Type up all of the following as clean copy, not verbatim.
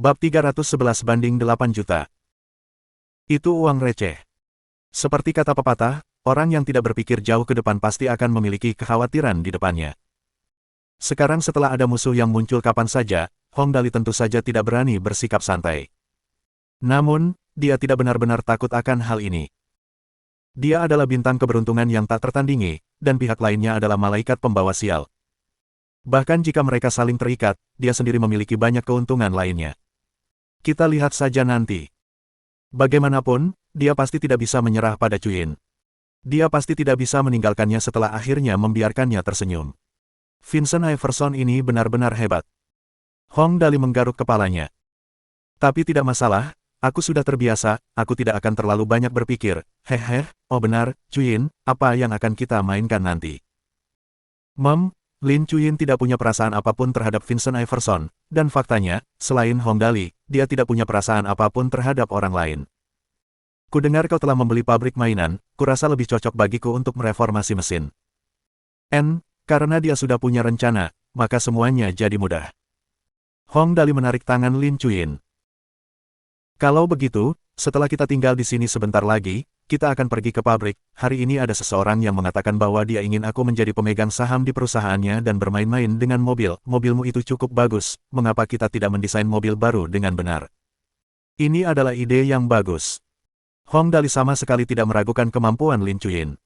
Bab 311/8 juta. Itu uang receh. Seperti kata pepatah, orang yang tidak berpikir jauh ke depan pasti akan memiliki kekhawatiran di depannya. Sekarang setelah ada musuh yang muncul kapan saja, Hong Dali tentu saja tidak berani bersikap santai. Namun, dia tidak benar-benar takut akan hal ini. Dia adalah bintang keberuntungan yang tak tertandingi, dan pihak lainnya adalah malaikat pembawa sial. Bahkan jika mereka saling terikat, dia sendiri memiliki banyak keuntungan lainnya. Kita lihat saja nanti. Bagaimanapun, dia pasti tidak bisa menyerah pada Chuyin. Dia pasti tidak bisa meninggalkannya setelah akhirnya membiarkannya tersenyum. Vincent Iverson ini benar-benar hebat. Hong Dali menggaruk kepalanya. Tapi tidak masalah, aku sudah terbiasa, aku tidak akan terlalu banyak berpikir. Hehe, oh benar, Chuyin, apa yang akan kita mainkan nanti? Lin Chuyin tidak punya perasaan apapun terhadap Vincent Iverson, dan faktanya, selain Hong Dali, dia tidak punya perasaan apapun terhadap orang lain. Kudengar kau telah membeli pabrik mainan, kurasa lebih cocok bagiku untuk mereformasi mesin. Karena dia sudah punya rencana, maka semuanya jadi mudah. Hong Dali menarik tangan Lin Chuyin. Kalau begitu, setelah kita tinggal di sini sebentar lagi, kita akan pergi ke pabrik. Hari ini ada seseorang yang mengatakan bahwa dia ingin aku menjadi pemegang saham di perusahaannya dan bermain-main dengan mobil. Mobilmu itu cukup bagus, mengapa kita tidak mendesain mobil baru dengan benar? Ini adalah ide yang bagus. Hong Dali sama sekali tidak meragukan kemampuan Lin Chuyin.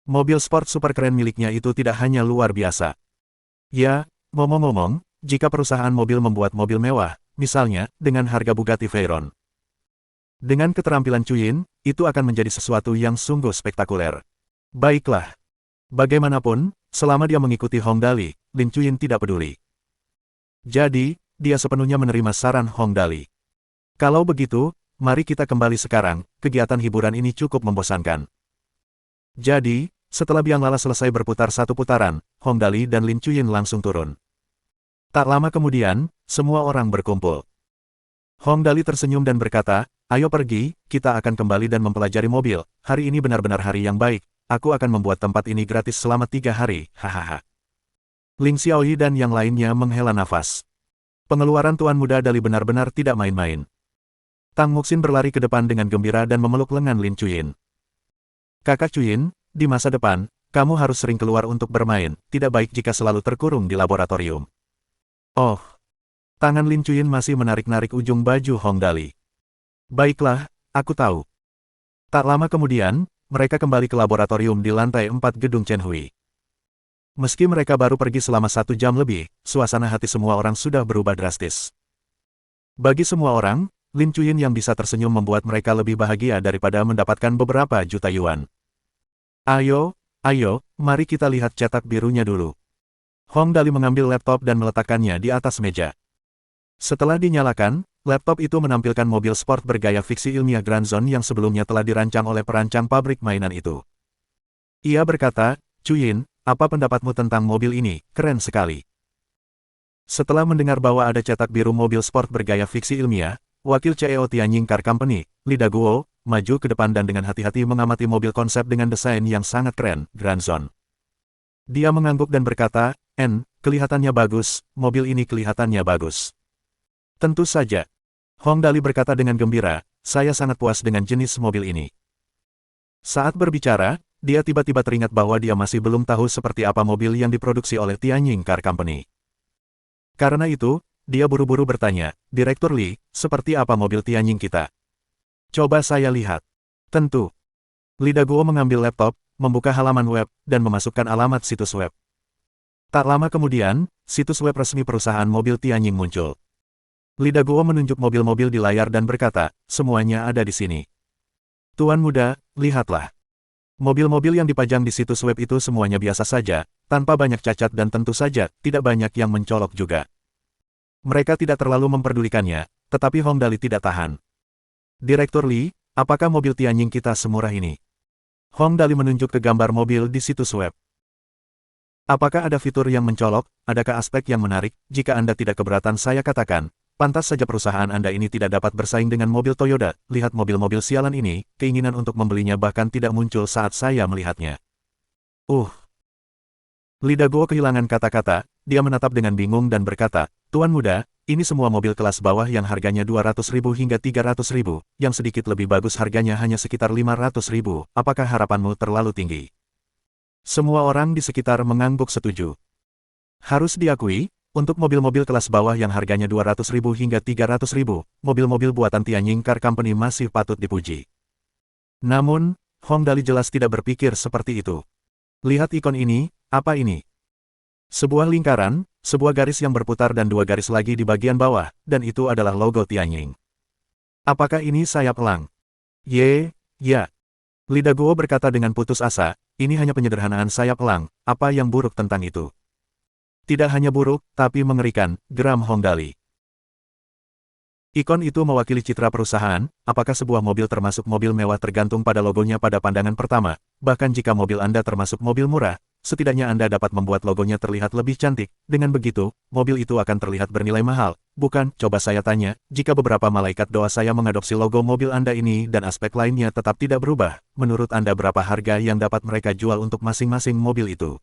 Mobil sport super keren miliknya itu tidak hanya luar biasa. Ya, ngomong-ngomong, jika perusahaan mobil membuat mobil mewah, misalnya, dengan harga Bugatti Veyron. Dengan keterampilan Chuyin, itu akan menjadi sesuatu yang sungguh spektakuler. Baiklah. Bagaimanapun, selama dia mengikuti Hong Dali, Lin Chuyin tidak peduli. Jadi, dia sepenuhnya menerima saran Hong Dali. Kalau begitu, mari kita kembali sekarang, kegiatan hiburan ini cukup membosankan. Jadi, setelah biang lala selesai berputar satu putaran, Hong Dali dan Lin Chuyin langsung turun. Tak lama kemudian, semua orang berkumpul. Hong Dali tersenyum dan berkata, ayo pergi, kita akan kembali dan mempelajari mobil. Hari ini benar-benar hari yang baik, aku akan membuat tempat ini gratis selama 3 hari, hahaha. Ling Xiaoyi dan yang lainnya menghela nafas. Pengeluaran Tuan Muda Dali benar-benar tidak main-main. Tang Muxin berlari ke depan dengan gembira dan memeluk lengan Lin Chuyin. Kakak Chuyin, di masa depan, kamu harus sering keluar untuk bermain, tidak baik jika selalu terkurung di laboratorium. Oh. Tangan Lin Chuyin masih menarik-narik ujung baju Hong Dali. Baiklah, aku tahu. Tak lama kemudian, mereka kembali ke laboratorium di lantai 4 gedung Chen Hui. Meski mereka baru pergi selama 1 jam lebih, suasana hati semua orang sudah berubah drastis. Bagi semua orang, Lin Chuyin yang bisa tersenyum membuat mereka lebih bahagia daripada mendapatkan beberapa juta yuan. Ayo, mari kita lihat cetak birunya dulu. Hong Dali mengambil laptop dan meletakkannya di atas meja. Setelah dinyalakan, laptop itu menampilkan mobil sport bergaya fiksi ilmiah Grand Zone yang sebelumnya telah dirancang oleh perancang pabrik mainan itu. Ia berkata, Chuyin, apa pendapatmu tentang mobil ini? Keren sekali. Setelah mendengar bahwa ada cetak biru mobil sport bergaya fiksi ilmiah, wakil CEO Tianjin Car Company, Li Daguo, maju ke depan dan dengan hati-hati mengamati mobil konsep dengan desain yang sangat keren, Grand Zone. Dia mengangguk dan berkata, kelihatannya bagus, mobil ini kelihatannya bagus. Tentu saja. Hong Dali berkata dengan gembira, saya sangat puas dengan jenis mobil ini. Saat berbicara, dia tiba-tiba teringat bahwa dia masih belum tahu seperti apa mobil yang diproduksi oleh Tianjin Car Company. Karena itu, dia buru-buru bertanya, Direktur Li, seperti apa mobil Tianjin kita? Coba saya lihat. Tentu. Li Daguo mengambil laptop, membuka halaman web, dan memasukkan alamat situs web. Tak lama kemudian, situs web resmi perusahaan mobil Tianjin muncul. Li Daguo menunjuk mobil-mobil di layar dan berkata, semuanya ada di sini. Tuan Muda, lihatlah. Mobil-mobil yang dipajang di situs web itu semuanya biasa saja, tanpa banyak cacat dan tentu saja, tidak banyak yang mencolok juga. Mereka tidak terlalu memperdulikannya, tetapi Hong Dali tidak tahan. Direktur Li, apakah mobil Tianjin kita semurah ini? Hong Dali menunjuk ke gambar mobil di situs web. Apakah ada fitur yang mencolok, adakah aspek yang menarik? Jika Anda tidak keberatan saya katakan, pantas saja perusahaan Anda ini tidak dapat bersaing dengan mobil Toyota. Lihat mobil-mobil sialan ini, keinginan untuk membelinya bahkan tidak muncul saat saya melihatnya. Li Daguo kehilangan kata-kata, dia menatap dengan bingung dan berkata, Tuan Muda, ini semua mobil kelas bawah yang harganya 200.000 hingga 300.000, yang sedikit lebih bagus harganya hanya sekitar 500.000, apakah harapanmu terlalu tinggi? Semua orang di sekitar mengangguk setuju. Harus diakui, untuk mobil-mobil kelas bawah yang harganya 200.000 hingga 300.000, mobil-mobil buatan Tianjin Car Company masih patut dipuji. Namun, Hong Dali jelas tidak berpikir seperti itu. Lihat ikon ini, apa ini? Sebuah lingkaran, sebuah garis yang berputar dan dua garis lagi di bagian bawah, dan itu adalah logo Tianjin. Apakah ini sayap elang? Ya. Li Daguo berkata dengan putus asa, ini hanya penyederhanaan sayap elang, apa yang buruk tentang itu? Tidak hanya buruk, tapi mengerikan, geram Hong Dali. Ikon itu mewakili citra perusahaan, apakah sebuah mobil termasuk mobil mewah tergantung pada logonya pada pandangan pertama, bahkan jika mobil Anda termasuk mobil murah, setidaknya Anda dapat membuat logonya terlihat lebih cantik, dengan begitu, mobil itu akan terlihat bernilai mahal, bukan? Coba saya tanya, jika beberapa malaikat doa saya mengadopsi logo mobil Anda ini dan aspek lainnya tetap tidak berubah, menurut Anda berapa harga yang dapat mereka jual untuk masing-masing mobil itu?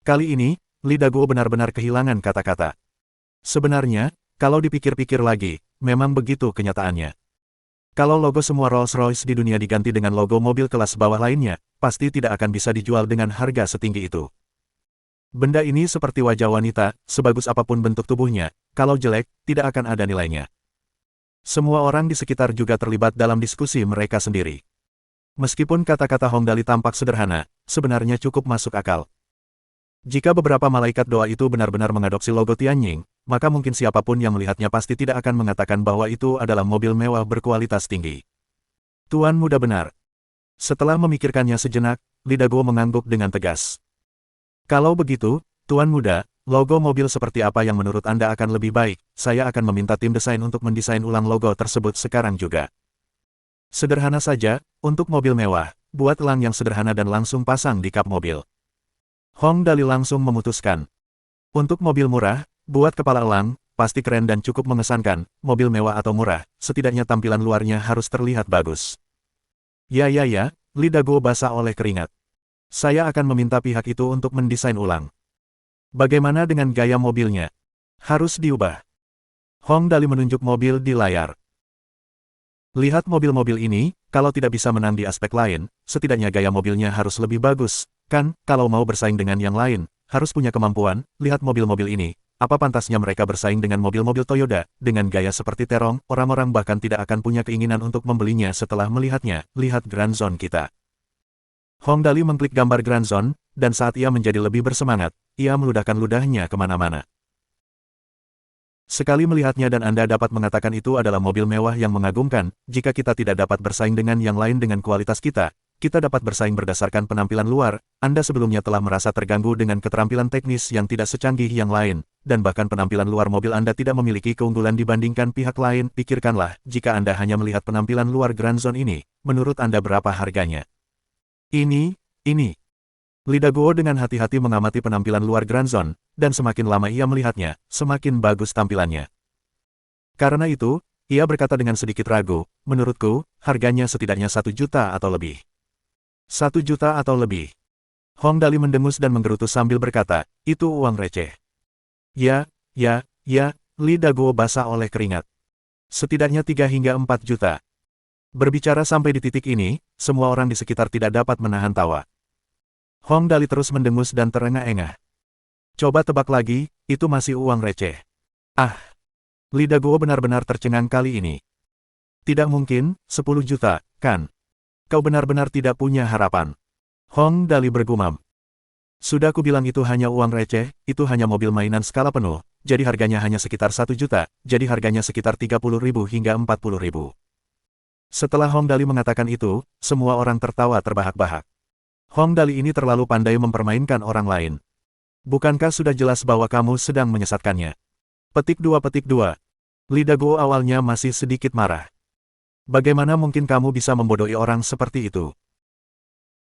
Kali ini, Li Daguo benar-benar kehilangan kata-kata. Sebenarnya, kalau dipikir-pikir lagi, memang begitu kenyataannya. Kalau logo semua Rolls-Royce di dunia diganti dengan logo mobil kelas bawah lainnya, pasti tidak akan bisa dijual dengan harga setinggi itu. Benda ini seperti wajah wanita, sebagus apapun bentuk tubuhnya, kalau jelek, tidak akan ada nilainya. Semua orang di sekitar juga terlibat dalam diskusi mereka sendiri. Meskipun kata-kata Hong Dali tampak sederhana, sebenarnya cukup masuk akal. Jika beberapa malaikat doa itu benar-benar mengadopsi logo Tianjin, maka mungkin siapapun yang melihatnya pasti tidak akan mengatakan bahwa itu adalah mobil mewah berkualitas tinggi. Tuan muda benar. Setelah memikirkannya sejenak, Li Daguo mengangguk dengan tegas. Kalau begitu, Tuan muda, logo mobil seperti apa yang menurut Anda akan lebih baik? Saya akan meminta tim desain untuk mendesain ulang logo tersebut sekarang juga. Sederhana saja, untuk mobil mewah, buat elang yang sederhana dan langsung pasang di kap mobil. Hong Dali langsung memutuskan. Untuk mobil murah, buat kepala elang, pasti keren dan cukup mengesankan, mobil mewah atau murah, setidaknya tampilan luarnya harus terlihat bagus. Ya, Li Daguo basah oleh keringat. Saya akan meminta pihak itu untuk mendesain ulang. Bagaimana dengan gaya mobilnya? Harus diubah. Hong Dali menunjuk mobil di layar. Lihat mobil-mobil ini, kalau tidak bisa menang di aspek lain, setidaknya gaya mobilnya harus lebih bagus. Kan, kalau mau bersaing dengan yang lain, harus punya kemampuan. Lihat mobil-mobil ini, apa pantasnya mereka bersaing dengan mobil-mobil Toyota, dengan gaya seperti terong, orang-orang bahkan tidak akan punya keinginan untuk membelinya setelah melihatnya. Lihat Grand Zone kita. Hong Dali mengklik gambar Grand Zone, dan saat ia menjadi lebih bersemangat, ia meludahkan ludahnya kemana-mana. Sekali melihatnya dan Anda dapat mengatakan itu adalah mobil mewah yang mengagumkan, jika kita tidak dapat bersaing dengan yang lain dengan kualitas kita dapat bersaing berdasarkan penampilan luar. Anda sebelumnya telah merasa terganggu dengan keterampilan teknis yang tidak secanggih yang lain, dan bahkan penampilan luar mobil Anda tidak memiliki keunggulan dibandingkan pihak lain. Pikirkanlah, jika Anda hanya melihat penampilan luar Grand Zone ini, menurut Anda berapa harganya? Ini. Li Daguo dengan hati-hati mengamati penampilan luar Grand Zone, dan semakin lama ia melihatnya, semakin bagus tampilannya. Karena itu, ia berkata dengan sedikit ragu, menurutku, harganya setidaknya 1 juta atau lebih. 1 juta atau lebih. Hong Dali mendengus dan menggerutu sambil berkata, itu uang receh. Ya, Li Daguo basah oleh keringat. Setidaknya 3 hingga 4 juta. Berbicara sampai di titik ini, semua orang di sekitar tidak dapat menahan tawa. Hong Dali terus mendengus dan terengah-engah. Coba tebak lagi, itu masih uang receh. Li Daguo benar-benar tercengang kali ini. Tidak mungkin, 10 juta, kan? Kau benar-benar tidak punya harapan. Hong Dali bergumam. Sudah kubilang itu hanya uang receh, itu hanya mobil mainan skala penuh, jadi harganya hanya sekitar 1 juta, jadi harganya sekitar 30.000 hingga 40.000. Setelah Hong Dali mengatakan itu, semua orang tertawa terbahak-bahak. Hong Dali ini terlalu pandai mempermainkan orang lain. Bukankah sudah jelas bahwa kamu sedang menyesatkannya? Petik 2. Li Daguo awalnya masih sedikit marah. Bagaimana mungkin kamu bisa membodohi orang seperti itu?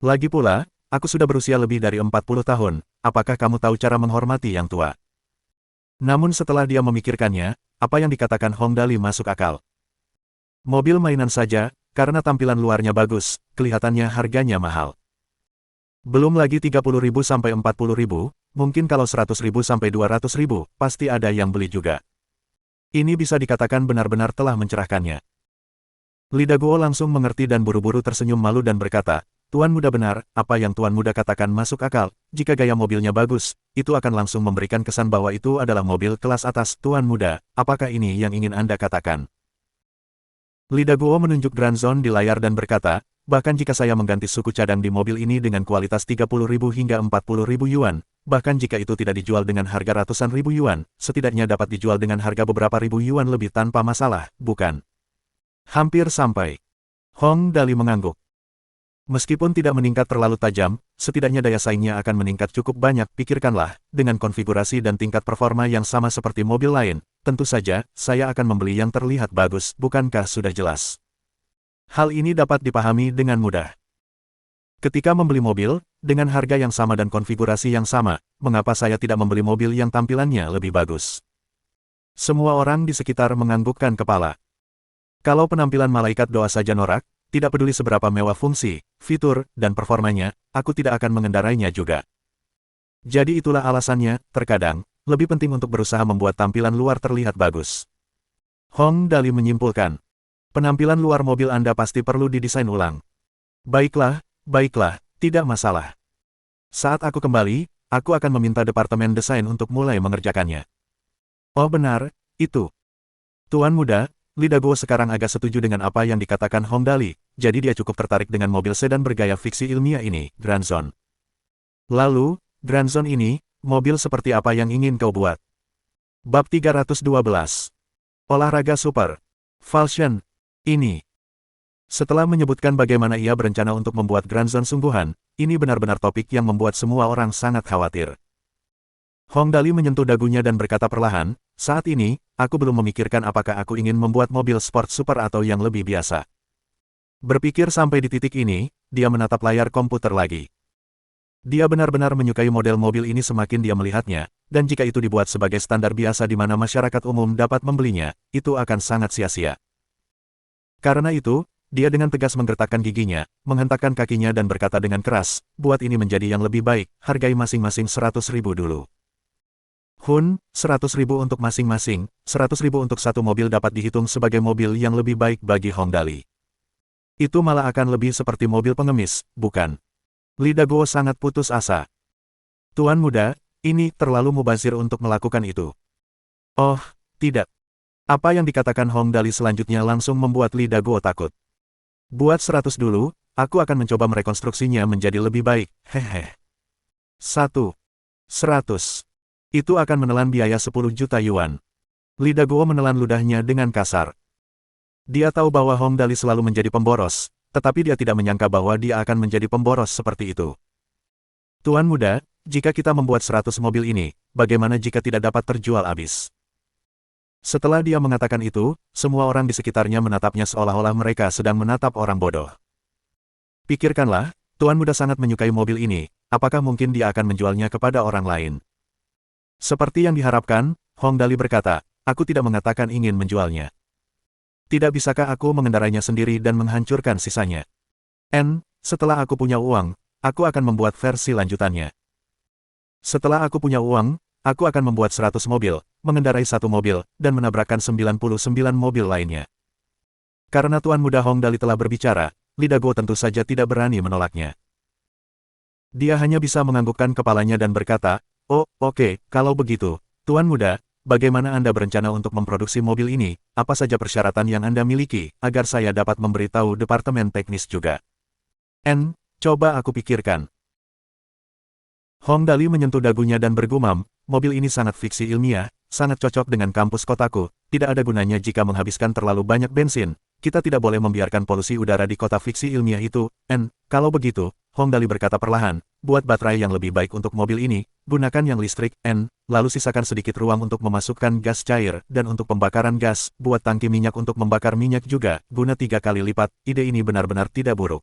Lagi pula, aku sudah berusia lebih dari 40 tahun, apakah kamu tahu cara menghormati yang tua? Namun setelah dia memikirkannya, apa yang dikatakan Hong Dali masuk akal. Mobil mainan saja, karena tampilan luarnya bagus, kelihatannya harganya mahal. Belum lagi 30.000 sampai 40.000, mungkin kalau 100.000 sampai 200.000, pasti ada yang beli juga. Ini bisa dikatakan benar-benar telah mencerahkannya. Li Daguo langsung mengerti dan buru-buru tersenyum malu dan berkata, Tuan Muda benar, apa yang Tuan Muda katakan masuk akal, jika gaya mobilnya bagus, itu akan langsung memberikan kesan bahwa itu adalah mobil kelas atas. Tuan Muda, apakah ini yang ingin Anda katakan? Li Daguo menunjuk Grand Zone di layar dan berkata, bahkan jika saya mengganti suku cadang di mobil ini dengan kualitas 30.000 hingga 40.000 yuan, bahkan jika itu tidak dijual dengan harga ratusan ribu yuan, setidaknya dapat dijual dengan harga beberapa ribu yuan lebih tanpa masalah, bukan? Hampir sampai. Hong Dali mengangguk. Meskipun tidak meningkat terlalu tajam, setidaknya daya saingnya akan meningkat cukup banyak. Pikirkanlah, dengan konfigurasi dan tingkat performa yang sama seperti mobil lain, tentu saja, saya akan membeli yang terlihat bagus, bukankah sudah jelas? Hal ini dapat dipahami dengan mudah. Ketika membeli mobil, dengan harga yang sama dan konfigurasi yang sama, mengapa saya tidak membeli mobil yang tampilannya lebih bagus? Semua orang di sekitar menganggukkan kepala. Kalau penampilan malaikat doa saja norak, tidak peduli seberapa mewah fungsi, fitur, dan performanya, aku tidak akan mengendarainya juga. Jadi itulah alasannya, terkadang, lebih penting untuk berusaha membuat tampilan luar terlihat bagus. Hong Dali menyimpulkan. Penampilan luar mobil Anda pasti perlu didesain ulang. Baiklah, tidak masalah. Saat aku kembali, aku akan meminta departemen desain untuk mulai mengerjakannya. Oh benar, itu. Tuan Muda, Li Daguo sekarang agak setuju dengan apa yang dikatakan Hong Dali, jadi dia cukup tertarik dengan mobil sedan bergaya fiksi ilmiah ini, Grand Zone. Lalu, Grand Zone ini, mobil seperti apa yang ingin kau buat? Bab 312. Olahraga Super. Falsion. Ini. Setelah menyebutkan bagaimana ia berencana untuk membuat Grand Zone sungguhan, ini benar-benar topik yang membuat semua orang sangat khawatir. Hong Dali menyentuh dagunya dan berkata perlahan, saat ini, aku belum memikirkan apakah aku ingin membuat mobil sport super atau yang lebih biasa. Berpikir sampai di titik ini, dia menatap layar komputer lagi. Dia benar-benar menyukai model mobil ini semakin dia melihatnya, dan jika itu dibuat sebagai standar biasa di mana masyarakat umum dapat membelinya, itu akan sangat sia-sia. Karena itu, dia dengan tegas menggertakkan giginya, menghentakkan kakinya dan berkata dengan keras, buat ini menjadi yang lebih baik, hargai masing-masing 100.000 dulu. 100.000 untuk masing-masing, 100.000 untuk satu mobil dapat dihitung sebagai mobil yang lebih baik bagi Hong Dali. Itu malah akan lebih seperti mobil pengemis, bukan? Li Daguo sangat putus asa. Tuan Muda, ini terlalu mubazir untuk melakukan itu. Oh, tidak. Apa yang dikatakan Hong Dali selanjutnya langsung membuat Li Daguo takut. Buat 100 dulu, aku akan mencoba merekonstruksinya menjadi lebih baik, hehe. 100. Itu akan menelan biaya 10 juta yuan. Li Daguo menelan ludahnya dengan kasar. Dia tahu bahwa Hong Dali selalu menjadi pemboros, tetapi dia tidak menyangka bahwa dia akan menjadi pemboros seperti itu. Tuan Muda, jika kita membuat 100 mobil ini, bagaimana jika tidak dapat terjual habis? Setelah dia mengatakan itu, semua orang di sekitarnya menatapnya seolah-olah mereka sedang menatap orang bodoh. Pikirkanlah, Tuan Muda sangat menyukai mobil ini, apakah mungkin dia akan menjualnya kepada orang lain? Seperti yang diharapkan, Hong Dali berkata, aku tidak mengatakan ingin menjualnya. Tidak bisakah aku mengendarainya sendiri dan menghancurkan sisanya? Setelah aku punya uang, aku akan membuat versi lanjutannya. Setelah aku punya uang, aku akan membuat 100 mobil, mengendarai satu mobil, dan menabrakkan 99 mobil lainnya. Karena Tuan Muda Hong Dali telah berbicara, Li Daguo tentu saja tidak berani menolaknya. Dia hanya bisa menganggukkan kepalanya dan berkata, oh, oke, kalau begitu, Tuan Muda, bagaimana Anda berencana untuk memproduksi mobil ini, apa saja persyaratan yang Anda miliki, agar saya dapat memberitahu departemen teknis juga. Coba aku pikirkan. Hong Dali menyentuh dagunya dan bergumam, mobil ini sangat fiksi ilmiah, sangat cocok dengan kampus kotaku, tidak ada gunanya jika menghabiskan terlalu banyak bensin, kita tidak boleh membiarkan polusi udara di kota fiksi ilmiah itu, kalau begitu, Hong Dali berkata perlahan, buat baterai yang lebih baik untuk mobil ini, gunakan yang listrik, lalu sisakan sedikit ruang untuk memasukkan gas cair, dan untuk pembakaran gas, buat tangki minyak untuk membakar minyak juga, guna 3 kali lipat, ide ini benar-benar tidak buruk.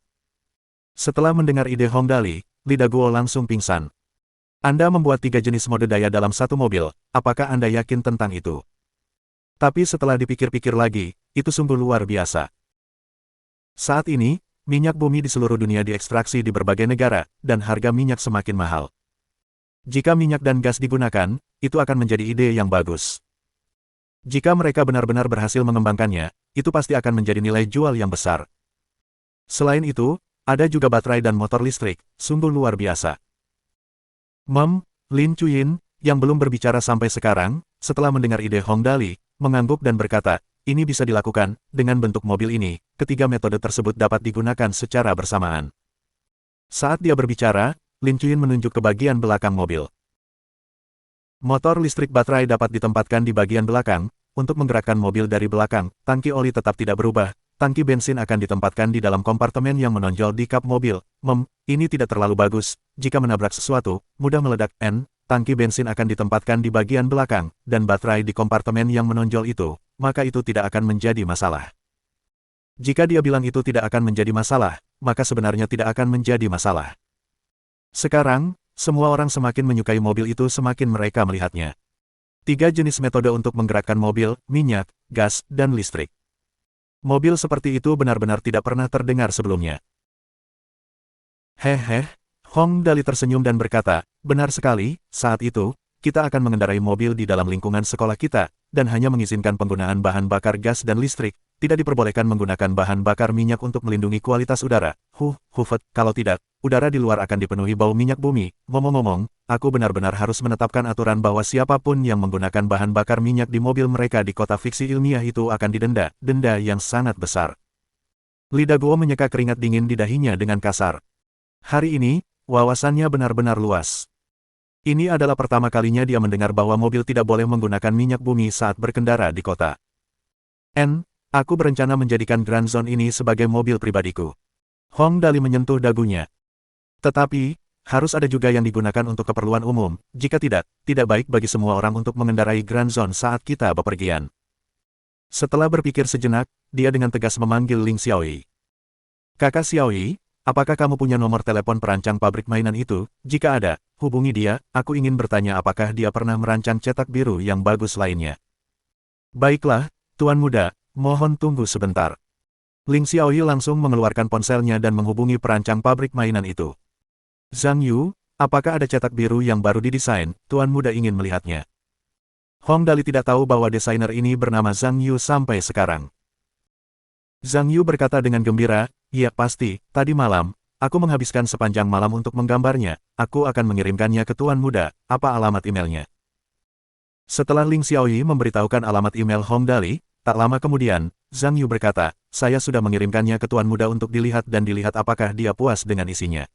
Setelah mendengar ide Hong Dali, Li Daguo langsung pingsan. Anda membuat 3 jenis mode daya dalam satu mobil, apakah Anda yakin tentang itu? Tapi setelah dipikir-pikir lagi, itu sungguh luar biasa. Saat ini, minyak bumi di seluruh dunia diekstraksi di berbagai negara, dan harga minyak semakin mahal. Jika minyak dan gas digunakan, itu akan menjadi ide yang bagus. Jika mereka benar-benar berhasil mengembangkannya, itu pasti akan menjadi nilai jual yang besar. Selain itu, ada juga baterai dan motor listrik, sungguh luar biasa. Lin Chuyin, yang belum berbicara sampai sekarang, setelah mendengar ide Hong Dali, mengangguk dan berkata, ini bisa dilakukan, dengan bentuk mobil ini, ketiga metode tersebut dapat digunakan secara bersamaan. Saat dia berbicara, Lin Chuyin menunjuk ke bagian belakang mobil. Motor listrik baterai dapat ditempatkan di bagian belakang, untuk menggerakkan mobil dari belakang, tangki oli tetap tidak berubah, tangki bensin akan ditempatkan di dalam kompartemen yang menonjol di kap mobil. Ini tidak terlalu bagus, jika menabrak sesuatu, mudah meledak. Tangki bensin akan ditempatkan di bagian belakang, dan baterai di kompartemen yang menonjol itu, maka itu tidak akan menjadi masalah. Jika dia bilang itu tidak akan menjadi masalah, maka sebenarnya tidak akan menjadi masalah. Sekarang, semua orang semakin menyukai mobil itu semakin mereka melihatnya. 3 jenis metode untuk menggerakkan mobil, minyak, gas, dan listrik. Mobil seperti itu benar-benar tidak pernah terdengar sebelumnya. Hehe, Hong Dali tersenyum dan berkata, benar sekali, saat itu, kita akan mengendarai mobil di dalam lingkungan sekolah kita, dan hanya mengizinkan penggunaan bahan bakar gas dan listrik, tidak diperbolehkan menggunakan bahan bakar minyak untuk melindungi kualitas udara. Kalau tidak, udara di luar akan dipenuhi bau minyak bumi. Ngomong-ngomong, aku benar-benar harus menetapkan aturan bahwa siapapun yang menggunakan bahan bakar minyak di mobil mereka di kota fiksi ilmiah itu akan didenda, denda yang sangat besar. Li Daguo menyeka keringat dingin di dahinya dengan kasar. Hari ini, wawasannya benar-benar luas. Ini adalah pertama kalinya dia mendengar bahwa mobil tidak boleh menggunakan minyak bumi saat berkendara di kota. Aku berencana menjadikan Grand Zone ini sebagai mobil pribadiku. Hong Dali menyentuh dagunya. Tetapi, harus ada juga yang digunakan untuk keperluan umum, jika tidak, tidak baik bagi semua orang untuk mengendarai Grand Zone saat kita bepergian. Setelah berpikir sejenak, dia dengan tegas memanggil Ling Xiaoyi. Kakak Xiaoyi, apakah kamu punya nomor telepon perancang pabrik mainan itu? Jika ada, hubungi dia, aku ingin bertanya apakah dia pernah merancang cetak biru yang bagus lainnya. Baiklah, Tuan Muda, mohon tunggu sebentar. Ling Xiaoyi langsung mengeluarkan ponselnya dan menghubungi perancang pabrik mainan itu. Zhang Yu, apakah ada cetak biru yang baru didesain? Tuan Muda ingin melihatnya. Hong Dali tidak tahu bahwa desainer ini bernama Zhang Yu sampai sekarang. Zhang Yu berkata dengan gembira, iya pasti, tadi malam, aku menghabiskan sepanjang malam untuk menggambarnya, aku akan mengirimkannya ke Tuan Muda, apa alamat emailnya? Setelah Ling Xiaoyi memberitahukan alamat email Hong Dali, tak lama kemudian, Zhang Yu berkata, saya sudah mengirimkannya ke Tuan Muda untuk dilihat dan dilihat apakah dia puas dengan isinya.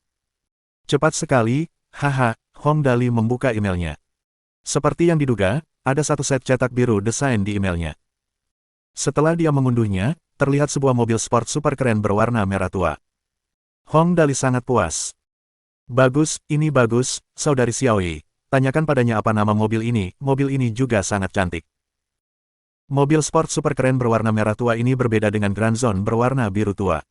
Cepat sekali, haha, Hong Dali membuka emailnya. Seperti yang diduga, ada satu set cetak biru desain di emailnya. Setelah dia mengunduhnya, terlihat sebuah mobil sport super keren berwarna merah tua. Hong Dali sangat puas. Bagus, ini bagus, saudari Xiaoyi. Tanyakan padanya apa nama mobil ini juga sangat cantik. Mobil sport super keren berwarna merah tua ini berbeda dengan Grand Zone berwarna biru tua.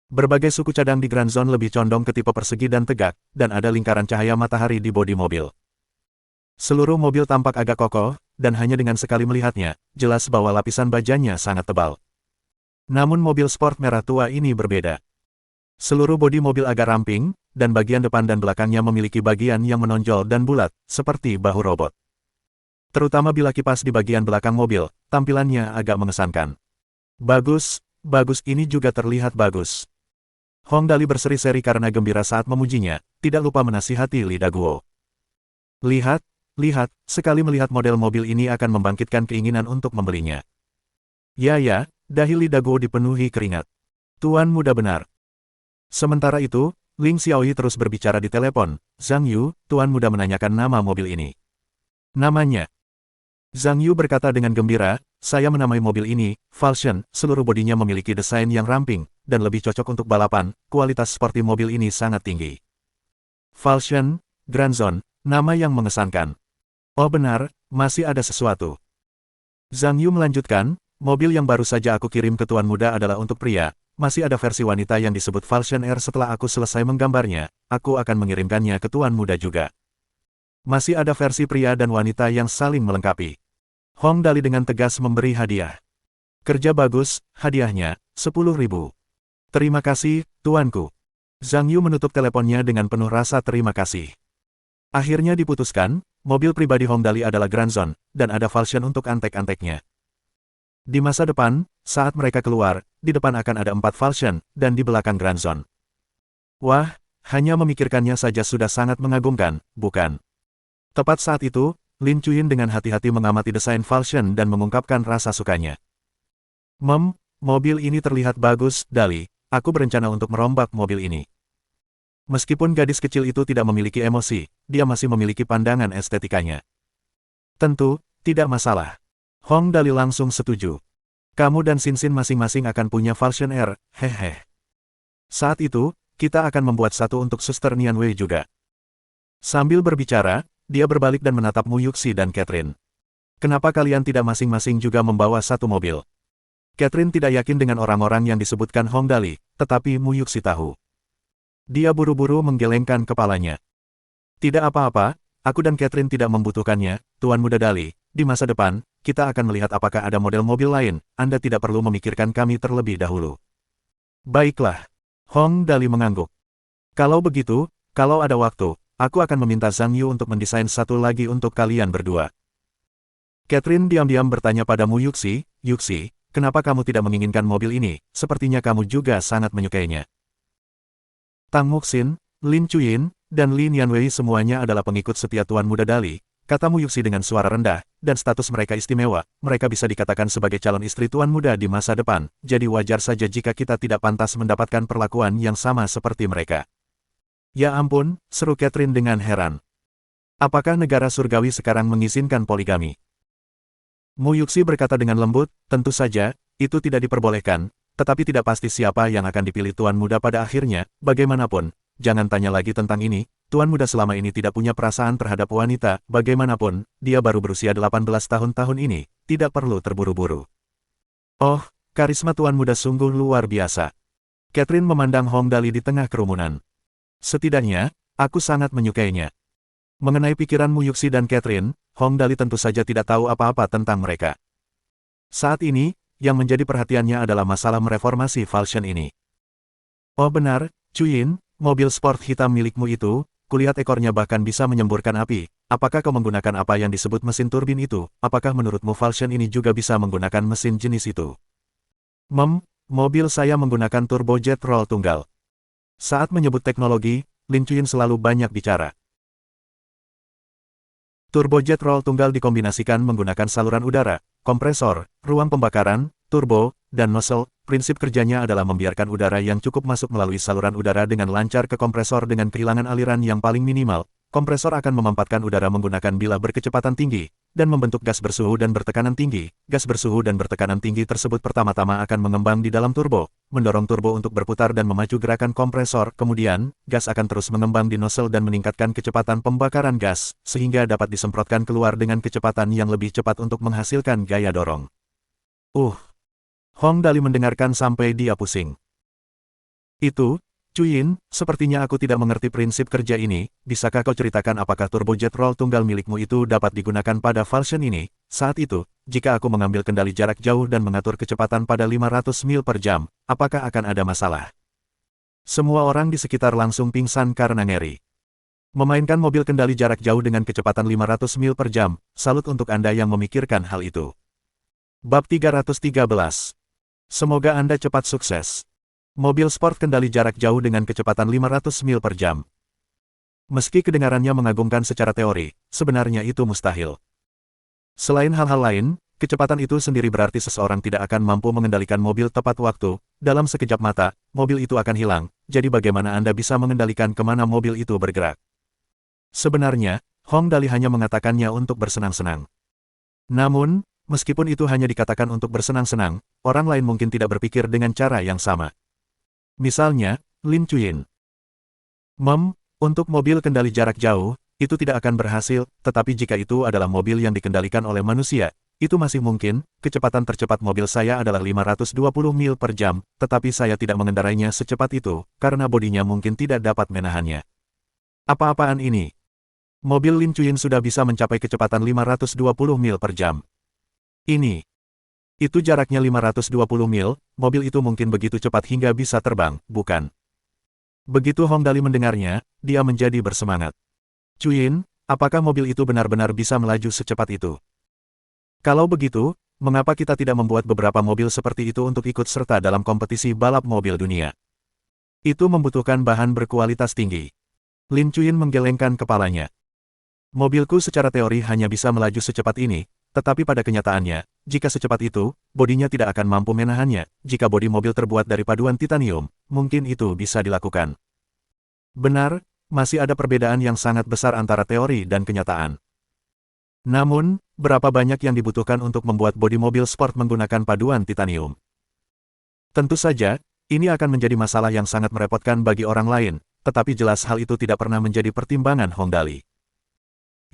Berbagai suku cadang di Grand Zone lebih condong ke tipe persegi dan tegak, dan ada lingkaran cahaya matahari di bodi mobil. Seluruh mobil tampak agak kokoh, dan hanya dengan sekali melihatnya, jelas bahwa lapisan bajanya sangat tebal. Namun mobil sport merah tua ini berbeda. Seluruh bodi mobil agak ramping, dan bagian depan dan belakangnya memiliki bagian yang menonjol dan bulat, seperti bahu robot. Terutama bila kipas di bagian belakang mobil, tampilannya agak mengesankan. Bagus, bagus, ini juga terlihat bagus. Hong Dali berseri-seri karena gembira saat memujinya, tidak lupa menasihati Li Daguo. Lihat, sekali melihat model mobil ini akan membangkitkan keinginan untuk membelinya. Ya, dahi Li Daguo dipenuhi keringat. Tuan Muda benar. Sementara itu, Ling Xiaoyi terus berbicara di telepon. Zhang Yu, Tuan Muda menanyakan nama mobil ini. Namanya. Zhang Yu berkata dengan gembira, saya menamai mobil ini, Falcon, seluruh bodinya memiliki desain yang ramping, dan lebih cocok untuk balapan, kualitas sporty mobil ini sangat tinggi. Falcon, Grand Zone, nama yang mengesankan. Oh benar, masih ada sesuatu. Zhang Yu melanjutkan, mobil yang baru saja aku kirim ke Tuan Muda adalah untuk pria, masih ada versi wanita yang disebut Falcon Air setelah aku selesai menggambarnya, aku akan mengirimkannya ke Tuan Muda juga. Masih ada versi pria dan wanita yang saling melengkapi. Hong Dali dengan tegas memberi hadiah. Kerja bagus, hadiahnya, 10.000. Terima kasih, tuanku. Zhang Yu menutup teleponnya dengan penuh rasa terima kasih. Akhirnya diputuskan, mobil pribadi Hongdali adalah Granzon, dan ada Falsion untuk antek-anteknya. Di masa depan, saat mereka keluar, di depan akan ada 4 Falsion, dan di belakang Granzon. Wah, hanya memikirkannya saja sudah sangat mengagumkan, bukan? Tepat saat itu, Lin Chuyin dengan hati-hati mengamati desain Falsion dan mengungkapkan rasa sukanya. Mobil ini terlihat bagus, Dali. Aku berencana untuk merombak mobil ini. Meskipun gadis kecil itu tidak memiliki emosi, dia masih memiliki pandangan estetikanya. Tentu, tidak masalah. Hong Dali langsung setuju. Kamu dan Sinsin masing-masing akan punya Falsion R, hehe. Saat itu, kita akan membuat satu untuk Suster Nianwei juga. Sambil berbicara, dia berbalik dan menatap Mu Yuxi dan Catherine. Kenapa kalian tidak masing-masing juga membawa satu mobil? Catherine tidak yakin dengan orang-orang yang disebutkan Hong Dali, tetapi Mu Yuxi tahu. Dia buru-buru menggelengkan kepalanya. Tidak apa-apa, aku dan Catherine tidak membutuhkannya, Tuan Muda Dali. Di masa depan, kita akan melihat apakah ada model mobil lain, Anda tidak perlu memikirkan kami terlebih dahulu. Baiklah. Hong Dali mengangguk. Kalau begitu, kalau ada waktu, aku akan meminta Zhang Yu untuk mendesain satu lagi untuk kalian berdua. Catherine diam-diam bertanya pada Mu Yuxi, Yuxi, kenapa kamu tidak menginginkan mobil ini? Sepertinya kamu juga sangat menyukainya. Tang Muxin, Lin Chuyin, dan Lin Yanwei semuanya adalah pengikut setia Tuan Muda Dali, kata Mu Yuxi dengan suara rendah, dan status mereka istimewa, mereka bisa dikatakan sebagai calon istri Tuan Muda di masa depan, jadi wajar saja jika kita tidak pantas mendapatkan perlakuan yang sama seperti mereka. Ya ampun, seru Catherine dengan heran. Apakah negara surgawi sekarang mengizinkan poligami? Mu Yuxi berkata dengan lembut, tentu saja, itu tidak diperbolehkan, tetapi tidak pasti siapa yang akan dipilih Tuan Muda pada akhirnya, bagaimanapun, jangan tanya lagi tentang ini, Tuan Muda selama ini tidak punya perasaan terhadap wanita, bagaimanapun, dia baru berusia 18 tahun ini, tidak perlu terburu-buru. Oh, karisma Tuan Muda sungguh luar biasa. Catherine memandang Hong Dali di tengah kerumunan. Setidaknya, aku sangat menyukainya. Mengenai pikiran Mu Yuxi dan Catherine, Hong Dali tentu saja tidak tahu apa-apa tentang mereka. Saat ini, yang menjadi perhatiannya adalah masalah mereformasi Falsion ini. Oh benar, Chuyin, mobil sport hitam milikmu itu, kulihat ekornya bahkan bisa menyemburkan api. Apakah kau menggunakan apa yang disebut mesin turbin itu? Apakah menurutmu Falsion ini juga bisa menggunakan mesin jenis itu? Mobil saya menggunakan turbojet roll tunggal. Saat menyebut teknologi, Lin Chuyin selalu banyak bicara. Turbojet roll tunggal dikombinasikan menggunakan saluran udara, kompresor, ruang pembakaran, turbo, dan nozzle. Prinsip kerjanya adalah membiarkan udara yang cukup masuk melalui saluran udara dengan lancar ke kompresor dengan kehilangan aliran yang paling minimal. Kompresor akan memanfaatkan udara menggunakan bilah berkecepatan tinggi, dan membentuk gas bersuhu dan bertekanan tinggi. Gas bersuhu dan bertekanan tinggi tersebut pertama-tama akan mengembang di dalam turbo, mendorong turbo untuk berputar dan memacu gerakan kompresor. Kemudian, gas akan terus mengembang di nozzle dan meningkatkan kecepatan pembakaran gas, sehingga dapat disemprotkan keluar dengan kecepatan yang lebih cepat untuk menghasilkan gaya dorong. Hong Dali mendengarkan sampai dia pusing. Itu, Chuyin, sepertinya aku tidak mengerti prinsip kerja ini, bisakah kau ceritakan apakah turbojet roll tunggal milikmu itu dapat digunakan pada Falsion ini? Saat itu, jika aku mengambil kendali jarak jauh dan mengatur kecepatan pada 500 mil per jam, apakah akan ada masalah? Semua orang di sekitar langsung pingsan karena ngeri. Memainkan mobil kendali jarak jauh dengan kecepatan 500 mil per jam, salut untuk Anda yang memikirkan hal itu. Bab 313. Semoga Anda cepat sukses. Mobil sport kendali jarak jauh dengan kecepatan 500 mil per jam. Meski kedengarannya mengagumkan secara teori, sebenarnya itu mustahil. Selain hal-hal lain, kecepatan itu sendiri berarti seseorang tidak akan mampu mengendalikan mobil tepat waktu. Dalam sekejap mata, mobil itu akan hilang, jadi bagaimana Anda bisa mengendalikan kemana mobil itu bergerak? Sebenarnya, Hong Dali hanya mengatakannya untuk bersenang-senang. Namun, meskipun itu hanya dikatakan untuk bersenang-senang, orang lain mungkin tidak berpikir dengan cara yang sama. Misalnya, Lin Chuyin. Untuk mobil kendali jarak jauh, itu tidak akan berhasil, tetapi jika itu adalah mobil yang dikendalikan oleh manusia, itu masih mungkin. Kecepatan tercepat mobil saya adalah 520 mil per jam, tetapi saya tidak mengendarainya secepat itu, karena bodinya mungkin tidak dapat menahannya. Apa-apaan ini? Mobil Lin Chuyin sudah bisa mencapai kecepatan 520 mil per jam. Itu jaraknya 520 mil, mobil itu mungkin begitu cepat hingga bisa terbang, bukan? Begitu Hong Dali mendengarnya, dia menjadi bersemangat. Chuyin, apakah mobil itu benar-benar bisa melaju secepat itu? Kalau begitu, mengapa kita tidak membuat beberapa mobil seperti itu untuk ikut serta dalam kompetisi balap mobil dunia? Itu membutuhkan bahan berkualitas tinggi. Lin Chuyin menggelengkan kepalanya. Mobilku secara teori hanya bisa melaju secepat ini, tetapi pada kenyataannya, jika secepat itu, bodinya tidak akan mampu menahannya. Jika bodi mobil terbuat dari paduan titanium, mungkin itu bisa dilakukan. Benar, masih ada perbedaan yang sangat besar antara teori dan kenyataan. Namun, berapa banyak yang dibutuhkan untuk membuat bodi mobil sport menggunakan paduan titanium? Tentu saja, ini akan menjadi masalah yang sangat merepotkan bagi orang lain, tetapi jelas hal itu tidak pernah menjadi pertimbangan Hong Dali.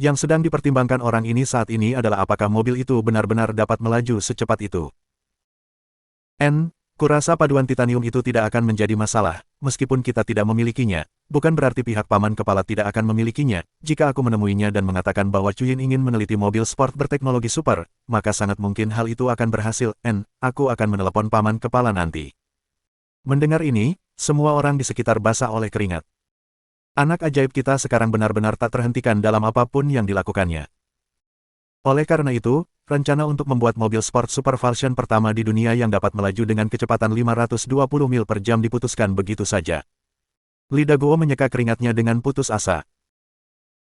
Yang sedang dipertimbangkan orang ini saat ini adalah apakah mobil itu benar-benar dapat melaju secepat itu. Kurasa paduan titanium itu tidak akan menjadi masalah, meskipun kita tidak memilikinya, bukan berarti pihak paman kepala tidak akan memilikinya. Jika aku menemuinya dan mengatakan bahwa Chuyin ingin meneliti mobil sport berteknologi super, maka sangat mungkin hal itu akan berhasil. Aku akan menelepon paman kepala nanti. Mendengar ini, semua orang di sekitar basah oleh keringat. Anak ajaib kita sekarang benar-benar tak terhentikan dalam apapun yang dilakukannya. Oleh karena itu, rencana untuk membuat mobil sport super version pertama di dunia yang dapat melaju dengan kecepatan 520 mil per jam diputuskan begitu saja. Li Daguo menyeka keringatnya dengan putus asa.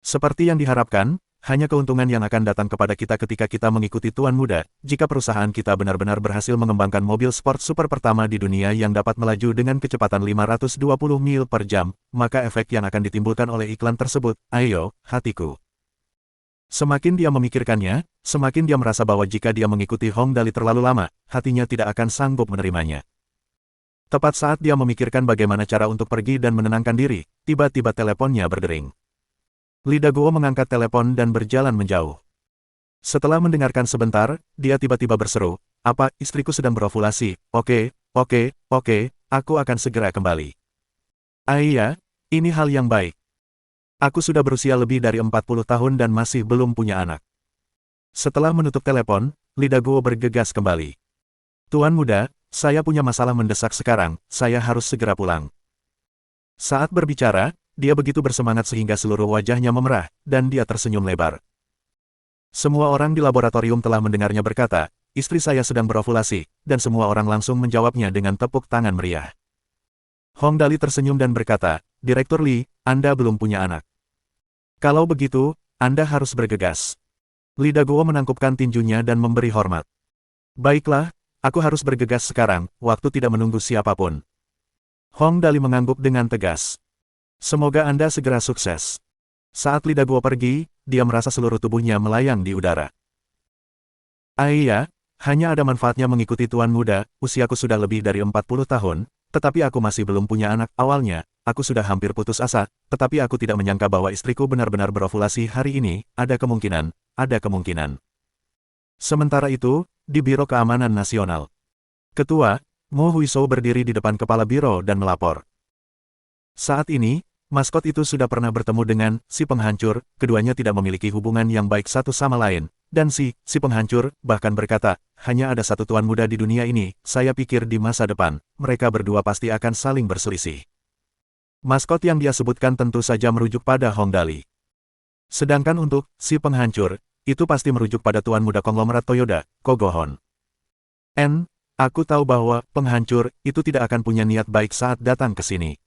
Seperti yang diharapkan, hanya keuntungan yang akan datang kepada kita ketika kita mengikuti Tuan Muda. Jika perusahaan kita benar-benar berhasil mengembangkan mobil sport super pertama di dunia yang dapat melaju dengan kecepatan 520 mil per jam, maka efek yang akan ditimbulkan oleh iklan tersebut, ayo, hatiku. Semakin dia memikirkannya, semakin dia merasa bahwa jika dia mengikuti Hong Dali terlalu lama, hatinya tidak akan sanggup menerimanya. Tepat saat dia memikirkan bagaimana cara untuk pergi dan menenangkan diri, tiba-tiba teleponnya berdering. Li Daguo mengangkat telepon dan berjalan menjauh. Setelah mendengarkan sebentar, dia tiba-tiba berseru, "Apa, istriku sedang berovulasi? Oke, aku akan segera kembali." Iya, ini hal yang baik. Aku sudah berusia lebih dari 40 tahun dan masih belum punya anak. Setelah menutup telepon, Li Daguo bergegas kembali. Tuan Muda, saya punya masalah mendesak sekarang, saya harus segera pulang. Saat berbicara, dia begitu bersemangat sehingga seluruh wajahnya memerah, dan dia tersenyum lebar. Semua orang di laboratorium telah mendengarnya berkata, "Istri saya sedang berovulasi," dan semua orang langsung menjawabnya dengan tepuk tangan meriah. Hong Dali tersenyum dan berkata, "Direktur Li, Anda belum punya anak. Kalau begitu, Anda harus bergegas." Li Daguo menangkupkan tinjunya dan memberi hormat. "Baiklah, aku harus bergegas sekarang, waktu tidak menunggu siapapun." Hong Dali mengangguk dengan tegas. "Semoga Anda segera sukses." Saat Li Daguo pergi, dia merasa seluruh tubuhnya melayang di udara. Iya, hanya ada manfaatnya mengikuti Tuan Muda, usiaku sudah lebih dari 40 tahun, tetapi aku masih belum punya anak. Awalnya, aku sudah hampir putus asa, tetapi aku tidak menyangka bahwa istriku benar-benar berovulasi hari ini. Ada kemungkinan. Sementara itu, di Biro Keamanan Nasional, Ketua, Mo Huizhou berdiri di depan kepala biro dan melapor. Saat ini, maskot itu sudah pernah bertemu dengan si penghancur, keduanya tidak memiliki hubungan yang baik satu sama lain, dan si penghancur bahkan berkata, "Hanya ada satu Tuan Muda di dunia ini, saya pikir di masa depan, mereka berdua pasti akan saling berselisih." Maskot yang dia sebutkan tentu saja merujuk pada Hong Dali. Sedangkan untuk si penghancur, itu pasti merujuk pada Tuan Muda konglomerat Toyoda, Kogohon. Aku tahu bahwa penghancur itu tidak akan punya niat baik saat datang ke sini.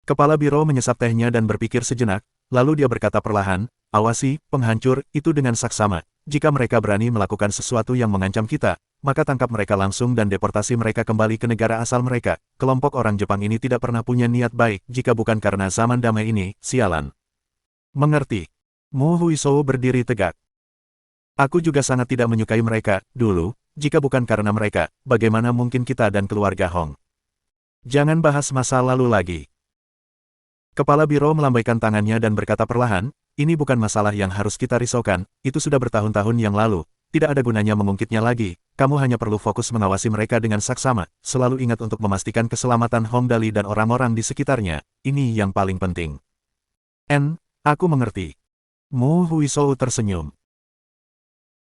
Kepala biro menyesap tehnya dan berpikir sejenak, lalu dia berkata perlahan, "Awasi, penghancur, itu dengan saksama. Jika mereka berani melakukan sesuatu yang mengancam kita, maka tangkap mereka langsung dan deportasi mereka kembali ke negara asal mereka. Kelompok orang Jepang ini tidak pernah punya niat baik, jika bukan karena zaman damai ini, sialan." "Mengerti." Mo Huizhou berdiri tegak. "Aku juga sangat tidak menyukai mereka, dulu, jika bukan karena mereka, bagaimana mungkin kita dan keluarga Hong. Jangan bahas masa lalu lagi." Kepala biro melambaikan tangannya dan berkata perlahan, "Ini bukan masalah yang harus kita risaukan, itu sudah bertahun-tahun yang lalu, tidak ada gunanya mengungkitnya lagi, kamu hanya perlu fokus mengawasi mereka dengan saksama, selalu ingat untuk memastikan keselamatan Hong Dali dan orang-orang di sekitarnya, ini yang paling penting." Aku mengerti." Mo Huizhou tersenyum.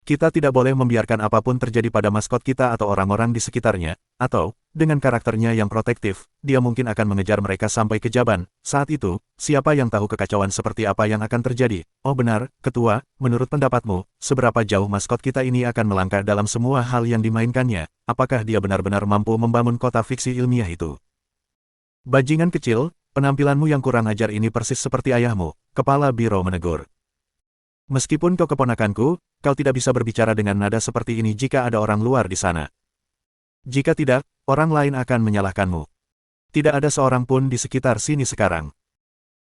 Kita tidak boleh membiarkan apapun terjadi pada maskot kita atau orang-orang di sekitarnya, atau, dengan karakternya yang protektif, dia mungkin akan mengejar mereka sampai ke Jaban. Saat itu, siapa yang tahu kekacauan seperti apa yang akan terjadi? Oh benar, Ketua, menurut pendapatmu, seberapa jauh maskot kita ini akan melangkah dalam semua hal yang dimainkannya? Apakah dia benar-benar mampu membangun kota fiksi ilmiah itu? Bajingan kecil, penampilanmu yang kurang ajar ini persis seperti ayahmu, Kepala Biro menegur. Meskipun kau keponakanku, kau tidak bisa berbicara dengan nada seperti ini jika ada orang luar di sana. Jika tidak, orang lain akan menyalahkanmu. Tidak ada seorang pun di sekitar sini sekarang.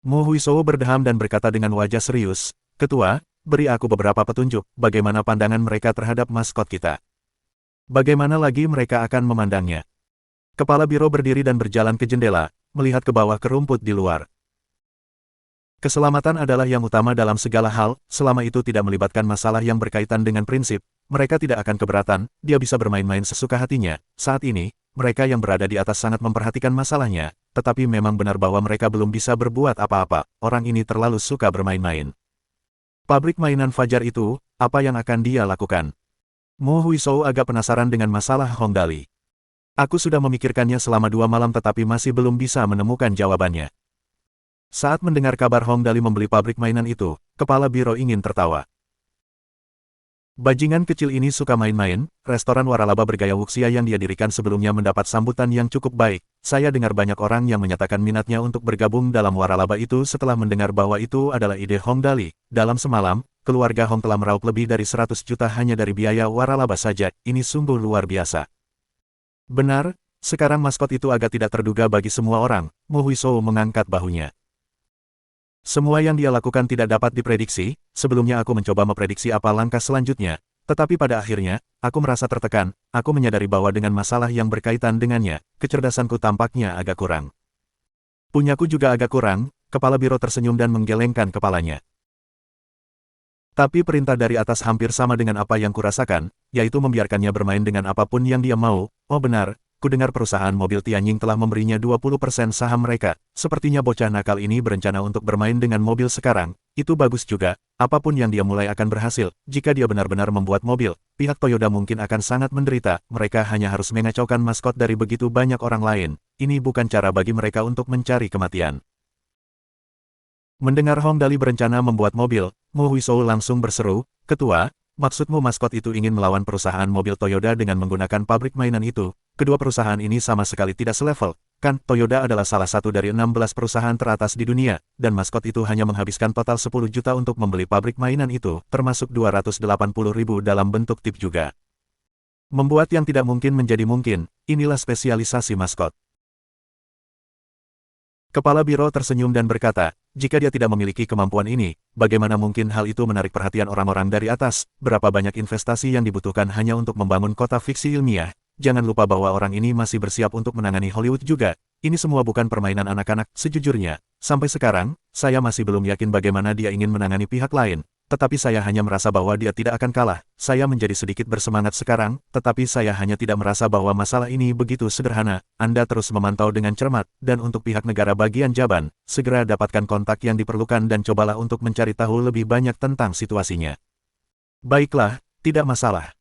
Mo Huizhou berdeham dan berkata dengan wajah serius, Ketua, beri aku beberapa petunjuk, bagaimana pandangan mereka terhadap maskot kita. Bagaimana lagi mereka akan memandangnya. Kepala biro berdiri dan berjalan ke jendela, melihat ke bawah ke rumput di luar. Keselamatan adalah yang utama dalam segala hal, selama itu tidak melibatkan masalah yang berkaitan dengan prinsip, mereka tidak akan keberatan, dia bisa bermain-main sesuka hatinya. Saat ini, mereka yang berada di atas sangat memperhatikan masalahnya, tetapi memang benar bahwa mereka belum bisa berbuat apa-apa, orang ini terlalu suka bermain-main. Pabrik mainan Fajar itu, apa yang akan dia lakukan? Mo Huizhou agak penasaran dengan masalah Hong Dali. Aku sudah memikirkannya selama 2 malam tetapi masih belum bisa menemukan jawabannya. Saat mendengar kabar Hong Dali membeli pabrik mainan itu, kepala biro ingin tertawa. Bajingan kecil ini suka main-main, restoran waralaba bergaya wuxia yang dia dirikan sebelumnya mendapat sambutan yang cukup baik. Saya dengar banyak orang yang menyatakan minatnya untuk bergabung dalam waralaba itu setelah mendengar bahwa itu adalah ide Hong Dali. Dalam semalam, keluarga Hong telah meraup lebih dari 100 juta hanya dari biaya waralaba saja, ini sungguh luar biasa. Benar, sekarang maskot itu agak tidak terduga bagi semua orang, Mo Huizhou mengangkat bahunya. Semua yang dia lakukan tidak dapat diprediksi, sebelumnya aku mencoba memprediksi apa langkah selanjutnya, tetapi pada akhirnya, aku merasa tertekan, aku menyadari bahwa dengan masalah yang berkaitan dengannya, kecerdasanku tampaknya agak kurang. Punyaku juga agak kurang, kepala biro tersenyum dan menggelengkan kepalanya. Tapi perintah dari atas hampir sama dengan apa yang kurasakan, yaitu membiarkannya bermain dengan apapun yang dia mau. Oh benar, kudengar perusahaan mobil Tianjing telah memberinya 20% saham mereka. Sepertinya bocah nakal ini berencana untuk bermain dengan mobil sekarang. Itu bagus juga, apapun yang dia mulai akan berhasil. Jika dia benar-benar membuat mobil, pihak Toyota mungkin akan sangat menderita. Mereka hanya harus mengacaukan maskot dari begitu banyak orang lain. Ini bukan cara bagi mereka untuk mencari kematian. Mendengar Hong Dali berencana membuat mobil, Mo Huizhou langsung berseru, Ketua, maksudmu maskot itu ingin melawan perusahaan mobil Toyota dengan menggunakan pabrik mainan itu? Kedua perusahaan ini sama sekali tidak selevel, kan? Toyota adalah salah satu dari 16 perusahaan teratas di dunia, dan maskot itu hanya menghabiskan total 10 juta untuk membeli pabrik mainan itu, termasuk 280.000 dalam bentuk tip juga. Membuat yang tidak mungkin menjadi mungkin, inilah spesialisasi maskot. Kepala biro tersenyum dan berkata, jika dia tidak memiliki kemampuan ini, bagaimana mungkin hal itu menarik perhatian orang-orang dari atas? Berapa banyak investasi yang dibutuhkan hanya untuk membangun kota fiksi ilmiah? Jangan lupa bahwa orang ini masih bersiap untuk menangani Hollywood juga. Ini semua bukan permainan anak-anak. Sejujurnya, sampai sekarang, saya masih belum yakin bagaimana dia ingin menangani pihak lain. Tetapi saya hanya merasa bahwa dia tidak akan kalah. Saya menjadi sedikit bersemangat sekarang, tetapi saya hanya tidak merasa bahwa masalah ini begitu sederhana. Anda terus memantau dengan cermat, dan untuk pihak negara bagian Jaban, segera dapatkan kontak yang diperlukan dan cobalah untuk mencari tahu lebih banyak tentang situasinya. Baiklah, tidak masalah.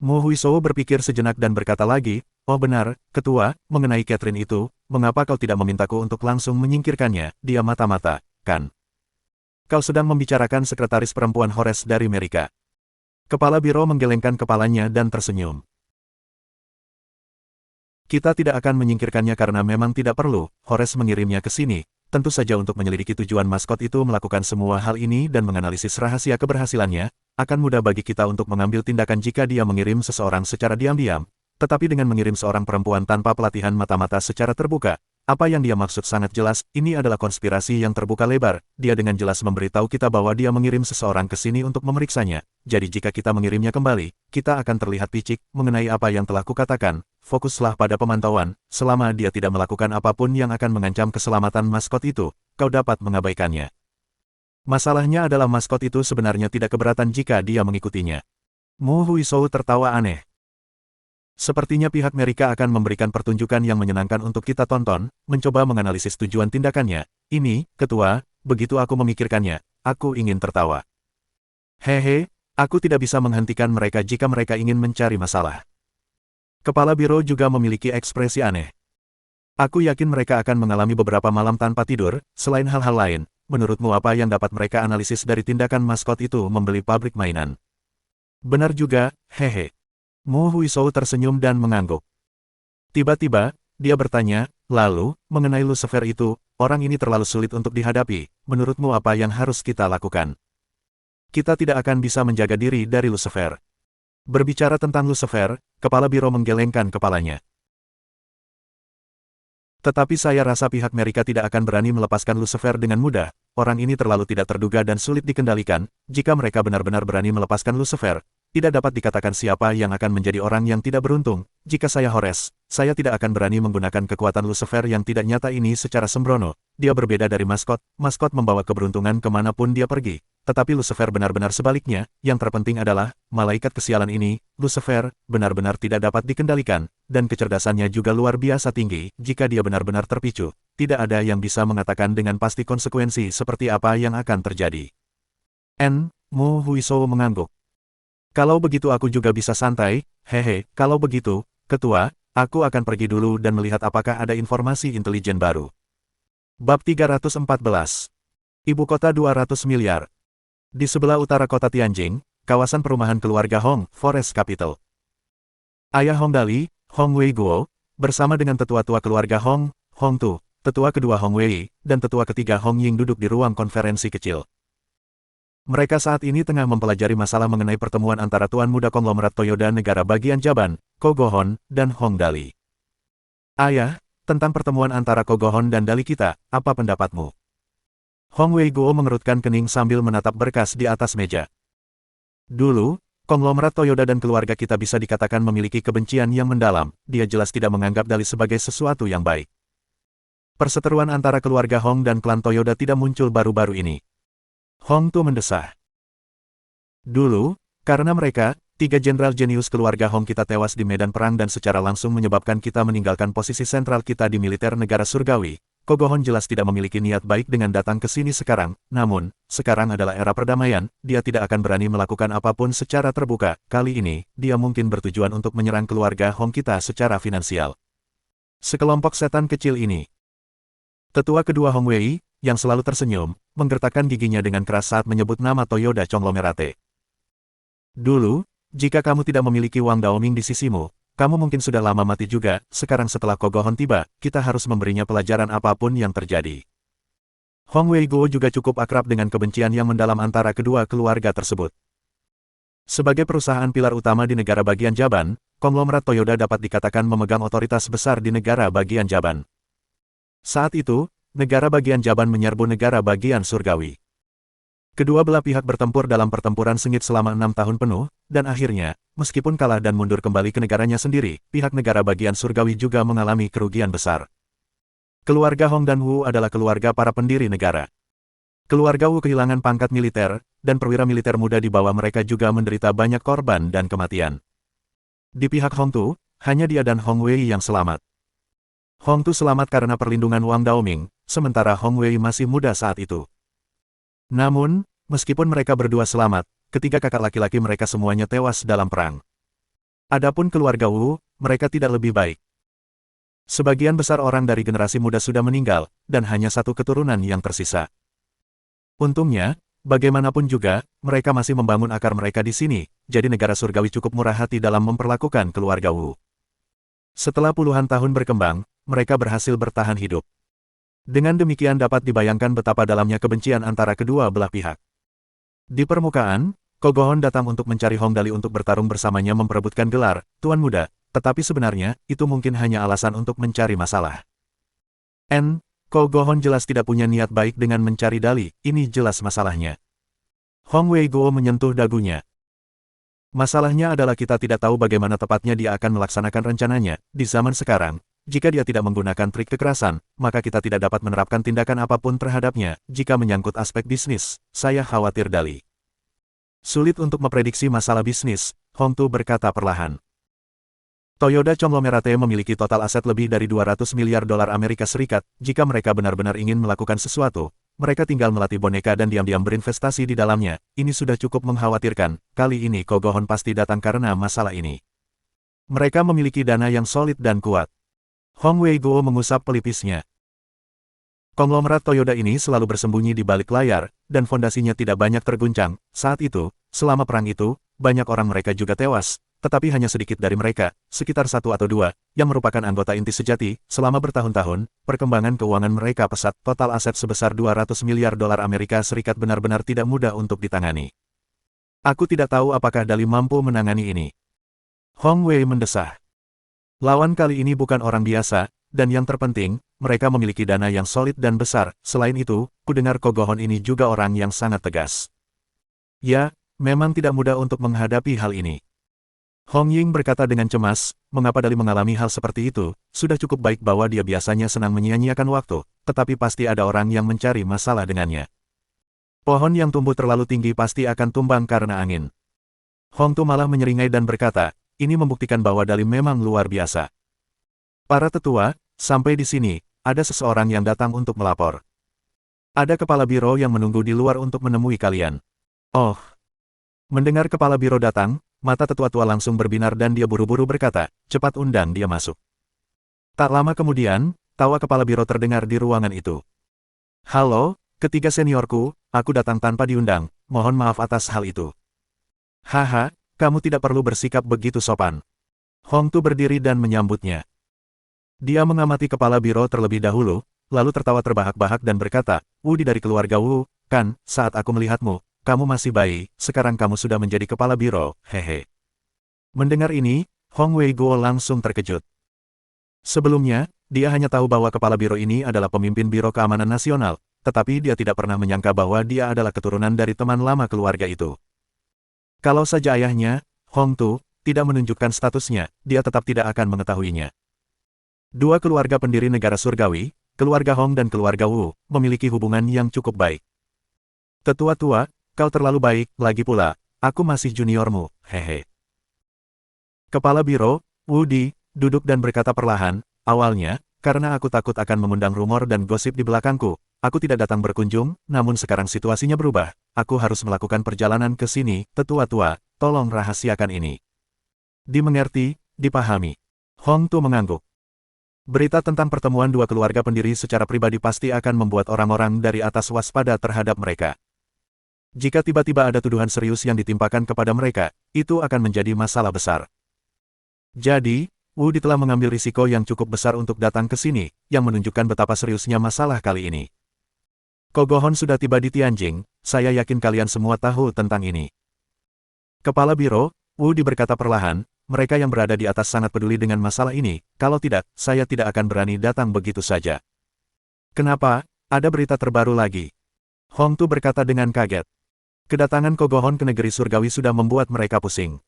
Mo Huizhou berpikir sejenak dan berkata lagi, oh benar, Ketua, mengenai Catherine itu, mengapa kau tidak memintaku untuk langsung menyingkirkannya? Dia mata-mata, kan? Kau sedang membicarakan sekretaris perempuan Horace dari Amerika. Kepala biro menggelengkan kepalanya dan tersenyum. Kita tidak akan menyingkirkannya karena memang tidak perlu, Horace mengirimnya ke sini, tentu saja untuk menyelidiki tujuan maskot itu melakukan semua hal ini dan menganalisis rahasia keberhasilannya, akan mudah bagi kita untuk mengambil tindakan jika dia mengirim seseorang secara diam-diam, tetapi dengan mengirim seorang perempuan tanpa pelatihan mata-mata secara terbuka, apa yang dia maksud sangat jelas, ini adalah konspirasi yang terbuka lebar, dia dengan jelas memberitahu kita bahwa dia mengirim seseorang ke sini untuk memeriksanya, jadi jika kita mengirimnya kembali, kita akan terlihat picik mengenai apa yang telah kukatakan, fokuslah pada pemantauan, selama dia tidak melakukan apapun yang akan mengancam keselamatan maskot itu, kau dapat mengabaikannya. Masalahnya adalah maskot itu sebenarnya tidak keberatan jika dia mengikutinya. Mo Huizhou tertawa aneh. Sepertinya pihak Amerika akan memberikan pertunjukan yang menyenangkan untuk kita tonton, mencoba menganalisis tujuan tindakannya. Ini, Ketua, begitu aku memikirkannya, aku ingin tertawa. Hehe, Aku tidak bisa menghentikan mereka jika mereka ingin mencari masalah. Kepala biro juga memiliki ekspresi aneh. Aku yakin mereka akan mengalami beberapa malam tanpa tidur. Selain hal-hal lain, menurutmu apa yang dapat mereka analisis dari tindakan maskot itu membeli pabrik mainan? Benar juga, hehe. Mo Huizhou tersenyum dan mengangguk. Tiba-tiba, dia bertanya, lalu, mengenai Lucifer itu, orang ini terlalu sulit untuk dihadapi. Menurutmu apa yang harus kita lakukan? Kita tidak akan bisa menjaga diri dari Lucifer. Berbicara tentang Lucifer, kepala biro menggelengkan kepalanya. Tetapi saya rasa pihak mereka tidak akan berani melepaskan Lucifer dengan mudah. Orang ini terlalu tidak terduga dan sulit dikendalikan. Jika mereka benar-benar berani melepaskan Lucifer, tidak dapat dikatakan siapa yang akan menjadi orang yang tidak beruntung. Jika saya Horace, saya tidak akan berani menggunakan kekuatan Lucifer yang tidak nyata ini secara sembrono. Dia berbeda dari maskot. Maskot membawa keberuntungan kemanapun dia pergi. Tetapi Lucifer benar-benar sebaliknya. Yang terpenting adalah, malaikat kesialan ini, Lucifer, benar-benar tidak dapat dikendalikan, dan kecerdasannya juga luar biasa tinggi. Jika dia benar-benar terpicu, tidak ada yang bisa mengatakan dengan pasti konsekuensi seperti apa yang akan terjadi. Mo Huizhou mengangguk. Kalau begitu aku juga bisa santai, hehe, kalau begitu, ketua, aku akan pergi dulu dan melihat apakah ada informasi intelijen baru. Bab 314. Ibu kota 200 miliar. Di sebelah utara kota Tianjin, kawasan perumahan keluarga Hong, Forest Capital. Ayah Hong Dali, Hong Wei Guo, bersama dengan tetua-tua keluarga Hong, Hong Tu, tetua kedua Hong Wei, dan tetua ketiga Hong Ying duduk di ruang konferensi kecil. Mereka saat ini tengah mempelajari masalah mengenai pertemuan antara Tuan Muda Konglomerat Toyoda Negara Bagian Jaban, Kogohon, dan Hong Dali. Ayah, tentang pertemuan antara Kogohon dan Dali kita, apa pendapatmu? Hong Wei Guo mengerutkan kening sambil menatap berkas di atas meja. Dulu, konglomerat Toyoda dan keluarga kita bisa dikatakan memiliki kebencian yang mendalam. Dia jelas tidak menganggap Dali sebagai sesuatu yang baik. Perseteruan antara keluarga Hong dan klan Toyoda tidak muncul baru-baru ini. Hong Tu mendesah. Dulu, karena mereka, 3 jenderal jenius keluarga Hong kita tewas di medan perang dan secara langsung menyebabkan kita meninggalkan posisi sentral kita di militer negara surgawi. Kogohon jelas tidak memiliki niat baik dengan datang ke sini sekarang, namun, sekarang adalah era perdamaian, dia tidak akan berani melakukan apapun secara terbuka. Kali ini, dia mungkin bertujuan untuk menyerang keluarga Hong kita secara finansial. Sekelompok setan kecil ini. Tetua kedua Hong Wei, yang selalu tersenyum, menggertakkan giginya dengan keras saat menyebut nama Toyoda Conglomerate. Dulu, jika kamu tidak memiliki Wang Daoming di sisimu, kamu mungkin sudah lama mati juga. Sekarang setelah Kogohon tiba, kita harus memberinya pelajaran apapun yang terjadi. Hong Wei Guo juga cukup akrab dengan kebencian yang mendalam antara kedua keluarga tersebut. Sebagai perusahaan pilar utama di negara bagian Jaban, konglomerat Toyoda dapat dikatakan memegang otoritas besar di negara bagian Jaban. Saat itu, negara bagian Jaban menyerbu negara bagian surgawi. Kedua belah pihak bertempur dalam pertempuran sengit selama 6 tahun penuh, dan akhirnya, meskipun kalah dan mundur kembali ke negaranya sendiri, pihak negara bagian surgawi juga mengalami kerugian besar. Keluarga Hong dan Wu adalah keluarga para pendiri negara. Keluarga Wu kehilangan pangkat militer, dan perwira militer muda di bawah mereka juga menderita banyak korban dan kematian. Di pihak Hong Tu, hanya dia dan Hong Wei yang selamat. Hong Tu selamat karena perlindungan Wang Daoming, sementara Hong Wei masih muda saat itu. Namun, meskipun mereka berdua selamat, ketiga kakak laki-laki mereka semuanya tewas dalam perang. Adapun keluarga Wu, mereka tidak lebih baik. Sebagian besar orang dari generasi muda sudah meninggal, dan hanya satu keturunan yang tersisa. Untungnya, bagaimanapun juga, mereka masih membangun akar mereka di sini, jadi negara surgawi cukup murah hati dalam memperlakukan keluarga Wu. Setelah puluhan tahun berkembang, mereka berhasil bertahan hidup. Dengan demikian dapat dibayangkan betapa dalamnya kebencian antara kedua belah pihak. Di permukaan, Kogohon datang untuk mencari Hong Dali untuk bertarung bersamanya memperebutkan gelar Tuan Muda, tetapi sebenarnya, itu mungkin hanya alasan untuk mencari masalah. Kogohon jelas tidak punya niat baik dengan mencari Dali, ini jelas masalahnya. Hong Wei Guo menyentuh dagunya. Masalahnya adalah kita tidak tahu bagaimana tepatnya dia akan melaksanakan rencananya, di zaman sekarang. Jika dia tidak menggunakan trik kekerasan, maka kita tidak dapat menerapkan tindakan apapun terhadapnya. Jika menyangkut aspek bisnis, saya khawatir Dali. Sulit untuk memprediksi masalah bisnis, Hong Tu berkata perlahan. Toyoda Conglomerate memiliki total aset lebih dari 200 miliar dolar Amerika Serikat. Jika mereka benar-benar ingin melakukan sesuatu, mereka tinggal melatih boneka dan diam-diam berinvestasi di dalamnya. Ini sudah cukup mengkhawatirkan, kali ini Kogohon pasti datang karena masalah ini. Mereka memiliki dana yang solid dan kuat. Hong Wei-guo mengusap pelipisnya. Konglomerat Toyoda ini selalu bersembunyi di balik layar, dan fondasinya tidak banyak terguncang. Saat itu, selama perang itu, banyak orang mereka juga tewas, tetapi hanya sedikit dari mereka, sekitar 1 atau 2, yang merupakan anggota inti sejati. Selama bertahun-tahun, perkembangan keuangan mereka pesat. Total aset sebesar 200 miliar dolar Amerika Serikat benar-benar tidak mudah untuk ditangani. Aku tidak tahu apakah Dali mampu menangani ini. Hong Wei mendesah. Lawan kali ini bukan orang biasa, dan yang terpenting, mereka memiliki dana yang solid dan besar. Selain itu, kudengar Kogohon ini juga orang yang sangat tegas. Ya, memang tidak mudah untuk menghadapi hal ini. Hong Ying berkata dengan cemas, mengapa Dali mengalami hal seperti itu? Sudah cukup baik bahwa dia biasanya senang menyia-nyiakan waktu, tetapi pasti ada orang yang mencari masalah dengannya. Pohon yang tumbuh terlalu tinggi pasti akan tumbang karena angin. Hong Tu malah menyeringai dan berkata, ini membuktikan bahwa Dali memang luar biasa. Para tetua, sampai di sini, ada seseorang yang datang untuk melapor. Ada kepala biro yang menunggu di luar untuk menemui kalian. Oh. Mendengar kepala biro datang, mata tetua tua langsung berbinar dan dia buru-buru berkata, cepat undang dia masuk. Tak lama kemudian, tawa kepala biro terdengar di ruangan itu. Halo, ketiga seniorku, aku datang tanpa diundang, mohon maaf atas hal itu. Haha, kamu tidak perlu bersikap begitu sopan. Hong Tu berdiri dan menyambutnya. Dia mengamati kepala biro terlebih dahulu, lalu tertawa terbahak-bahak dan berkata, Wudi dari keluarga Wu, kan, saat aku melihatmu, kamu masih bayi, sekarang kamu sudah menjadi kepala biro, hehe. Mendengar ini, Hong Wei-guo langsung terkejut. Sebelumnya, dia hanya tahu bahwa kepala biro ini adalah pemimpin Biro Keamanan Nasional, tetapi dia tidak pernah menyangka bahwa dia adalah keturunan dari teman lama keluarga itu. Kalau saja ayahnya, Hong Tu, tidak menunjukkan statusnya, dia tetap tidak akan mengetahuinya. Dua keluarga pendiri negara surgawi, keluarga Hong dan keluarga Wu, memiliki hubungan yang cukup baik. Tetua tua, kau terlalu baik, lagi pula, aku masih juniormu, hehe. Kepala biro, Wu Di, duduk dan berkata perlahan, awalnya, karena aku takut akan mengundang rumor dan gosip di belakangku, aku tidak datang berkunjung, namun sekarang situasinya berubah, aku harus melakukan perjalanan ke sini, tetua tua, tolong rahasiakan ini. Dimengerti, dipahami. Hong Tu mengangguk. Berita tentang pertemuan dua keluarga pendiri secara pribadi pasti akan membuat orang-orang dari atas waspada terhadap mereka. Jika tiba-tiba ada tuduhan serius yang ditimpakan kepada mereka, itu akan menjadi masalah besar. Jadi, Wu Di telah mengambil risiko yang cukup besar untuk datang ke sini, yang menunjukkan betapa seriusnya masalah kali ini. Kogohon sudah tiba di Tianjing, saya yakin kalian semua tahu tentang ini. Kepala biro, Wu Di berkata perlahan, mereka yang berada di atas sangat peduli dengan masalah ini, kalau tidak, saya tidak akan berani datang begitu saja. Kenapa? Ada berita terbaru lagi. Hong Tu berkata dengan kaget. Kedatangan Kogohon ke negeri surgawi sudah membuat mereka pusing.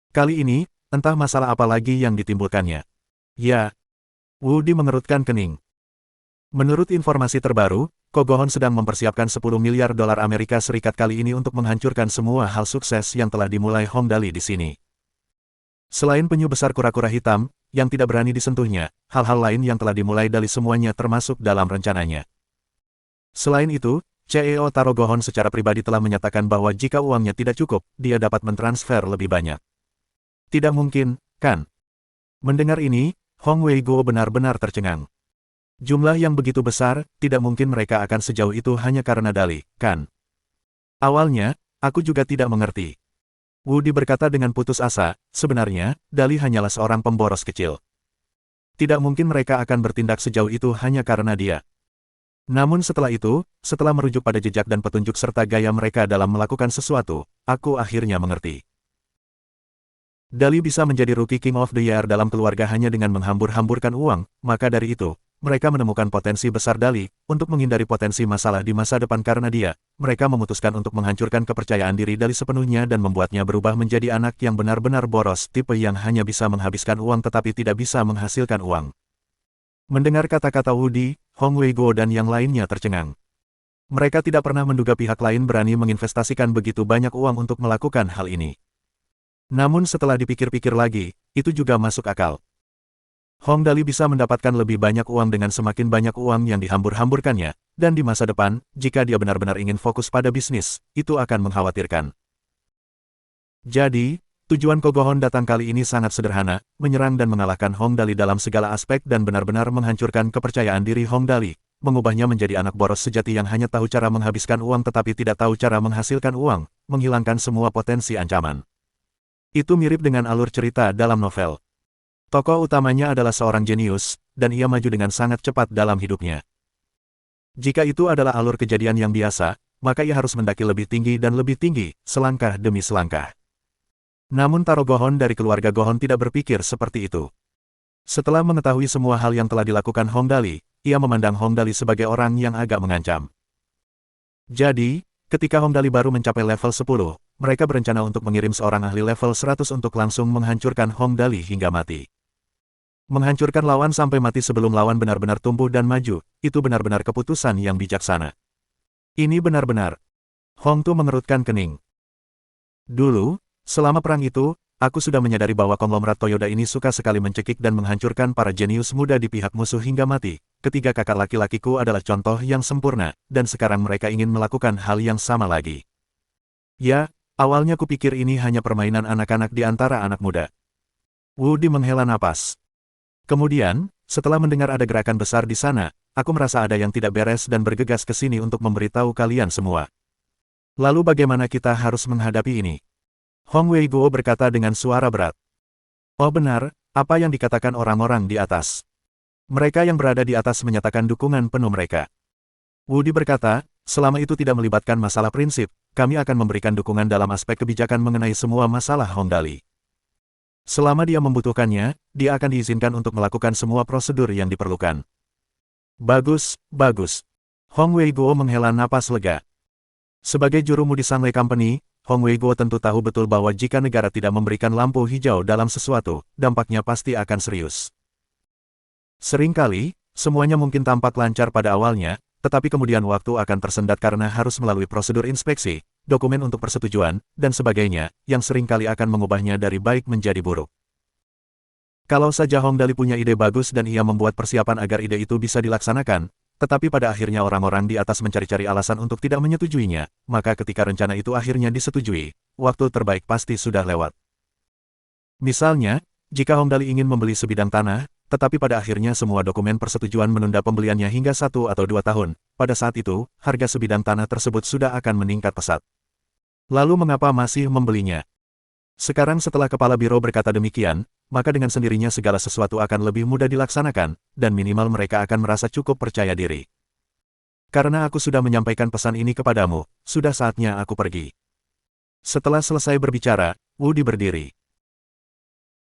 Kali ini, entah masalah apa lagi yang ditimbulkannya. Ya. Wu Di mengerutkan kening. Menurut informasi terbaru, Kogohon sedang mempersiapkan 10 miliar dolar Amerika Serikat kali ini untuk menghancurkan semua hal sukses yang telah dimulai Hong Dali di sini. Selain penyu besar kura-kura hitam, yang tidak berani disentuhnya, hal-hal lain yang telah dimulai Dali semuanya termasuk dalam rencananya. Selain itu, CEO Tarogohon secara pribadi telah menyatakan bahwa jika uangnya tidak cukup, dia dapat mentransfer lebih banyak. Tidak mungkin, kan? Mendengar ini, Hong Wei-guo benar-benar tercengang. Jumlah yang begitu besar, tidak mungkin mereka akan sejauh itu hanya karena Dali, kan? Awalnya, aku juga tidak mengerti. Wu Di berkata dengan putus asa, sebenarnya, Dali hanyalah seorang pemboros kecil. Tidak mungkin mereka akan bertindak sejauh itu hanya karena dia. Namun setelah itu, setelah merujuk pada jejak dan petunjuk serta gaya mereka dalam melakukan sesuatu, aku akhirnya mengerti. Dali bisa menjadi Rookie King of the Year dalam keluarga hanya dengan menghambur-hamburkan uang, maka dari itu, mereka menemukan potensi besar Dali, untuk menghindari potensi masalah di masa depan karena dia, mereka memutuskan untuk menghancurkan kepercayaan diri Dali sepenuhnya dan membuatnya berubah menjadi anak yang benar-benar boros, tipe yang hanya bisa menghabiskan uang tetapi tidak bisa menghasilkan uang. Mendengar kata-kata Wu Di, Hong Wei-guo dan yang lainnya tercengang. Mereka tidak pernah menduga pihak lain berani menginvestasikan begitu banyak uang untuk melakukan hal ini. Namun setelah dipikir-pikir lagi, itu juga masuk akal. Hong Dali bisa mendapatkan lebih banyak uang dengan semakin banyak uang yang dihambur-hamburkannya, dan di masa depan, jika dia benar-benar ingin fokus pada bisnis, itu akan mengkhawatirkan. Jadi, tujuan Kogohon datang kali ini sangat sederhana, menyerang dan mengalahkan Hong Dali dalam segala aspek dan benar-benar menghancurkan kepercayaan diri Hong Dali, mengubahnya menjadi anak boros sejati yang hanya tahu cara menghabiskan uang tetapi tidak tahu cara menghasilkan uang, menghilangkan semua potensi ancaman. Itu mirip dengan alur cerita dalam novel. Tokoh utamanya adalah seorang jenius, dan ia maju dengan sangat cepat dalam hidupnya. Jika itu adalah alur kejadian yang biasa, maka ia harus mendaki lebih tinggi dan lebih tinggi, selangkah demi selangkah. Namun Taro Gohon dari keluarga Gohon tidak berpikir seperti itu. Setelah mengetahui semua hal yang telah dilakukan Hong Dali, ia memandang Hong Dali sebagai orang yang agak mengancam. Jadi, ketika Hong Dali baru mencapai level 10, mereka berencana untuk mengirim seorang ahli level 100 untuk langsung menghancurkan Hong Dali hingga mati. Menghancurkan lawan sampai mati sebelum lawan benar-benar tumbuh dan maju, itu benar-benar keputusan yang bijaksana. Ini benar-benar. Hong Tu mengerutkan kening. Dulu, selama perang itu, aku sudah menyadari bahwa konglomerat Toyoda ini suka sekali mencekik dan menghancurkan para jenius muda di pihak musuh hingga mati. Ketiga kakak laki-lakiku adalah contoh yang sempurna, dan sekarang mereka ingin melakukan hal yang sama lagi. Ya, awalnya kupikir ini hanya permainan anak-anak di antara anak muda. Wu Di menghela napas. Kemudian, setelah mendengar ada gerakan besar di sana, aku merasa ada yang tidak beres dan bergegas ke sini untuk memberitahu kalian semua. Lalu bagaimana kita harus menghadapi ini? Hong Wei Guo berkata dengan suara berat. Oh benar, apa yang dikatakan orang-orang di atas. Mereka yang berada di atas menyatakan dukungan penuh mereka. Wu Di berkata, selama itu tidak melibatkan masalah prinsip, kami akan memberikan dukungan dalam aspek kebijakan mengenai semua masalah Hong Dali. Selama dia membutuhkannya, dia akan diizinkan untuk melakukan semua prosedur yang diperlukan. Bagus, bagus. Hong Wei Guo menghela napas lega. Sebagai juru mudi Sunlei Company, Hong Wei Guo tentu tahu betul bahwa jika negara tidak memberikan lampu hijau dalam sesuatu, dampaknya pasti akan serius. Seringkali, semuanya mungkin tampak lancar pada awalnya, tetapi kemudian waktu akan tersendat karena harus melalui prosedur inspeksi, dokumen untuk persetujuan, dan sebagainya, yang seringkali akan mengubahnya dari baik menjadi buruk. Kalau saja Hong Dali punya ide bagus dan ia membuat persiapan agar ide itu bisa dilaksanakan, tetapi pada akhirnya orang-orang di atas mencari-cari alasan untuk tidak menyetujuinya, maka ketika rencana itu akhirnya disetujui, waktu terbaik pasti sudah lewat. Misalnya, jika Hong Dali ingin membeli sebidang tanah, tetapi pada akhirnya semua dokumen persetujuan menunda pembeliannya hingga 1 atau 2 tahun, pada saat itu, harga sebidang tanah tersebut sudah akan meningkat pesat. Lalu mengapa masih membelinya? Sekarang setelah kepala biro berkata demikian, maka dengan sendirinya segala sesuatu akan lebih mudah dilaksanakan, dan minimal mereka akan merasa cukup percaya diri. Karena aku sudah menyampaikan pesan ini kepadamu, sudah saatnya aku pergi. Setelah selesai berbicara, Wu Di berdiri.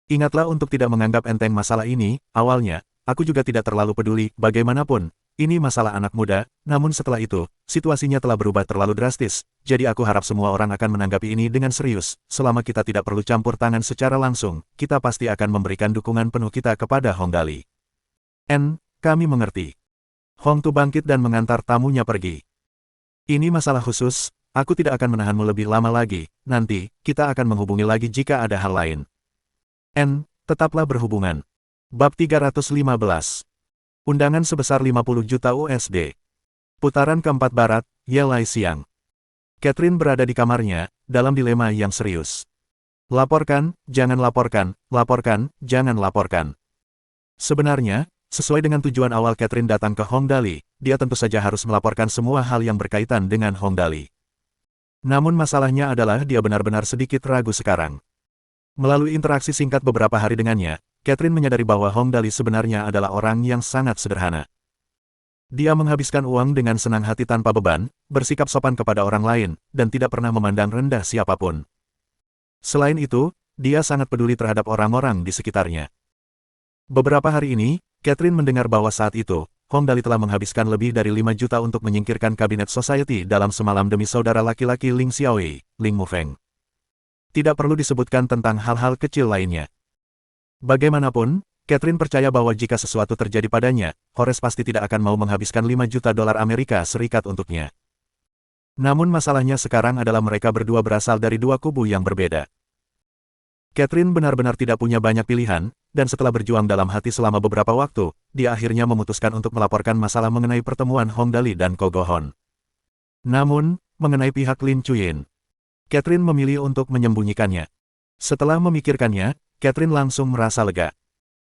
Ingatlah untuk tidak menganggap enteng masalah ini, awalnya, aku juga tidak terlalu peduli, bagaimanapun, ini masalah anak muda, namun setelah itu, situasinya telah berubah terlalu drastis, jadi aku harap semua orang akan menanggapi ini dengan serius, selama kita tidak perlu campur tangan secara langsung, kita pasti akan memberikan dukungan penuh kita kepada Hong Dali. Kami mengerti. Hong Tu bangkit dan mengantar tamunya pergi. Ini masalah khusus, aku tidak akan menahanmu lebih lama lagi, nanti, kita akan menghubungi lagi jika ada hal lain. Tetaplah berhubungan. Bab 315. Undangan sebesar 50 juta USD. Putaran keempat barat, Yelai siang. Catherine berada di kamarnya, dalam dilema yang serius. Laporkan, jangan laporkan, laporkan, jangan laporkan. Sebenarnya, sesuai dengan tujuan awal Catherine datang ke Hong Dali, dia tentu saja harus melaporkan semua hal yang berkaitan dengan Hong Dali. Namun masalahnya adalah dia benar-benar sedikit ragu sekarang. Melalui interaksi singkat beberapa hari dengannya, Catherine menyadari bahwa Hong Dali sebenarnya adalah orang yang sangat sederhana. Dia menghabiskan uang dengan senang hati tanpa beban, bersikap sopan kepada orang lain, dan tidak pernah memandang rendah siapapun. Selain itu, dia sangat peduli terhadap orang-orang di sekitarnya. Beberapa hari ini, Catherine mendengar bahwa saat itu, Hong Dali telah menghabiskan lebih dari 5 juta untuk menyingkirkan kabinet society dalam semalam demi saudara laki-laki Ling Xiaowei, Ling Mufeng. Tidak perlu disebutkan tentang hal-hal kecil lainnya. Bagaimanapun, Catherine percaya bahwa jika sesuatu terjadi padanya, Horace pasti tidak akan mau menghabiskan 5 juta dolar Amerika Serikat untuknya. Namun masalahnya sekarang adalah mereka berdua berasal dari dua kubu yang berbeda. Catherine benar-benar tidak punya banyak pilihan, dan setelah berjuang dalam hati selama beberapa waktu, dia akhirnya memutuskan untuk melaporkan masalah mengenai pertemuan Hong Dali dan Ko Go Hon. Namun, mengenai pihak Lin Chuyin, Catherine memilih untuk menyembunyikannya. Setelah memikirkannya, Catherine langsung merasa lega.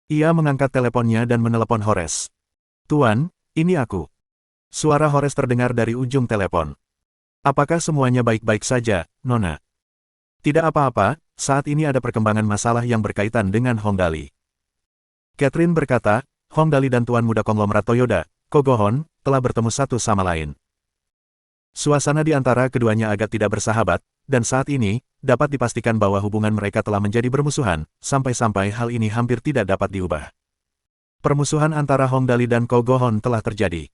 Ia mengangkat teleponnya dan menelepon Horace. "Tuan, ini aku." Suara Horace terdengar dari ujung telepon. "Apakah semuanya baik-baik saja, Nona?" "Tidak apa-apa, saat ini ada perkembangan masalah yang berkaitan dengan Hong Dali." Catherine berkata, Hong Dali dan Tuan Muda Konglomerat Toyoda, Ko Go Hon, telah bertemu satu sama lain. Suasana di antara keduanya agak tidak bersahabat, dan saat ini, dapat dipastikan bahwa hubungan mereka telah menjadi bermusuhan, sampai-sampai hal ini hampir tidak dapat diubah. Permusuhan antara Hong Dali dan Ko Go Hon telah terjadi.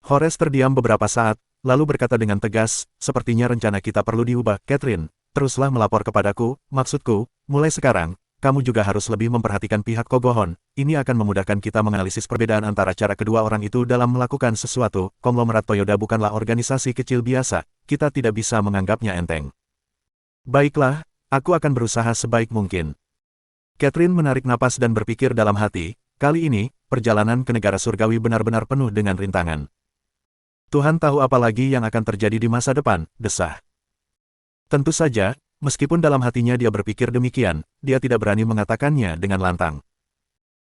Horace terdiam beberapa saat, lalu berkata dengan tegas, "Sepertinya rencana kita perlu diubah, Catherine. Teruslah melapor kepadaku, maksudku, mulai sekarang, kamu juga harus lebih memperhatikan pihak Ko Go Hon. Ini akan memudahkan kita menganalisis perbedaan antara cara kedua orang itu dalam melakukan sesuatu. Konglomerat Toyoda bukanlah organisasi kecil biasa, kita tidak bisa menganggapnya enteng." "Baiklah, aku akan berusaha sebaik mungkin." Catherine menarik napas dan berpikir dalam hati, kali ini, perjalanan ke negara surgawi benar-benar penuh dengan rintangan. Tuhan tahu apa lagi yang akan terjadi di masa depan, desah. Tentu saja, meskipun dalam hatinya dia berpikir demikian, dia tidak berani mengatakannya dengan lantang.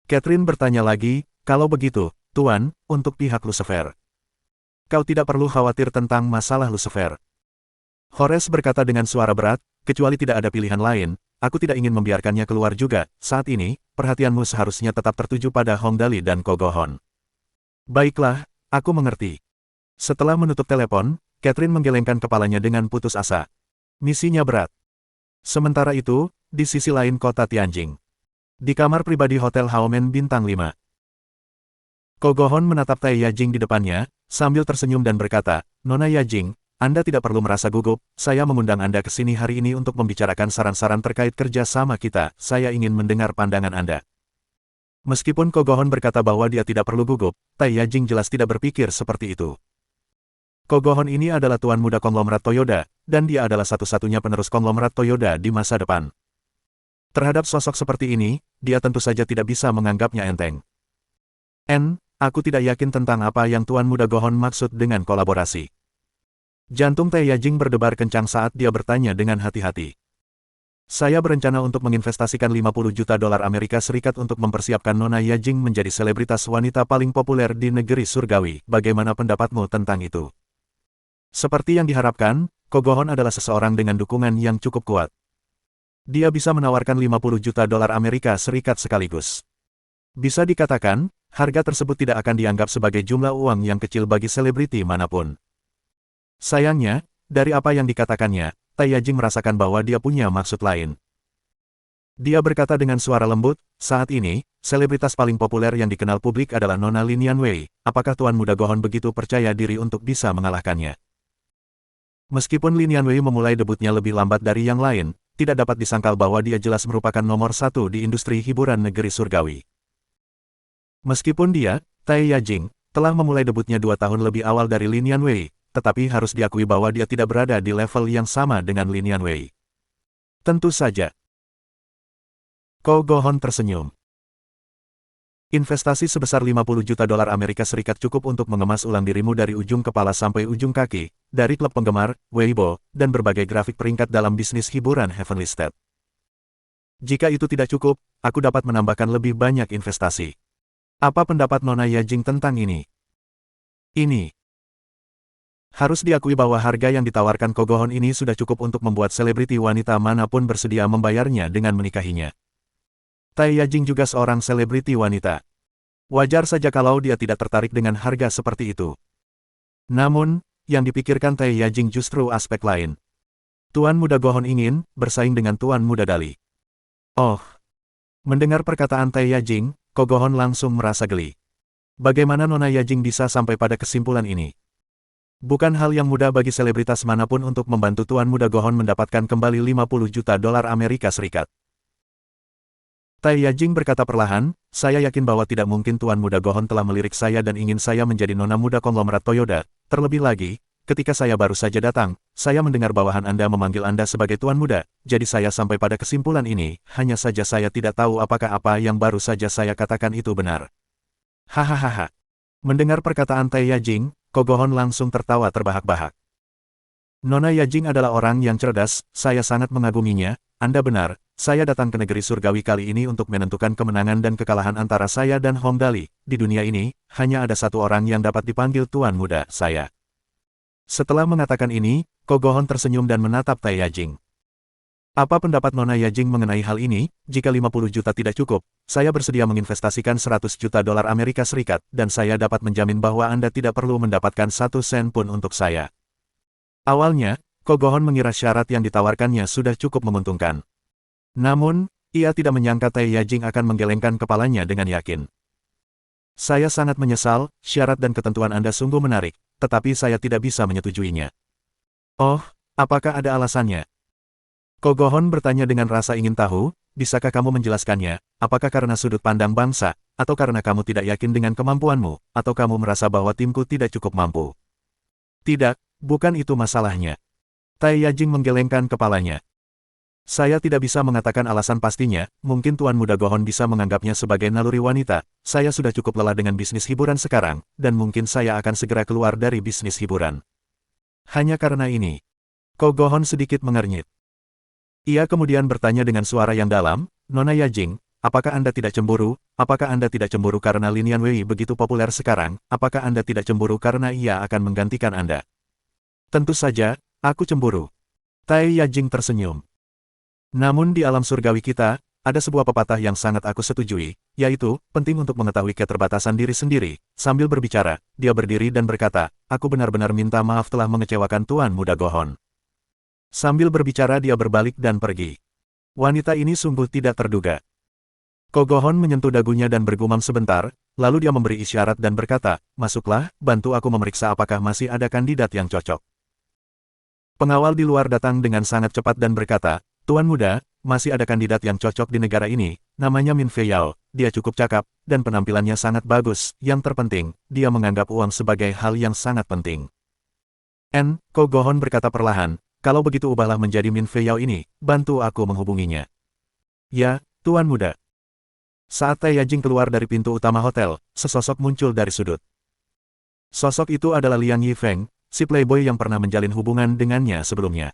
Catherine bertanya lagi, "Kalau begitu, Tuan, untuk pihak Lucifer, kau tidak perlu khawatir tentang masalah Lucifer." Horace berkata dengan suara berat, "Kecuali tidak ada pilihan lain, aku tidak ingin membiarkannya keluar juga. Saat ini, perhatianmu seharusnya tetap tertuju pada Hong Dali dan Ko Go Hon." "Baiklah, aku mengerti." Setelah menutup telepon, Catherine menggelengkan kepalanya dengan putus asa. Misinya berat. Sementara itu, di sisi lain kota Tianjing. Di kamar pribadi Hotel Haomen Bintang 5. Ko Go Hon menatap Tai Yajing di depannya, sambil tersenyum dan berkata, "Nona Yajing, Anda tidak perlu merasa gugup, saya mengundang Anda ke sini hari ini untuk membicarakan saran-saran terkait kerja sama kita, saya ingin mendengar pandangan Anda." Meskipun Ko Go Hon berkata bahwa dia tidak perlu gugup, Tai Yajing jelas tidak berpikir seperti itu. Ko Go Hon ini adalah tuan muda konglomerat Toyoda, dan dia adalah satu-satunya penerus konglomerat Toyoda di masa depan. Terhadap sosok seperti ini, dia tentu saja tidak bisa menganggapnya enteng. Aku tidak yakin tentang apa yang tuan muda Go Hon maksud dengan kolaborasi." Jantung Tai Yajing berdebar kencang saat dia bertanya dengan hati-hati. "Saya berencana untuk menginvestasikan 50 juta dolar Amerika Serikat untuk mempersiapkan Nona Yajing menjadi selebritas wanita paling populer di negeri surgawi. Bagaimana pendapatmu tentang itu?" Seperti yang diharapkan, Ko Go Hon adalah seseorang dengan dukungan yang cukup kuat. Dia bisa menawarkan 50 juta dolar Amerika Serikat sekaligus. Bisa dikatakan, harga tersebut tidak akan dianggap sebagai jumlah uang yang kecil bagi selebriti manapun. Sayangnya, dari apa yang dikatakannya, Tai Yajing merasakan bahwa dia punya maksud lain. Dia berkata dengan suara lembut, "Saat ini, selebritas paling populer yang dikenal publik adalah Nona Lin Yanwei. Apakah Tuan Muda Go Hon begitu percaya diri untuk bisa mengalahkannya?" Meskipun Lin Yanwei memulai debutnya lebih lambat dari yang lain, tidak dapat disangkal bahwa dia jelas merupakan nomor satu di industri hiburan negeri surgawi. Meskipun dia, Tai Yajing, telah memulai debutnya 2 tahun lebih awal dari Lin Yanwei, tetapi harus diakui bahwa dia tidak berada di level yang sama dengan Lin Yanwei. Tentu saja. Ko Go Hon tersenyum. "Investasi sebesar 50 juta dolar Amerika Serikat cukup untuk mengemas ulang dirimu dari ujung kepala sampai ujung kaki, dari klub penggemar, Weibo, dan berbagai grafik peringkat dalam bisnis hiburan Heavenly State. Jika itu tidak cukup, aku dapat menambahkan lebih banyak investasi. Apa pendapat Nona Yajing tentang ini?" Ini. Harus diakui bahwa harga yang ditawarkan Ko Go Hon ini sudah cukup untuk membuat selebriti wanita manapun bersedia membayarnya dengan menikahinya. Tai Yajing juga seorang selebriti wanita. Wajar saja kalau dia tidak tertarik dengan harga seperti itu. Namun, yang dipikirkan Tai Yajing justru aspek lain. Tuan Muda Go Hon ingin bersaing dengan Tuan Muda Dali. Oh. Mendengar perkataan Tai Yajing, Ko Go Hon langsung merasa geli. Bagaimana Nona Yajing bisa sampai pada kesimpulan ini? Bukan hal yang mudah bagi selebritas manapun untuk membantu Tuan Muda Go Hon mendapatkan kembali 50 juta dolar Amerika Serikat. Tai Yajing berkata perlahan, "Saya yakin bahwa tidak mungkin Tuan Muda Go Hon telah melirik saya dan ingin saya menjadi Nona Muda Konglomerat Toyoda. Terlebih lagi, ketika saya baru saja datang, saya mendengar bawahan Anda memanggil Anda sebagai Tuan Muda, jadi saya sampai pada kesimpulan ini, hanya saja saya tidak tahu apakah apa yang baru saja saya katakan itu benar. Hahaha. Mendengar perkataan Tai Yajing, Kogohon langsung tertawa terbahak-bahak. Nona Yajing adalah orang yang cerdas, saya sangat mengaguminya. Anda benar, saya datang ke negeri surgawi kali ini untuk menentukan kemenangan dan kekalahan antara saya dan Hong Dali. Di dunia ini, hanya ada satu orang yang dapat dipanggil Tuan Muda, saya. Setelah mengatakan ini, Kogohon tersenyum dan menatap Tai Yajing. Apa pendapat Nona Yajing mengenai hal ini? Jika 50 juta tidak cukup, saya bersedia menginvestasikan 100 juta dolar Amerika Serikat, dan saya dapat menjamin bahwa Anda tidak perlu mendapatkan 1 sen pun untuk saya. Awalnya, Kogohon mengira syarat yang ditawarkannya sudah cukup menguntungkan. Namun, ia tidak menyangka Tai Yajing akan menggelengkan kepalanya dengan yakin. Saya sangat menyesal, syarat dan ketentuan Anda sungguh menarik, tetapi saya tidak bisa menyetujuinya. Oh, apakah ada alasannya? Kogohon bertanya dengan rasa ingin tahu, bisakah kamu menjelaskannya, apakah karena sudut pandang bangsa, atau karena kamu tidak yakin dengan kemampuanmu, atau kamu merasa bahwa timku tidak cukup mampu? Tidak. Bukan itu masalahnya. Tai Yajing menggelengkan kepalanya. Saya tidak bisa mengatakan alasan pastinya, mungkin Tuan Muda Gohon bisa menganggapnya sebagai naluri wanita, saya sudah cukup lelah dengan bisnis hiburan sekarang, dan mungkin saya akan segera keluar dari bisnis hiburan. Hanya karena ini. Kogohon sedikit mengernyit. Ia kemudian bertanya dengan suara yang dalam, Nona Yajing, apakah Anda tidak cemburu? Apakah Anda tidak cemburu karena Lin Yanwei begitu populer sekarang? Apakah Anda tidak cemburu karena ia akan menggantikan Anda? Tentu saja, aku cemburu. Tai Yajing tersenyum. Namun di alam surgawi kita, ada sebuah pepatah yang sangat aku setujui, yaitu, penting untuk mengetahui keterbatasan diri sendiri. Sambil berbicara, dia berdiri dan berkata, aku benar-benar minta maaf telah mengecewakan Tuan Muda Gohon. Sambil berbicara dia berbalik dan pergi. Wanita ini sungguh tidak terduga. Kogohon menyentuh dagunya dan bergumam sebentar, lalu dia memberi isyarat dan berkata, masuklah, bantu aku memeriksa apakah masih ada kandidat yang cocok. Pengawal di luar datang dengan sangat cepat dan berkata, Tuan Muda, masih ada kandidat yang cocok di negara ini, namanya Min Fei Yao, dia cukup cakap, dan penampilannya sangat bagus, yang terpenting, dia menganggap uang sebagai hal yang sangat penting. Kogohon berkata perlahan, kalau begitu ubahlah menjadi Min Fei Yao ini, bantu aku menghubunginya. Ya, Tuan Muda. Saat Tai Yajing keluar dari pintu utama hotel, sesosok muncul dari sudut. Sosok itu adalah Liang Yifeng, si playboy yang pernah menjalin hubungan dengannya sebelumnya.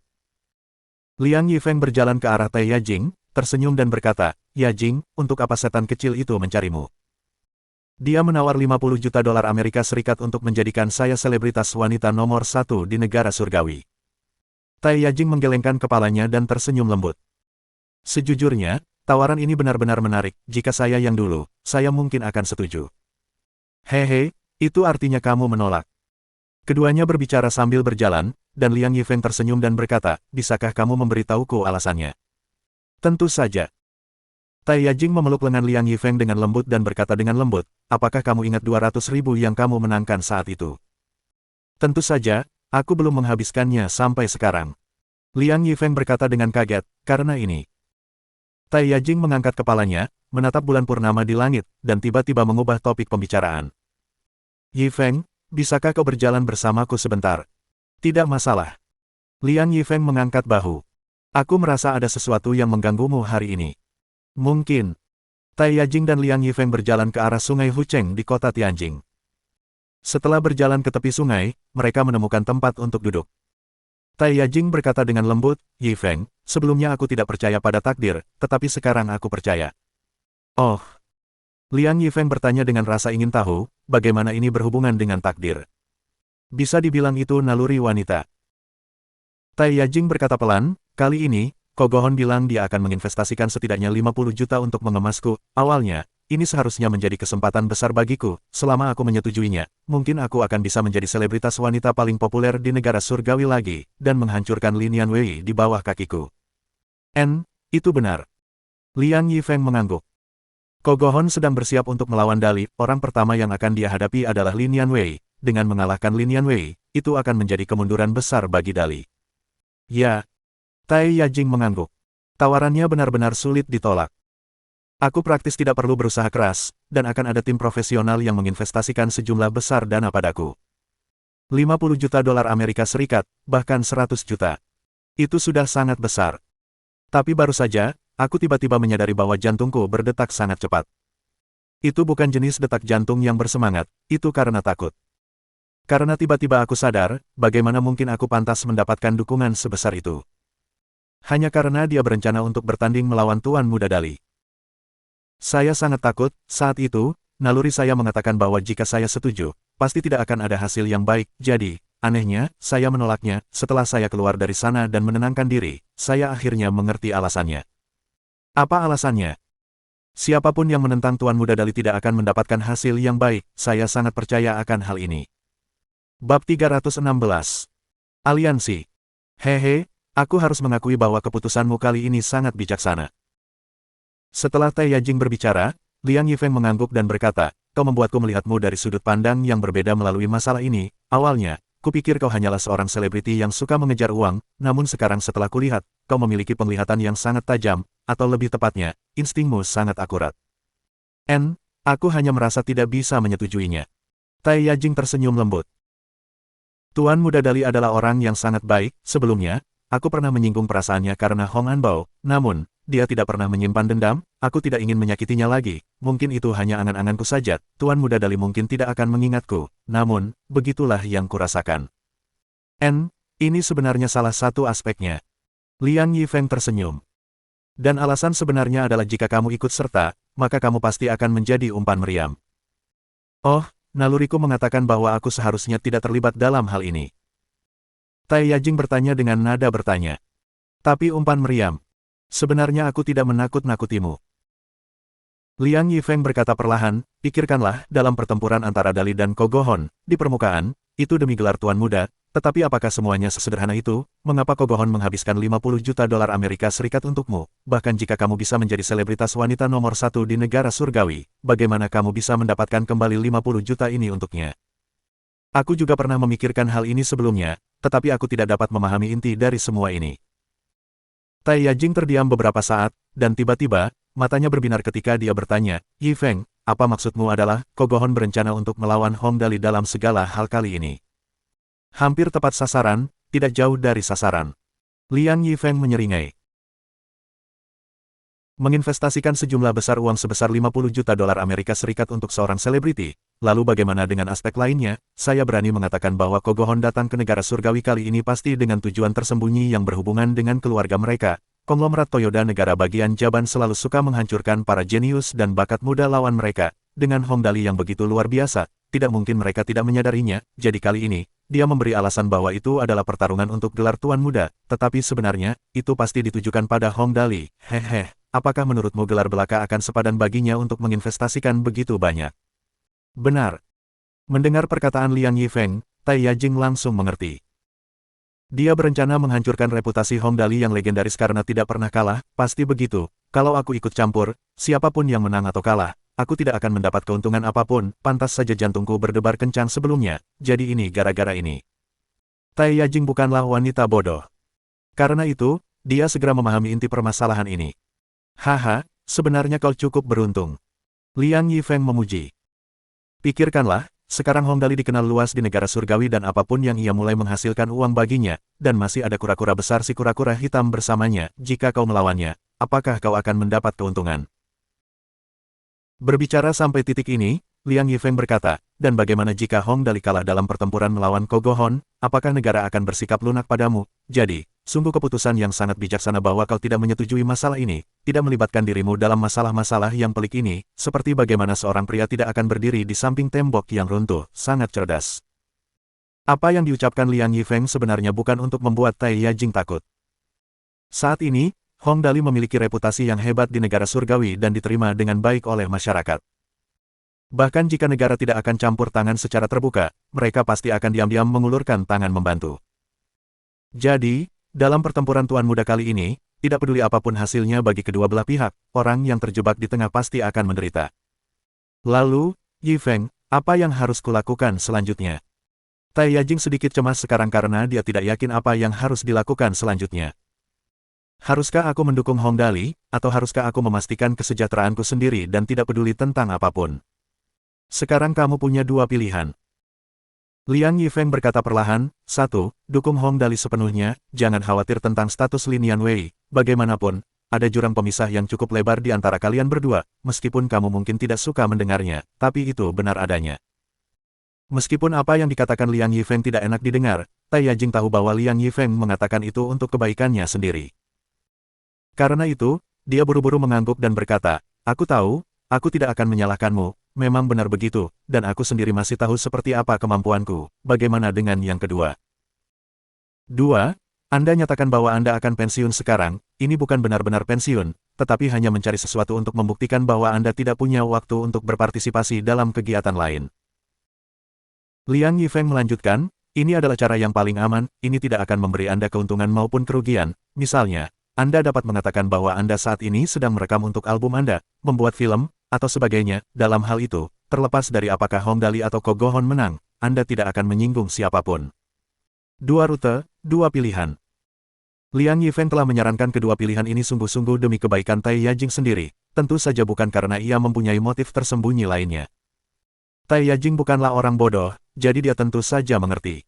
Liang Yifeng berjalan ke arah Tai Yajing, tersenyum dan berkata, Yajing, untuk apa setan kecil itu mencarimu? Dia menawar 50 juta dolar Amerika Serikat untuk menjadikan saya selebritas wanita nomor 1 di negara surgawi. Tai Yajing menggelengkan kepalanya dan tersenyum lembut. Sejujurnya, tawaran ini benar-benar menarik, jika saya yang dulu, saya mungkin akan setuju. Hehe, itu artinya kamu menolak. Keduanya berbicara sambil berjalan, dan Liang Yifeng tersenyum dan berkata, bisakah kamu memberitahuku alasannya? Tentu saja. Tai Yajing memeluk lengan Liang Yifeng dengan lembut dan berkata dengan lembut, apakah kamu ingat 200.000 yang kamu menangkan saat itu? Tentu saja, aku belum menghabiskannya sampai sekarang. Liang Yifeng berkata dengan kaget, karena ini. Tai Yajing mengangkat kepalanya, menatap bulan purnama di langit, dan tiba-tiba mengubah topik pembicaraan. Yifeng, bisakah kau berjalan bersamaku sebentar? Tidak masalah. Liang Yifeng mengangkat bahu. Aku merasa ada sesuatu yang mengganggumu hari ini. Mungkin. Tai Yajing dan Liang Yifeng berjalan ke arah sungai Hucheng di kota Tianjing. Setelah berjalan ke tepi sungai, mereka menemukan tempat untuk duduk. Tai Yajing berkata dengan lembut, Yifeng, sebelumnya aku tidak percaya pada takdir, tetapi sekarang aku percaya. Oh. Liang Yifeng bertanya dengan rasa ingin tahu, bagaimana ini berhubungan dengan takdir. Bisa dibilang itu naluri wanita. Tai Yajing berkata pelan, kali ini, Kogohon bilang dia akan menginvestasikan setidaknya 50 juta untuk mengemasku. Awalnya, ini seharusnya menjadi kesempatan besar bagiku, selama aku menyetujuinya, mungkin aku akan bisa menjadi selebritas wanita paling populer di negara surgawi lagi, dan menghancurkan Lin Yanwei di bawah kakiku. Itu benar. Liang Yifeng mengangguk. Kogohon sedang bersiap untuk melawan Dali, orang pertama yang akan dia hadapi adalah Lin Yanwei. Dengan mengalahkan Lin Yanwei, itu akan menjadi kemunduran besar bagi Dali. Ya. Tai Yajing mengangguk. Tawarannya benar-benar sulit ditolak. Aku praktis tidak perlu berusaha keras, dan akan ada tim profesional yang menginvestasikan sejumlah besar dana padaku. 50 juta dolar Amerika Serikat, bahkan 100 juta. Itu sudah sangat besar. Tapi baru saja, aku tiba-tiba menyadari bahwa jantungku berdetak sangat cepat. Itu bukan jenis detak jantung yang bersemangat, itu karena takut. Karena tiba-tiba aku sadar, bagaimana mungkin aku pantas mendapatkan dukungan sebesar itu. Hanya karena dia berencana untuk bertanding melawan Tuan Muda Dali. Saya sangat takut, saat itu, naluri saya mengatakan bahwa jika saya setuju, pasti tidak akan ada hasil yang baik, jadi, anehnya, saya menolaknya. Setelah saya keluar dari sana dan menenangkan diri, saya akhirnya mengerti alasannya. Apa alasannya? Siapapun yang menentang Tuan Muda Dali tidak akan mendapatkan hasil yang baik, saya sangat percaya akan hal ini. Bab 316. Aliansi. Hehe, aku harus mengakui bahwa keputusanmu kali ini sangat bijaksana. Setelah Tai Yajing berbicara, Liang Yifeng mengangguk dan berkata, kau membuatku melihatmu dari sudut pandang yang berbeda melalui masalah ini. Awalnya, kupikir kau hanyalah seorang selebriti yang suka mengejar uang, namun sekarang setelah kulihat, kau memiliki penglihatan yang sangat tajam, atau lebih tepatnya, instingmu sangat akurat. Aku hanya merasa tidak bisa menyetujuinya. Tai Yajing tersenyum lembut. Tuan Muda Dali adalah orang yang sangat baik. Sebelumnya, aku pernah menyinggung perasaannya karena Hong Anbao, namun, dia tidak pernah menyimpan dendam. Aku tidak ingin menyakitinya lagi. Mungkin itu hanya angan-anganku saja. Tuan Muda Dali mungkin tidak akan mengingatku. Namun, begitulah yang kurasakan. Ini sebenarnya salah satu aspeknya. Liang Yifeng tersenyum. Dan alasan sebenarnya adalah jika kamu ikut serta, maka kamu pasti akan menjadi umpan meriam. Oh, naluriku mengatakan bahwa aku seharusnya tidak terlibat dalam hal ini. Tai Yajing bertanya dengan nada bertanya. Tapi umpan meriam. Sebenarnya aku tidak menakut-nakutimu. Liang Yifeng berkata perlahan, pikirkanlah, dalam pertempuran antara Dali dan Kogohon, di permukaan, itu demi gelar Tuan Muda, tetapi apakah semuanya sesederhana itu? Mengapa Kogohon menghabiskan 50 juta dolar Amerika Serikat untukmu? Bahkan jika kamu bisa menjadi selebritas wanita nomor 1 di negara surgawi, bagaimana kamu bisa mendapatkan kembali 50 juta ini untuknya? Aku juga pernah memikirkan hal ini sebelumnya, tetapi aku tidak dapat memahami inti dari semua ini. Tai Yajing terdiam beberapa saat, dan tiba-tiba, matanya berbinar ketika dia bertanya, Yifeng, apa maksudmu adalah, Kogohon berencana untuk melawan Hong Dali dalam segala hal kali ini? Hampir tepat sasaran, tidak jauh dari sasaran. Liang Yifeng menyeringai. Menginvestasikan sejumlah besar uang sebesar 50 juta dolar Amerika Serikat untuk seorang selebriti. Lalu bagaimana dengan aspek lainnya? Saya berani mengatakan bahwa Kogohon datang ke negara surgawi kali ini pasti dengan tujuan tersembunyi yang berhubungan dengan keluarga mereka. Konglomerat Toyoda negara bagian Jaban selalu suka menghancurkan para jenius dan bakat muda lawan mereka. Dengan Hong Dali yang begitu luar biasa, tidak mungkin mereka tidak menyadarinya. Jadi kali ini, dia memberi alasan bahwa itu adalah pertarungan untuk gelar Tuan Muda. Tetapi sebenarnya, itu pasti ditujukan pada Hong Dali. Hehe. Apakah menurutmu gelar belaka akan sepadan baginya untuk menginvestasikan begitu banyak? Benar. Mendengar perkataan Liang Yifeng, Tai Yajing langsung mengerti. Dia berencana menghancurkan reputasi Hong Dali yang legendaris karena tidak pernah kalah, pasti begitu. Kalau aku ikut campur, siapapun yang menang atau kalah, aku tidak akan mendapat keuntungan apapun, pantas saja jantungku berdebar kencang sebelumnya, jadi ini gara-gara ini. Tai Yajing bukanlah wanita bodoh. Karena itu, dia segera memahami inti permasalahan ini. Haha, sebenarnya kau cukup beruntung. Liang Yifeng memuji. Pikirkanlah, sekarang Hong Dali dikenal luas di negara surgawi dan apapun yang ia mulai menghasilkan uang baginya, dan masih ada kura-kura besar si kura-kura hitam bersamanya. Jika kau melawannya, apakah kau akan mendapat keuntungan? Berbicara sampai titik ini, Liang Yifeng berkata, dan bagaimana jika Hong Dali kalah dalam pertempuran melawan Kogohon, apakah negara akan bersikap lunak padamu? Jadi, sungguh keputusan yang sangat bijaksana bahwa kau tidak menyetujui masalah ini, tidak melibatkan dirimu dalam masalah-masalah yang pelik ini, seperti bagaimana seorang pria tidak akan berdiri di samping tembok yang runtuh, sangat cerdas. Apa yang diucapkan Liang Yifeng sebenarnya bukan untuk membuat Tai Yajing takut. Saat ini, Hong Dali memiliki reputasi yang hebat di negara surgawi dan diterima dengan baik oleh masyarakat. Bahkan jika negara tidak akan campur tangan secara terbuka, mereka pasti akan diam-diam mengulurkan tangan membantu. Jadi, dalam pertempuran Tuan Muda kali ini, tidak peduli apapun hasilnya bagi kedua belah pihak, orang yang terjebak di tengah pasti akan menderita. Lalu, Yifeng, apa yang harus kulakukan selanjutnya? Tai Yajing sedikit cemas sekarang karena dia tidak yakin apa yang harus dilakukan selanjutnya. Haruskah aku mendukung Hong Dali, atau haruskah aku memastikan kesejahteraanku sendiri dan tidak peduli tentang apapun? Sekarang kamu punya dua pilihan. Liang Yifeng berkata perlahan, dukung Hong Dali sepenuhnya, jangan khawatir tentang status Lin Yanwei, bagaimanapun, ada jurang pemisah yang cukup lebar di antara kalian berdua, meskipun kamu mungkin tidak suka mendengarnya, tapi itu benar adanya. Meskipun apa yang dikatakan Liang Yifeng tidak enak didengar, Tai Yajing tahu bahwa Liang Yifeng mengatakan itu untuk kebaikannya sendiri. Karena itu, dia buru-buru mengangguk dan berkata, aku tahu, aku tidak akan menyalahkanmu, memang benar begitu, dan aku sendiri masih tahu seperti apa kemampuanku. Bagaimana dengan yang kedua? 2. Anda nyatakan bahwa Anda akan pensiun sekarang, ini bukan benar-benar pensiun, tetapi hanya mencari sesuatu untuk membuktikan bahwa Anda tidak punya waktu untuk berpartisipasi dalam kegiatan lain. Liang Yifeng melanjutkan, ini adalah cara yang paling aman, ini tidak akan memberi Anda keuntungan maupun kerugian. Misalnya, Anda dapat mengatakan bahwa Anda saat ini sedang merekam untuk album Anda, membuat film, atau sebagainya. Dalam hal itu, terlepas dari apakah Hong Dali atau Ko Go Hon menang, Anda tidak akan menyinggung siapapun. 2 rute, 2 pilihan. Liang Yifeng telah menyarankan kedua pilihan ini sungguh-sungguh demi kebaikan Tai Yajing sendiri, tentu saja bukan karena ia mempunyai motif tersembunyi lainnya. Tai Yajing bukanlah orang bodoh, jadi dia tentu saja mengerti.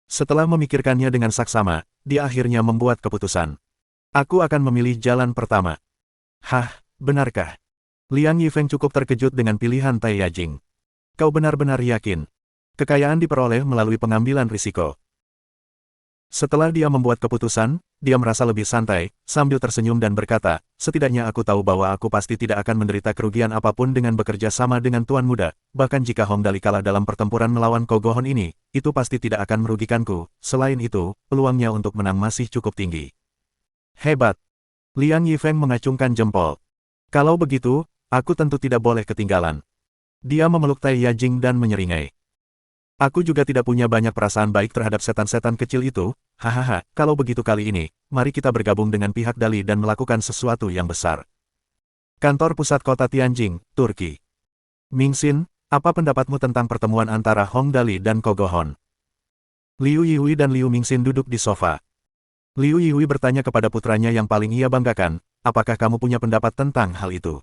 Setelah memikirkannya dengan saksama, dia akhirnya membuat keputusan. Aku akan memilih jalan pertama. Hah, benarkah? Liang Yifeng cukup terkejut dengan pilihan Tai Yajing. Kau benar-benar yakin? Kekayaan diperoleh melalui pengambilan risiko. Setelah dia membuat keputusan, dia merasa lebih santai, sambil tersenyum dan berkata, setidaknya aku tahu bahwa aku pasti tidak akan menderita kerugian apapun dengan bekerja sama dengan Tuan Muda, bahkan jika Hong Dali kalah dalam pertempuran melawan Ko Go Hon ini, itu pasti tidak akan merugikanku, selain itu, peluangnya untuk menang masih cukup tinggi. Hebat! Liang Yifeng mengacungkan jempol. Kalau begitu, aku tentu tidak boleh ketinggalan. Dia memeluk Tai Yajing dan menyeringai. Aku juga tidak punya banyak perasaan baik terhadap setan-setan kecil itu, hahaha, kalau begitu kali ini, mari kita bergabung dengan pihak Dali dan melakukan sesuatu yang besar. Kantor Pusat Kota Tianjing, Turki. Mingxin, apa pendapatmu tentang pertemuan antara Hong Dali dan Ko Go Hon? Liu Yihui dan Liu Mingxin duduk di sofa. Liu Yihui bertanya kepada putranya yang paling ia banggakan, apakah kamu punya pendapat tentang hal itu?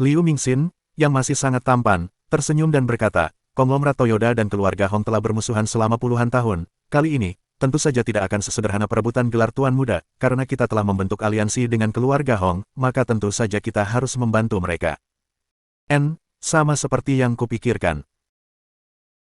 Liu Mingxin, yang masih sangat tampan, tersenyum dan berkata, konglomerat Toyoda dan keluarga Hong telah bermusuhan selama puluhan tahun. Kali ini, tentu saja tidak akan sesederhana perebutan gelar Tuan Muda, karena kita telah membentuk aliansi dengan keluarga Hong, maka tentu saja kita harus membantu mereka. Sama seperti yang kupikirkan.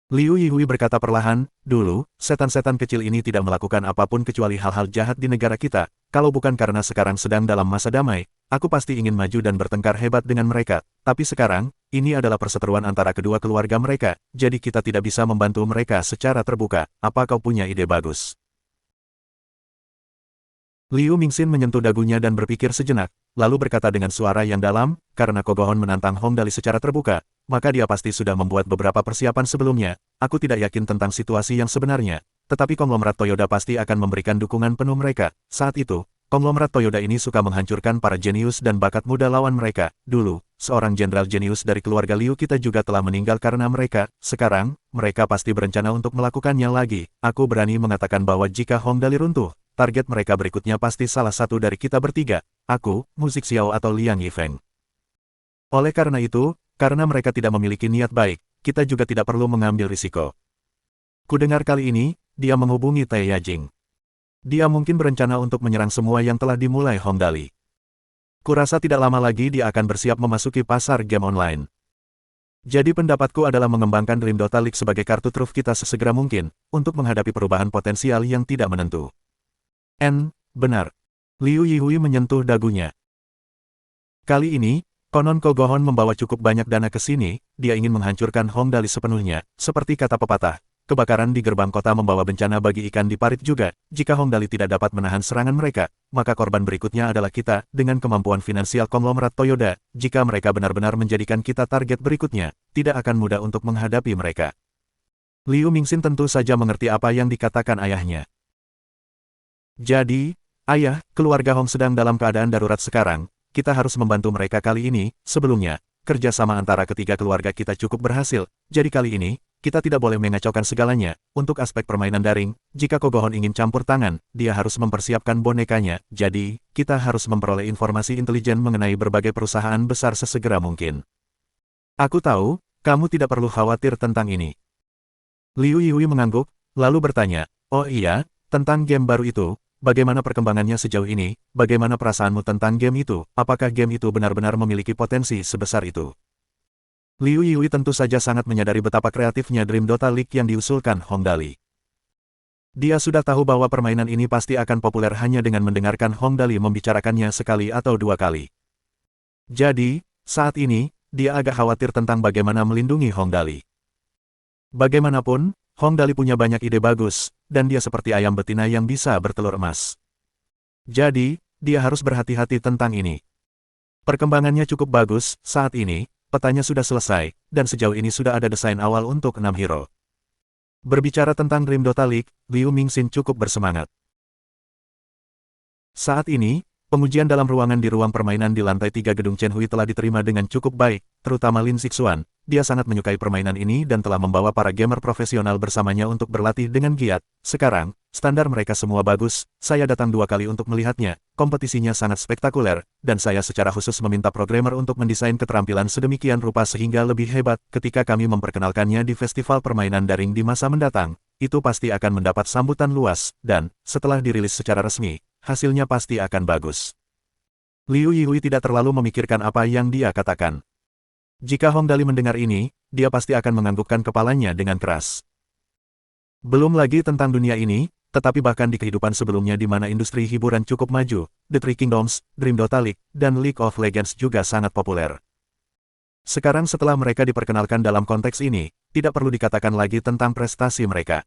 Liu Yihui berkata perlahan, dulu, setan-setan kecil ini tidak melakukan apapun kecuali hal-hal jahat di negara kita, kalau bukan karena sekarang sedang dalam masa damai, aku pasti ingin maju dan bertengkar hebat dengan mereka, tapi sekarang, ini adalah perseteruan antara kedua keluarga mereka, jadi kita tidak bisa membantu mereka secara terbuka. Apa kau punya ide bagus? Liu Mingxin menyentuh dagunya dan berpikir sejenak, lalu berkata dengan suara yang dalam, karena Ko Go Hon menantang Hong Dali secara terbuka, maka dia pasti sudah membuat beberapa persiapan sebelumnya. Aku tidak yakin tentang situasi yang sebenarnya, tetapi konglomerat Toyoda pasti akan memberikan dukungan penuh mereka. Saat itu, konglomerat Toyoda ini suka menghancurkan para jenius dan bakat muda lawan mereka. Dulu, seorang jenderal jenius dari keluarga Liu kita juga telah meninggal karena mereka. Sekarang, mereka pasti berencana untuk melakukannya lagi. Aku berani mengatakan bahwa jika Hong Dali runtuh, target mereka berikutnya pasti salah satu dari kita bertiga, aku, Musik Xiao atau Liang Yifeng. Oleh karena itu, karena mereka tidak memiliki niat baik, kita juga tidak perlu mengambil risiko. Kudengar kali ini, dia menghubungi Tai Yajing. Dia mungkin berencana untuk menyerang semua yang telah dimulai Hong Dali. Kurasa tidak lama lagi dia akan bersiap memasuki pasar game online. Jadi pendapatku adalah mengembangkan Dream Dota League sebagai kartu truf kita sesegera mungkin, untuk menghadapi perubahan potensial yang tidak menentu. Benar. Liu Yihui menyentuh dagunya. Kali ini, konon Ko Go Hon membawa cukup banyak dana ke sini, dia ingin menghancurkan Hong Dali sepenuhnya, seperti kata pepatah. Kebakaran di gerbang kota membawa bencana bagi ikan di parit juga, jika Hong Dali tidak dapat menahan serangan mereka, maka korban berikutnya adalah kita, dengan kemampuan finansial konglomerat Toyoda, jika mereka benar-benar menjadikan kita target berikutnya, tidak akan mudah untuk menghadapi mereka. Liu Mingxin tentu saja mengerti apa yang dikatakan ayahnya. Jadi, ayah, keluarga Hong sedang dalam keadaan darurat sekarang, kita harus membantu mereka kali ini. Sebelumnya, kerjasama antara ketiga keluarga kita cukup berhasil, jadi kali ini, kita tidak boleh mengacaukan segalanya. Untuk aspek permainan daring, jika Ko Go Hon ingin campur tangan, dia harus mempersiapkan bonekanya, jadi, kita harus memperoleh informasi intelijen mengenai berbagai perusahaan besar sesegera mungkin. Aku tahu, kamu tidak perlu khawatir tentang ini. Liu Yui mengangguk, lalu bertanya, "Oh iya, tentang game baru itu, bagaimana perkembangannya sejauh ini? Bagaimana perasaanmu tentang game itu? Apakah game itu benar-benar memiliki potensi sebesar itu?" Liu Yui tentu saja sangat menyadari betapa kreatifnya Dream Dota League yang diusulkan Hong Dali. Dia sudah tahu bahwa permainan ini pasti akan populer hanya dengan mendengarkan Hong Dali membicarakannya sekali atau dua kali. Jadi, saat ini, dia agak khawatir tentang bagaimana melindungi Hong Dali. Bagaimanapun, Hong Dali punya banyak ide bagus, dan dia seperti ayam betina yang bisa bertelur emas. Jadi, dia harus berhati-hati tentang ini. Perkembangannya cukup bagus, saat ini, petanya sudah selesai, dan sejauh ini sudah ada desain awal untuk 6 hero. Berbicara tentang Dream Dota League, Liu Mingxin cukup bersemangat. Saat ini, pengujian dalam ruangan di ruang permainan di lantai 3 gedung Chenhui telah diterima dengan cukup baik, terutama Lin Sixuan. Dia sangat menyukai permainan ini dan telah membawa para gamer profesional bersamanya untuk berlatih dengan giat. Sekarang, standar mereka semua bagus, saya datang 2 kali untuk melihatnya, kompetisinya sangat spektakuler, dan saya secara khusus meminta programmer untuk mendesain keterampilan sedemikian rupa sehingga lebih hebat ketika kami memperkenalkannya di festival permainan daring di masa mendatang. Itu pasti akan mendapat sambutan luas, dan, setelah dirilis secara resmi, hasilnya pasti akan bagus. Liu Yui tidak terlalu memikirkan apa yang dia katakan. Jika Hong Dali mendengar ini, dia pasti akan menganggukkan kepalanya dengan keras. Belum lagi tentang dunia ini, tetapi bahkan di kehidupan sebelumnya di mana industri hiburan cukup maju, The Three Kingdoms, Dream Dota League, dan League of Legends juga sangat populer. Sekarang setelah mereka diperkenalkan dalam konteks ini, tidak perlu dikatakan lagi tentang prestasi mereka.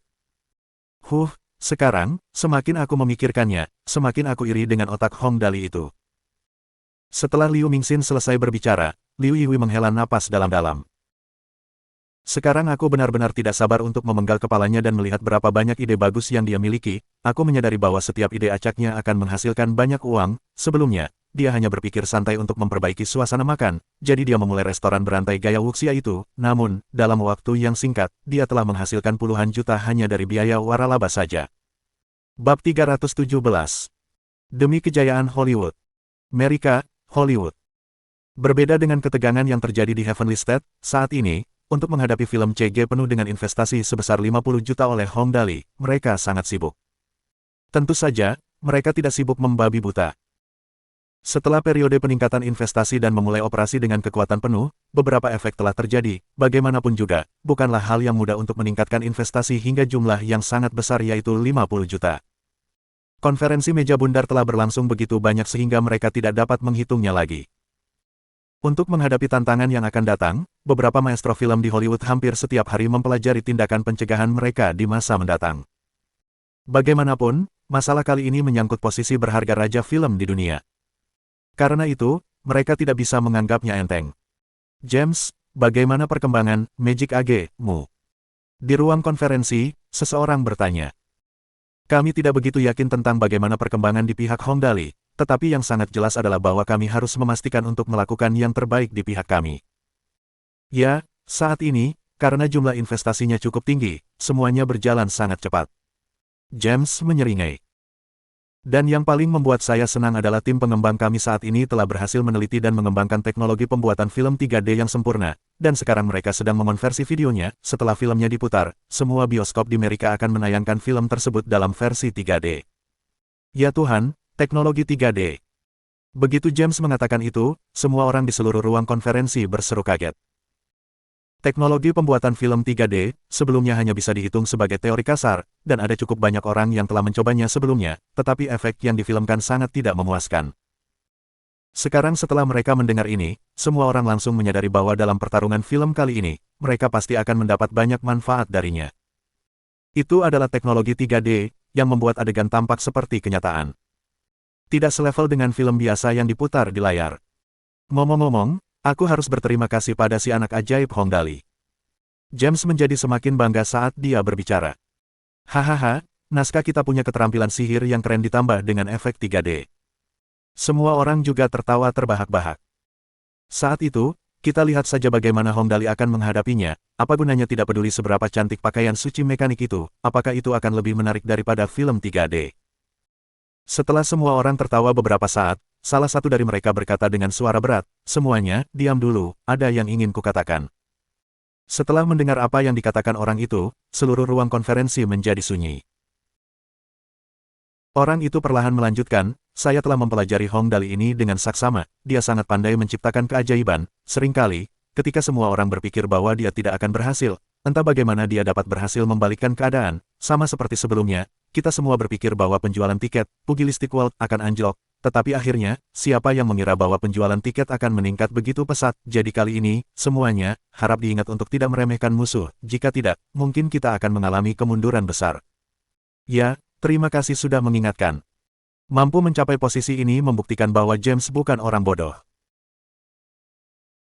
Sekarang, semakin aku memikirkannya, semakin aku iri dengan otak Hong Dali itu. Setelah Liu Mingxin selesai berbicara, Liu Yui menghela napas dalam-dalam. Sekarang aku benar-benar tidak sabar untuk memenggal kepalanya dan melihat berapa banyak ide bagus yang dia miliki. Aku menyadari bahwa setiap ide acaknya akan menghasilkan banyak uang. Sebelumnya, dia hanya berpikir santai untuk memperbaiki suasana makan, jadi dia memulai restoran berantai gaya wuxia itu. Namun, dalam waktu yang singkat, dia telah menghasilkan puluhan juta hanya dari biaya waralaba saja. Bab 317. Demi kejayaan Hollywood. Amerika, Hollywood. Berbeda dengan ketegangan yang terjadi di Heavenly State, saat ini, untuk menghadapi film CG penuh dengan investasi sebesar 50 juta oleh Hong Dali, mereka sangat sibuk. Tentu saja, mereka tidak sibuk membabi buta. Setelah periode peningkatan investasi dan memulai operasi dengan kekuatan penuh, beberapa efek telah terjadi. Bagaimanapun juga, bukanlah hal yang mudah untuk meningkatkan investasi hingga jumlah yang sangat besar yaitu 50 juta. Konferensi meja bundar telah berlangsung begitu banyak sehingga mereka tidak dapat menghitungnya lagi. Untuk menghadapi tantangan yang akan datang, beberapa maestro film di Hollywood hampir setiap hari mempelajari tindakan pencegahan mereka di masa mendatang. Bagaimanapun, masalah kali ini menyangkut posisi berharga raja film di dunia. Karena itu, mereka tidak bisa menganggapnya enteng. James, bagaimana perkembangan Magic AG-mu? Di ruang konferensi, seseorang bertanya. Kami tidak begitu yakin tentang bagaimana perkembangan di pihak Hong Dali. Tetapi yang sangat jelas adalah bahwa kami harus memastikan untuk melakukan yang terbaik di pihak kami. Ya, saat ini, karena jumlah investasinya cukup tinggi, semuanya berjalan sangat cepat. James menyeringai. Dan yang paling membuat saya senang adalah tim pengembang kami saat ini telah berhasil meneliti dan mengembangkan teknologi pembuatan film 3D yang sempurna, dan sekarang mereka sedang mengonversi videonya. Setelah filmnya diputar, semua bioskop di Amerika akan menayangkan film tersebut dalam versi 3D. Ya Tuhan, teknologi 3D. Begitu James mengatakan itu, semua orang di seluruh ruang konferensi berseru kaget. Teknologi pembuatan film 3D, sebelumnya hanya bisa dihitung sebagai teori kasar, dan ada cukup banyak orang yang telah mencobanya sebelumnya, tetapi efek yang difilmkan sangat tidak memuaskan. Sekarang setelah mereka mendengar ini, semua orang langsung menyadari bahwa dalam pertarungan film kali ini, mereka pasti akan mendapat banyak manfaat darinya. Itu adalah teknologi 3D, yang membuat adegan tampak seperti kenyataan. Tidak selevel dengan film biasa yang diputar di layar. Ngomong-ngomong, aku harus berterima kasih pada si anak ajaib Hong Dali. James menjadi semakin bangga saat dia berbicara. Hahaha, naskah kita punya keterampilan sihir yang keren ditambah dengan efek 3D. Semua orang juga tertawa terbahak-bahak. Saat itu, kita lihat saja bagaimana Hong Dali akan menghadapinya. Apa gunanya tidak peduli seberapa cantik pakaian suci mekanik itu, apakah itu akan lebih menarik daripada film 3D? Setelah semua orang tertawa beberapa saat, salah satu dari mereka berkata dengan suara berat, "Semuanya, diam dulu, ada yang ingin kukatakan." Setelah mendengar apa yang dikatakan orang itu, seluruh ruang konferensi menjadi sunyi. Orang itu perlahan melanjutkan, saya telah mempelajari Hong Dali ini dengan saksama, dia sangat pandai menciptakan keajaiban, seringkali, ketika semua orang berpikir bahwa dia tidak akan berhasil, entah bagaimana dia dapat berhasil membalikkan keadaan, sama seperti sebelumnya, kita semua berpikir bahwa penjualan tiket, Pugilistic World akan anjlok, tetapi akhirnya, siapa yang mengira bahwa penjualan tiket akan meningkat begitu pesat, jadi kali ini, semuanya, harap diingat untuk tidak meremehkan musuh, jika tidak, mungkin kita akan mengalami kemunduran besar. Ya, terima kasih sudah mengingatkan. Mampu mencapai posisi ini membuktikan bahwa James bukan orang bodoh.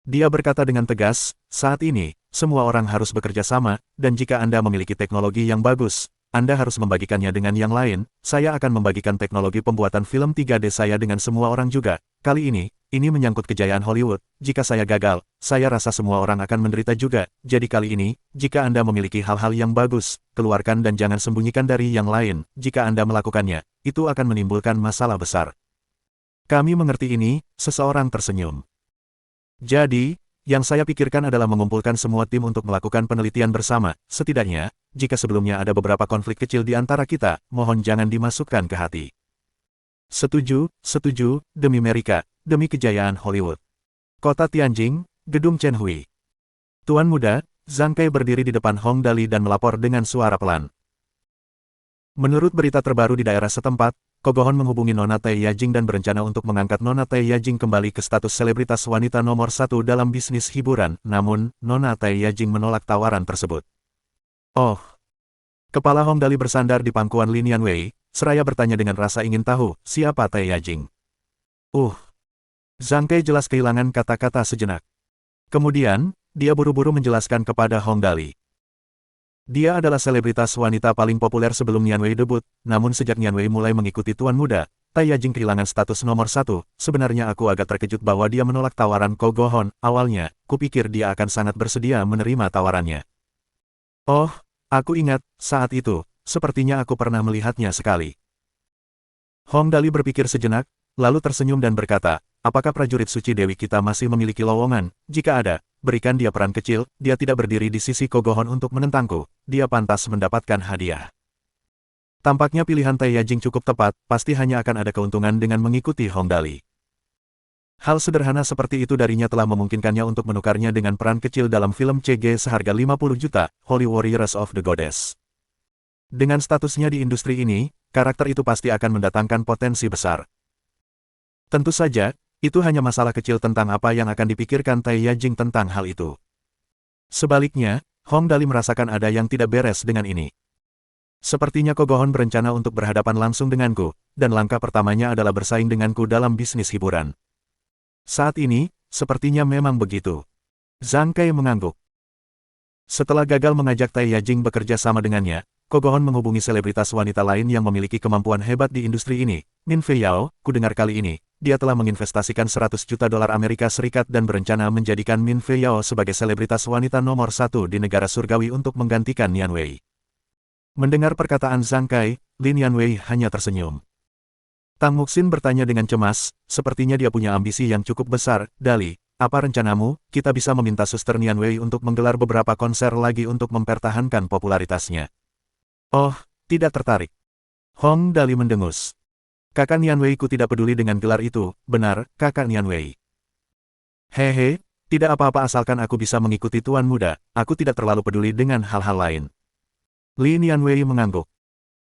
Dia berkata dengan tegas, saat ini, semua orang harus bekerja sama, dan jika Anda memiliki teknologi yang bagus, Anda harus membagikannya dengan yang lain, saya akan membagikan teknologi pembuatan film 3D saya dengan semua orang juga. Kali ini menyangkut kejayaan Hollywood, jika saya gagal, saya rasa semua orang akan menderita juga, jadi kali ini, jika Anda memiliki hal-hal yang bagus, keluarkan dan jangan sembunyikan dari yang lain, jika Anda melakukannya, itu akan menimbulkan masalah besar. Kami mengerti ini, seseorang tersenyum. Jadi, yang saya pikirkan adalah mengumpulkan semua tim untuk melakukan penelitian bersama, setidaknya, jika sebelumnya ada beberapa konflik kecil di antara kita, mohon jangan dimasukkan ke hati. Setuju, demi Amerika, demi kejayaan Hollywood. Kota Tianjin, Gedung Chen Hui. Tuan Muda, Zhang Kai berdiri di depan Hong Dali dan melapor dengan suara pelan. Menurut berita terbaru di daerah setempat, Kogohon menghubungi Nona Tai Yajing dan berencana untuk mengangkat Nona Tai Yajing kembali ke status selebritas wanita nomor 1 dalam bisnis hiburan, namun, Nona Tai Yajing menolak tawaran tersebut. Oh. Kepala Hong Dali bersandar di pangkuan Lin Yanwei, seraya bertanya dengan rasa ingin tahu, siapa Tai Yajing? Zhang Kai jelas kehilangan kata-kata sejenak. Kemudian, dia buru-buru menjelaskan kepada Hong Dali. Dia adalah selebritas wanita paling populer sebelum Nian Wei debut, namun sejak Nian Wei mulai mengikuti Tuan Muda, Tai Yajing kehilangan status nomor 1. Sebenarnya aku agak terkejut bahwa dia menolak tawaran Kogohon. Awalnya, kupikir dia akan sangat bersedia menerima tawarannya. Oh, aku ingat, saat itu, sepertinya aku pernah melihatnya sekali. Hong Dali berpikir sejenak, lalu tersenyum dan berkata, apakah prajurit suci Dewi kita masih memiliki lowongan? Jika ada, berikan dia peran kecil, dia tidak berdiri di sisi Kogohon untuk menentangku, dia pantas mendapatkan hadiah. Tampaknya pilihan Tai Yajing cukup tepat, pasti hanya akan ada keuntungan dengan mengikuti Hong Dali. Hal sederhana seperti itu darinya telah memungkinkannya untuk menukarnya dengan peran kecil dalam film CG seharga 50 juta, Holy Warriors of the Goddess. Dengan statusnya di industri ini, karakter itu pasti akan mendatangkan potensi besar. Tentu saja, itu hanya masalah kecil tentang apa yang akan dipikirkan Tai Yajing tentang hal itu. Sebaliknya, Hong Dali merasakan ada yang tidak beres dengan ini. Sepertinya Kogohon berencana untuk berhadapan langsung denganku, dan langkah pertamanya adalah bersaing denganku dalam bisnis hiburan. Saat ini, sepertinya memang begitu. Zhang Kai mengangguk. Setelah gagal mengajak Tai Yajing bekerja sama dengannya, Kogohon menghubungi selebritas wanita lain yang memiliki kemampuan hebat di industri ini. Min Fei Yao, kudengar kali ini, dia telah menginvestasikan 100 juta dolar Amerika Serikat dan berencana menjadikan Min Fei Yao sebagai selebritas wanita nomor 1 di negara surgawi untuk menggantikan Nian Wei. Mendengar perkataan Zhang Kai, Lin Yanwei hanya tersenyum. Tang Muxin bertanya dengan cemas, sepertinya dia punya ambisi yang cukup besar. Dali, apa rencanamu? Kita bisa meminta Suster Nian Wei untuk menggelar beberapa konser lagi untuk mempertahankan popularitasnya. Oh, tidak tertarik. Hong Dali mendengus. Kakak Nian Wei ku tidak peduli dengan gelar itu, benar, kakak Nian Wei. Hehe, tidak apa-apa asalkan aku bisa mengikuti Tuan Muda, aku tidak terlalu peduli dengan hal-hal lain. Li Nian Wei mengangguk.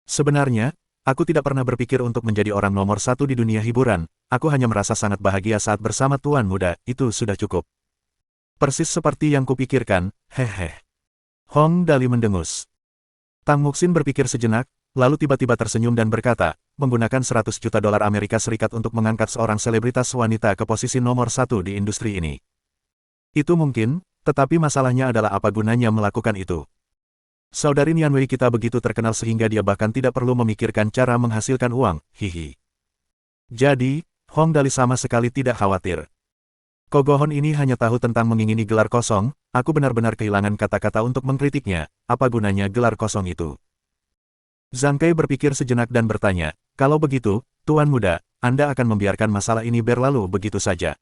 Sebenarnya, aku tidak pernah berpikir untuk menjadi orang nomor 1 di dunia hiburan, aku hanya merasa sangat bahagia saat bersama Tuan Muda, itu sudah cukup. Persis seperti yang kupikirkan, hehe. Hong Dali mendengus. Tang Muxin berpikir sejenak, lalu tiba-tiba tersenyum dan berkata, menggunakan 100 juta dolar Amerika Serikat untuk mengangkat seorang selebritas wanita ke posisi nomor 1 di industri ini. Itu mungkin, tetapi masalahnya adalah apa gunanya melakukan itu. Saudari Nian Wei kita begitu terkenal sehingga dia bahkan tidak perlu memikirkan cara menghasilkan uang, hihi. Jadi, Hong Dali sama sekali tidak khawatir. Kogohon ini hanya tahu tentang mengingini gelar kosong, aku benar-benar kehilangan kata-kata untuk mengkritiknya, apa gunanya gelar kosong itu. Zhang Kai berpikir sejenak dan bertanya, kalau begitu, Tuan Muda, Anda akan membiarkan masalah ini berlalu begitu saja.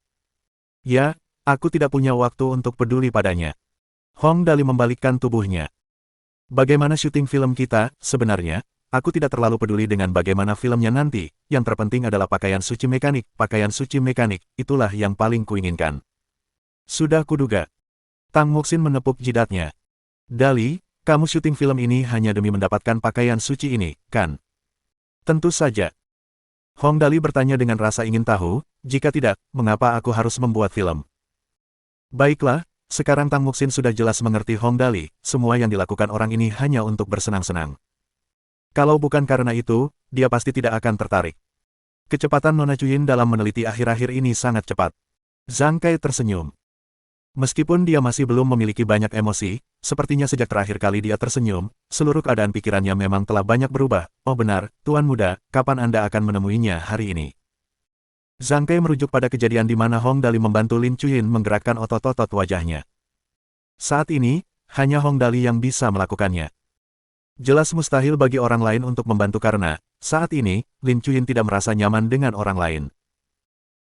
Ya, aku tidak punya waktu untuk peduli padanya. Hong Dali membalikkan tubuhnya. Bagaimana syuting film kita, sebenarnya, aku tidak terlalu peduli dengan bagaimana filmnya nanti, yang terpenting adalah pakaian suci mekanik, itulah yang paling kuinginkan. Sudah kuduga. Tang Muxin menepuk jidatnya. Dali, kamu syuting film ini hanya demi mendapatkan pakaian suci ini, kan? Tentu saja. Hong Dali bertanya dengan rasa ingin tahu, jika tidak, mengapa aku harus membuat film? Baiklah, sekarang Tang Muxin sudah jelas mengerti Hong Dali, semua yang dilakukan orang ini hanya untuk bersenang-senang. Kalau bukan karena itu, dia pasti tidak akan tertarik. Kecepatan Nona Chuyin dalam meneliti akhir-akhir ini sangat cepat. Zhang Kai tersenyum. Meskipun dia masih belum memiliki banyak emosi, sepertinya sejak terakhir kali dia tersenyum, seluruh keadaan pikirannya memang telah banyak berubah. Oh benar, Tuan Muda, kapan Anda akan menemuinya hari ini? Zhang Kai merujuk pada kejadian di mana Hong Dali membantu Lin Chuyin menggerakkan otot-otot wajahnya. Saat ini, hanya Hong Dali yang bisa melakukannya. Jelas mustahil bagi orang lain untuk membantu karena, saat ini, Lin Chuyin tidak merasa nyaman dengan orang lain.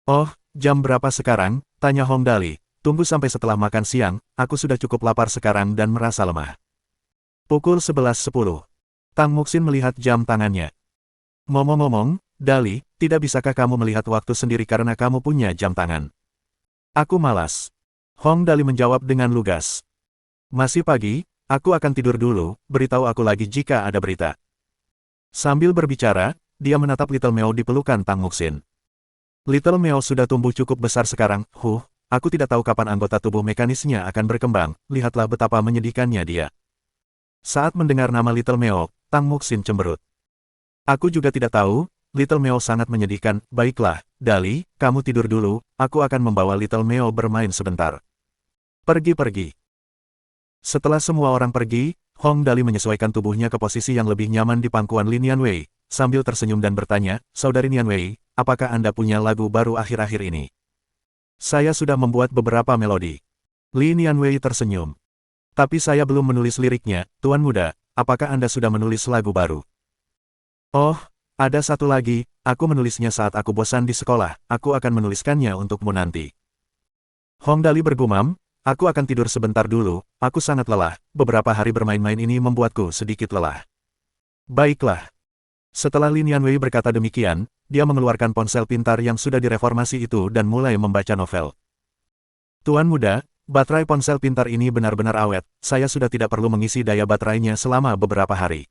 Oh, jam berapa sekarang? Tanya Hong Dali. Tunggu sampai setelah makan siang, aku sudah cukup lapar sekarang dan merasa lemah. Pukul 11.10. Tang Muxin melihat jam tangannya. Ngomong-ngomong, Dali, tidak bisakah kamu melihat waktu sendiri karena kamu punya jam tangan? Aku malas. Hong Dali menjawab dengan lugas. Masih pagi, aku akan tidur dulu, beritahu aku lagi jika ada berita. Sambil berbicara, dia menatap Little Meo di pelukan Tang Muxin. Little Meo sudah tumbuh cukup besar sekarang, aku tidak tahu kapan anggota tubuh mekanisnya akan berkembang, lihatlah betapa menyedihkannya dia. Saat mendengar nama Little Meo, Tang Muxin cemberut. Aku juga tidak tahu, Little Meo sangat menyedihkan. Baiklah, Dali, kamu tidur dulu, aku akan membawa Little Meo bermain sebentar. Pergi-pergi. Setelah semua orang pergi, Hong Dali menyesuaikan tubuhnya ke posisi yang lebih nyaman di pangkuan Lin Yanwei, sambil tersenyum dan bertanya, Saudari Yanwei, apakah Anda punya lagu baru akhir-akhir ini? Saya sudah membuat beberapa melodi. Lin Yanwei tersenyum. Tapi saya belum menulis liriknya, Tuan Muda, apakah Anda sudah menulis lagu baru? Oh, ada satu lagi, aku menulisnya saat aku bosan di sekolah, aku akan menuliskannya untukmu nanti. Hong Dali bergumam, aku akan tidur sebentar dulu, aku sangat lelah, beberapa hari bermain-main ini membuatku sedikit lelah. Baiklah. Setelah Lin Yanwei berkata demikian, dia mengeluarkan ponsel pintar yang sudah direformasi itu dan mulai membaca novel. Tuan Muda, baterai ponsel pintar ini benar-benar awet, saya sudah tidak perlu mengisi daya baterainya selama beberapa hari.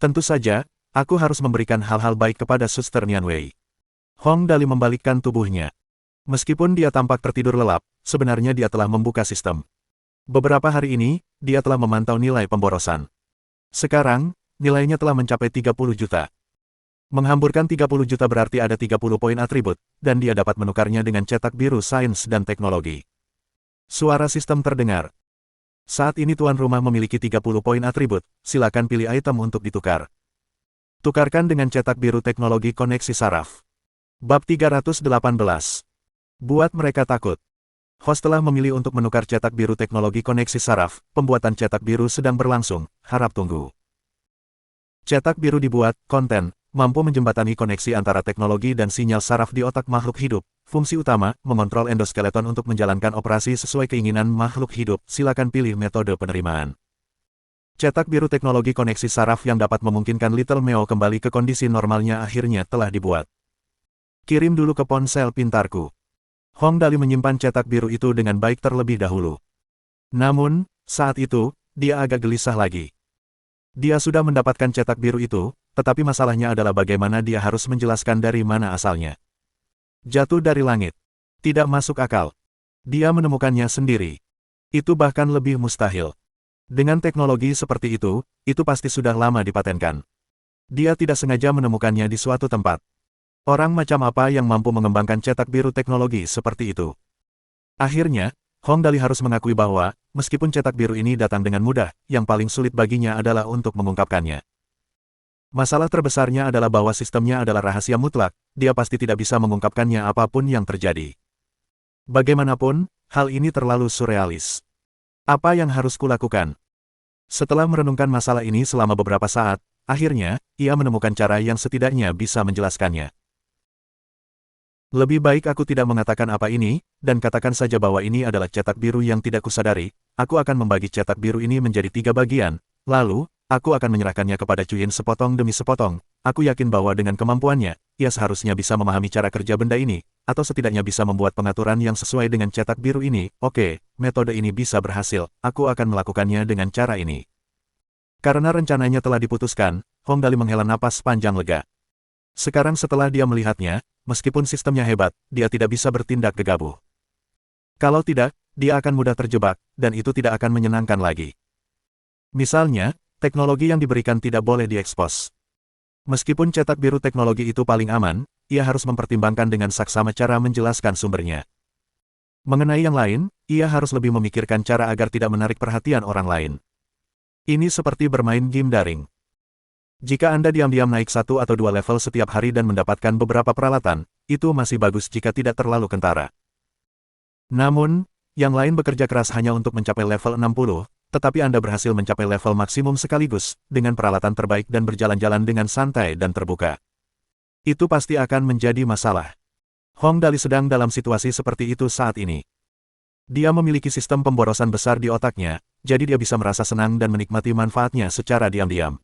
Tentu saja, aku harus memberikan hal-hal baik kepada Suster Yanwei. Hong Dali membalikkan tubuhnya. Meskipun dia tampak tertidur lelap, sebenarnya dia telah membuka sistem. Beberapa hari ini, dia telah memantau nilai pemborosan. Sekarang, nilainya telah mencapai 30 juta. Menghamburkan 30 juta berarti ada 30 poin atribut, dan dia dapat menukarnya dengan cetak biru sains dan teknologi. Suara sistem terdengar. Saat ini tuan rumah memiliki 30 poin atribut, silakan pilih item untuk ditukar. Tukarkan dengan cetak biru teknologi koneksi saraf. Bab 318. Buat mereka takut. Host telah memilih untuk menukar cetak biru teknologi koneksi saraf, pembuatan cetak biru sedang berlangsung, harap tunggu. Cetak biru dibuat, konten, mampu menjembatani koneksi antara teknologi dan sinyal saraf di otak makhluk hidup. Fungsi utama, mengontrol endoskeleton untuk menjalankan operasi sesuai keinginan makhluk hidup, silakan pilih metode penerimaan. Cetak biru teknologi koneksi saraf yang dapat memungkinkan Little Meo kembali ke kondisi normalnya akhirnya telah dibuat. Kirim dulu ke ponsel pintarku. Hong Dali menyimpan cetak biru itu dengan baik terlebih dahulu. Namun, saat itu, dia agak gelisah lagi. Dia sudah mendapatkan cetak biru itu, tetapi masalahnya adalah bagaimana dia harus menjelaskan dari mana asalnya. Jatuh dari langit. Tidak masuk akal. Dia menemukannya sendiri. Itu bahkan lebih mustahil. Dengan teknologi seperti itu pasti sudah lama dipatenkan. Dia tidak sengaja menemukannya di suatu tempat. Orang macam apa yang mampu mengembangkan cetak biru teknologi seperti itu? Akhirnya, Hong Dali harus mengakui bahwa, meskipun cetak biru ini datang dengan mudah, yang paling sulit baginya adalah untuk mengungkapkannya. Masalah terbesarnya adalah bahwa sistemnya adalah rahasia mutlak, dia pasti tidak bisa mengungkapkannya apapun yang terjadi. Bagaimanapun, hal ini terlalu surrealis. Apa yang harus kulakukan? Setelah merenungkan masalah ini selama beberapa saat, akhirnya, ia menemukan cara yang setidaknya bisa menjelaskannya. Lebih baik aku tidak mengatakan apa ini, dan katakan saja bahwa ini adalah cetak biru yang tidak kusadari. Aku akan membagi cetak biru ini menjadi 3 bagian. Lalu, aku akan menyerahkannya kepada Cuyin sepotong demi sepotong. Aku yakin bahwa dengan kemampuannya, ia seharusnya bisa memahami cara kerja benda ini, atau setidaknya bisa membuat pengaturan yang sesuai dengan cetak biru ini. Oke, metode ini bisa berhasil. Aku akan melakukannya dengan cara ini. Karena rencananya telah diputuskan, Hong Dali menghela napas panjang lega. Sekarang setelah dia melihatnya, meskipun sistemnya hebat, dia tidak bisa bertindak gegabah. Kalau tidak, dia akan mudah terjebak, dan itu tidak akan menyenangkan lagi. Misalnya, teknologi yang diberikan tidak boleh diekspos. Meskipun cetak biru teknologi itu paling aman, ia harus mempertimbangkan dengan saksama cara menjelaskan sumbernya. Mengenai yang lain, ia harus lebih memikirkan cara agar tidak menarik perhatian orang lain. Ini seperti bermain game daring. Jika Anda diam-diam naik 1 atau 2 level setiap hari dan mendapatkan beberapa peralatan, itu masih bagus jika tidak terlalu kentara. Namun, yang lain bekerja keras hanya untuk mencapai level 60, tetapi Anda berhasil mencapai level maksimum sekaligus, dengan peralatan terbaik dan berjalan-jalan dengan santai dan terbuka. Itu pasti akan menjadi masalah. Hong Dali sedang dalam situasi seperti itu saat ini. Dia memiliki sistem pemborosan besar di otaknya, jadi dia bisa merasa senang dan menikmati manfaatnya secara diam-diam.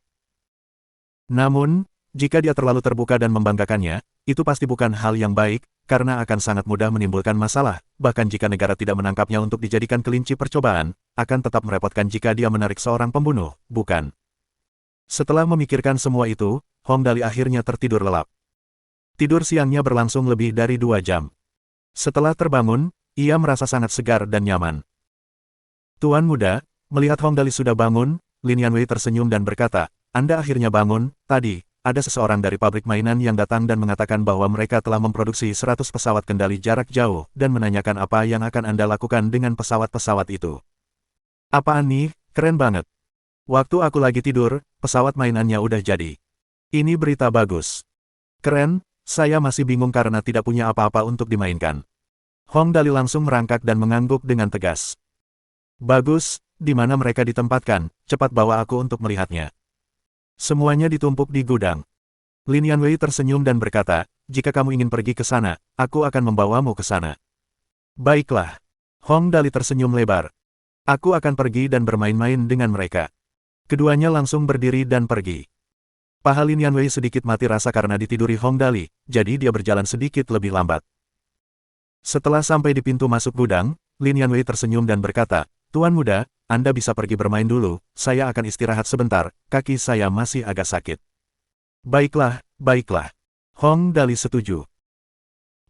Namun, jika dia terlalu terbuka dan membanggakannya, itu pasti bukan hal yang baik, karena akan sangat mudah menimbulkan masalah, bahkan jika negara tidak menangkapnya untuk dijadikan kelinci percobaan, akan tetap merepotkan jika dia menarik seorang pembunuh, bukan? Setelah memikirkan semua itu, Hong Dali akhirnya tertidur lelap. Tidur siangnya berlangsung lebih dari 2 jam. Setelah terbangun, ia merasa sangat segar dan nyaman. Tuan muda, melihat Hong Dali sudah bangun, Lin Yanwei tersenyum dan berkata, Anda akhirnya bangun. Tadi, ada seseorang dari pabrik mainan yang datang dan mengatakan bahwa mereka telah memproduksi 100 pesawat kendali jarak jauh, dan menanyakan apa yang akan Anda lakukan dengan pesawat-pesawat itu. Apaan nih, keren banget. Waktu aku lagi tidur, pesawat mainannya udah jadi. Ini berita bagus. Keren, saya masih bingung karena tidak punya apa-apa untuk dimainkan. Hong Dali langsung merangkak dan mengangguk dengan tegas. Bagus, di mana mereka ditempatkan, cepat bawa aku untuk melihatnya. Semuanya ditumpuk di gudang. Lin Yanwei tersenyum dan berkata, jika kamu ingin pergi ke sana, aku akan membawamu ke sana. Baiklah. Hong Dali tersenyum lebar. Aku akan pergi dan bermain-main dengan mereka. Keduanya langsung berdiri dan pergi. Paha Lin Yanwei sedikit mati rasa karena ditiduri Hong Dali, jadi dia berjalan sedikit lebih lambat. Setelah sampai di pintu masuk gudang, Lin Yanwei tersenyum dan berkata, Tuan muda, Anda bisa pergi bermain dulu, saya akan istirahat sebentar, kaki saya masih agak sakit. Baiklah, baiklah. Hong Dali setuju.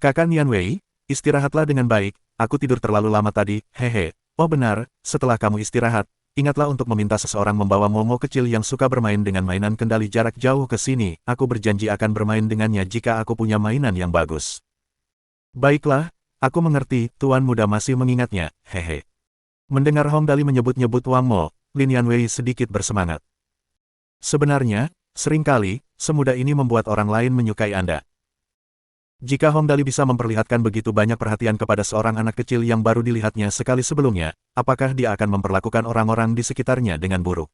Kakak Yanwei, istirahatlah dengan baik, aku tidur terlalu lama tadi, hehe. Oh benar, setelah kamu istirahat, ingatlah untuk meminta seseorang membawa Momo kecil yang suka bermain dengan mainan kendali jarak jauh ke sini, aku berjanji akan bermain dengannya jika aku punya mainan yang bagus. Baiklah, aku mengerti, Tuan muda masih mengingatnya, hehe. Mendengar Hong Dali menyebut-nyebut Wang Mo, Lin Yanwei sedikit bersemangat. Sebenarnya, seringkali, semudah ini membuat orang lain menyukai Anda. Jika Hong Dali bisa memperlihatkan begitu banyak perhatian kepada seorang anak kecil yang baru dilihatnya sekali sebelumnya, apakah dia akan memperlakukan orang-orang di sekitarnya dengan buruk?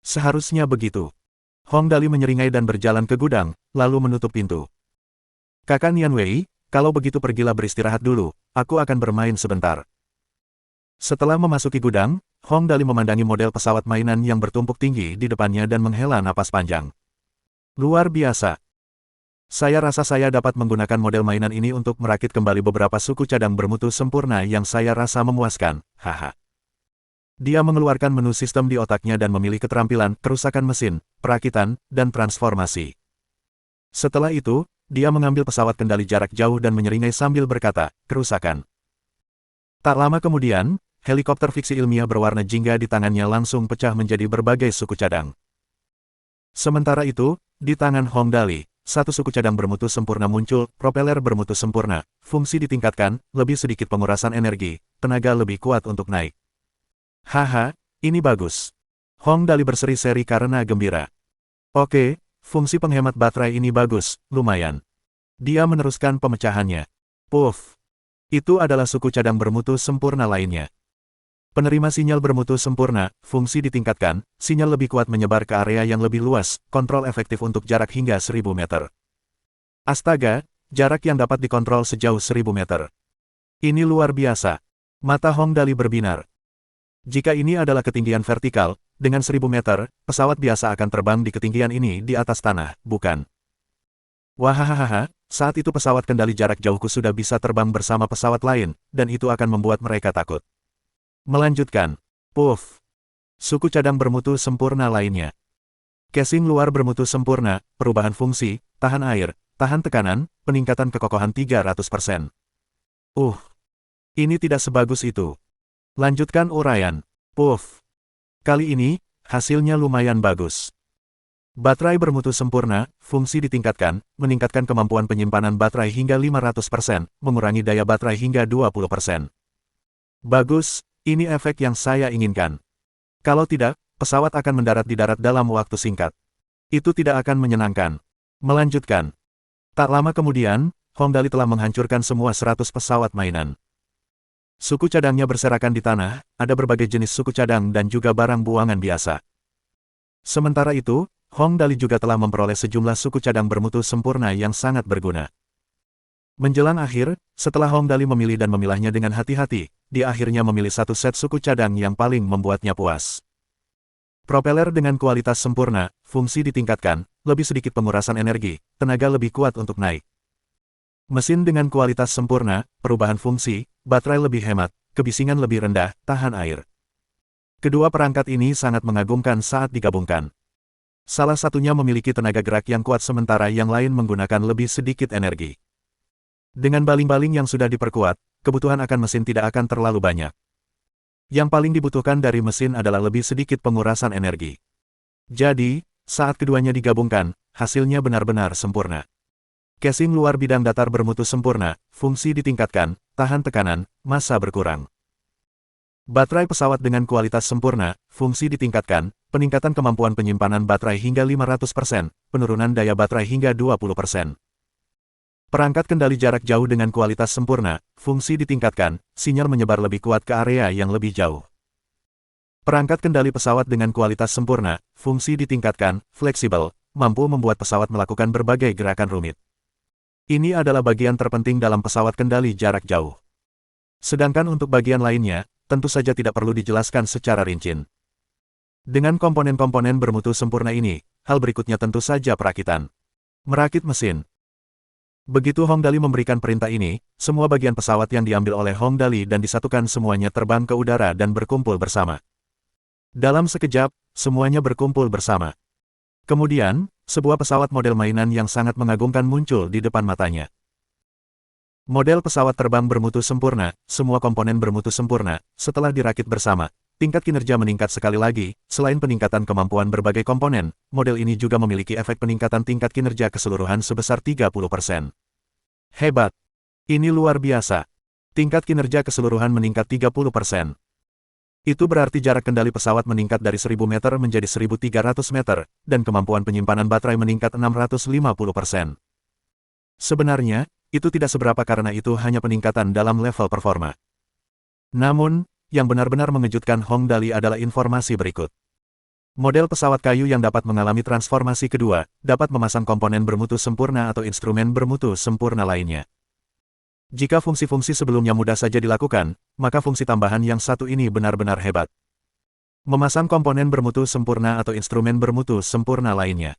Seharusnya begitu. Hong Dali menyeringai dan berjalan ke gudang, lalu menutup pintu. Kakak Yanwei, kalau begitu pergilah beristirahat dulu, aku akan bermain sebentar. Setelah memasuki gudang, Hong Dali memandangi model pesawat mainan yang bertumpuk tinggi di depannya dan menghela napas panjang. Luar biasa. Saya rasa saya dapat menggunakan model mainan ini untuk merakit kembali beberapa suku cadang bermutu sempurna yang saya rasa memuaskan, haha. Dia mengeluarkan menu sistem di otaknya dan memilih keterampilan, kerusakan mesin, perakitan, dan transformasi. Setelah itu, dia mengambil pesawat kendali jarak jauh dan menyeringai sambil berkata, kerusakan. Tak lama kemudian, helikopter fiksi ilmiah berwarna jingga di tangannya langsung pecah menjadi berbagai suku cadang. Sementara itu, di tangan Hong Dali, satu suku cadang bermutu sempurna muncul, propeller bermutu sempurna, fungsi ditingkatkan, lebih sedikit pengurasan energi, tenaga lebih kuat untuk naik. Haha, ini bagus. Hong Dali berseri-seri karena gembira. Oke, fungsi penghemat baterai ini bagus, lumayan. Dia meneruskan pemecahannya. Puff. Itu adalah suku cadang bermutu sempurna lainnya. Penerima sinyal bermutu sempurna, fungsi ditingkatkan, sinyal lebih kuat menyebar ke area yang lebih luas, kontrol efektif untuk jarak hingga 1000 meter. Astaga, jarak yang dapat dikontrol sejauh 1000 meter. Ini luar biasa. Mata Hong Dali berbinar. Jika ini adalah ketinggian vertikal, dengan 1000 meter, pesawat biasa akan terbang di ketinggian ini di atas tanah, bukan? Wahahaha, saat itu pesawat kendali jarak jauhku sudah bisa terbang bersama pesawat lain, dan itu akan membuat mereka takut. Melanjutkan. Puff. Suku cadang bermutu sempurna lainnya. Casing luar bermutu sempurna, perubahan fungsi, tahan air, tahan tekanan, peningkatan kekokohan 300%. Ini tidak sebagus itu. Lanjutkan uraian. Puff. Kali ini, hasilnya lumayan bagus. Baterai bermutu sempurna, fungsi ditingkatkan, meningkatkan kemampuan penyimpanan baterai hingga 500%, mengurangi daya baterai hingga 20%. Bagus, ini efek yang saya inginkan. Kalau tidak, pesawat akan mendarat di darat dalam waktu singkat. Itu tidak akan menyenangkan. Melanjutkan. Tak lama kemudian, Hong Dali telah menghancurkan semua 100 pesawat mainan. Suku cadangnya berserakan di tanah, ada berbagai jenis suku cadang dan juga barang buangan biasa. Sementara itu, Hong Dali juga telah memperoleh sejumlah suku cadang bermutu sempurna yang sangat berguna. Menjelang akhir, setelah Hong Dali memilih dan memilahnya dengan hati-hati, dia akhirnya memilih satu set suku cadang yang paling membuatnya puas. Propeller dengan kualitas sempurna, fungsi ditingkatkan, lebih sedikit pengurasan energi, tenaga lebih kuat untuk naik. Mesin dengan kualitas sempurna, perubahan fungsi, baterai lebih hemat, kebisingan lebih rendah, tahan air. Kedua perangkat ini sangat mengagumkan saat digabungkan. Salah satunya memiliki tenaga gerak yang kuat sementara yang lain menggunakan lebih sedikit energi. Dengan baling-baling yang sudah diperkuat, kebutuhan akan mesin tidak akan terlalu banyak. Yang paling dibutuhkan dari mesin adalah lebih sedikit pengurasan energi. Jadi, saat keduanya digabungkan, hasilnya benar-benar sempurna. Casing luar bidang datar bermutu sempurna, fungsi ditingkatkan, tahan tekanan, massa berkurang. Baterai pesawat dengan kualitas sempurna, fungsi ditingkatkan, peningkatan kemampuan penyimpanan baterai hingga 500%, penurunan daya baterai hingga 20%. Perangkat kendali jarak jauh dengan kualitas sempurna, fungsi ditingkatkan, sinyal menyebar lebih kuat ke area yang lebih jauh. Perangkat kendali pesawat dengan kualitas sempurna, fungsi ditingkatkan, fleksibel, mampu membuat pesawat melakukan berbagai gerakan rumit. Ini adalah bagian terpenting dalam pesawat kendali jarak jauh. Sedangkan untuk bagian lainnya, tentu saja tidak perlu dijelaskan secara rinci. Dengan komponen-komponen bermutu sempurna ini, hal berikutnya tentu saja perakitan. Merakit mesin. Begitu Hong Dali memberikan perintah ini, semua bagian pesawat yang diambil oleh Hong Dali dan disatukan semuanya terbang ke udara dan berkumpul bersama. Dalam sekejap, semuanya berkumpul bersama. Kemudian, sebuah pesawat model mainan yang sangat mengagumkan muncul di depan matanya. Model pesawat terbang bermutu sempurna, semua komponen bermutu sempurna, setelah dirakit bersama, tingkat kinerja meningkat sekali lagi. Selain peningkatan kemampuan berbagai komponen, model ini juga memiliki efek peningkatan tingkat kinerja keseluruhan sebesar 30%. Hebat! Ini luar biasa. Tingkat kinerja keseluruhan meningkat 30%. Itu berarti jarak kendali pesawat meningkat dari 1000 meter menjadi 1300 meter, dan kemampuan penyimpanan baterai meningkat 650%. Sebenarnya, itu tidak seberapa karena itu hanya peningkatan dalam level performa. Namun, yang benar-benar mengejutkan Hong Dali adalah informasi berikut. Model pesawat kayu yang dapat mengalami transformasi kedua, dapat memasang komponen bermutu sempurna atau instrumen bermutu sempurna lainnya. Jika fungsi-fungsi sebelumnya mudah saja dilakukan, maka fungsi tambahan yang satu ini benar-benar hebat. Memasang komponen bermutu sempurna atau instrumen bermutu sempurna lainnya.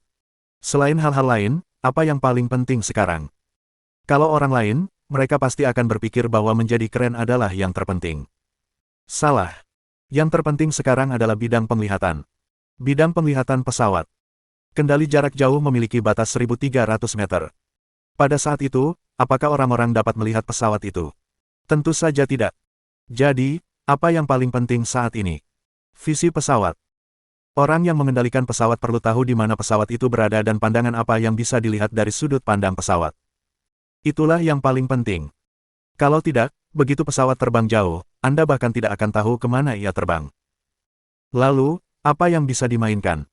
Selain hal-hal lain, apa yang paling penting sekarang? Kalau orang lain, mereka pasti akan berpikir bahwa menjadi keren adalah yang terpenting. Salah. Yang terpenting sekarang adalah bidang penglihatan. Bidang penglihatan pesawat. Kendali jarak jauh memiliki batas 1300 meter. Pada saat itu, apakah orang-orang dapat melihat pesawat itu? Tentu saja tidak. Jadi, apa yang paling penting saat ini? Visi pesawat. Orang yang mengendalikan pesawat perlu tahu di mana pesawat itu berada dan pandangan apa yang bisa dilihat dari sudut pandang pesawat. Itulah yang paling penting. Kalau tidak, begitu pesawat terbang jauh, Anda bahkan tidak akan tahu kemana ia terbang. Lalu, apa yang bisa dimainkan?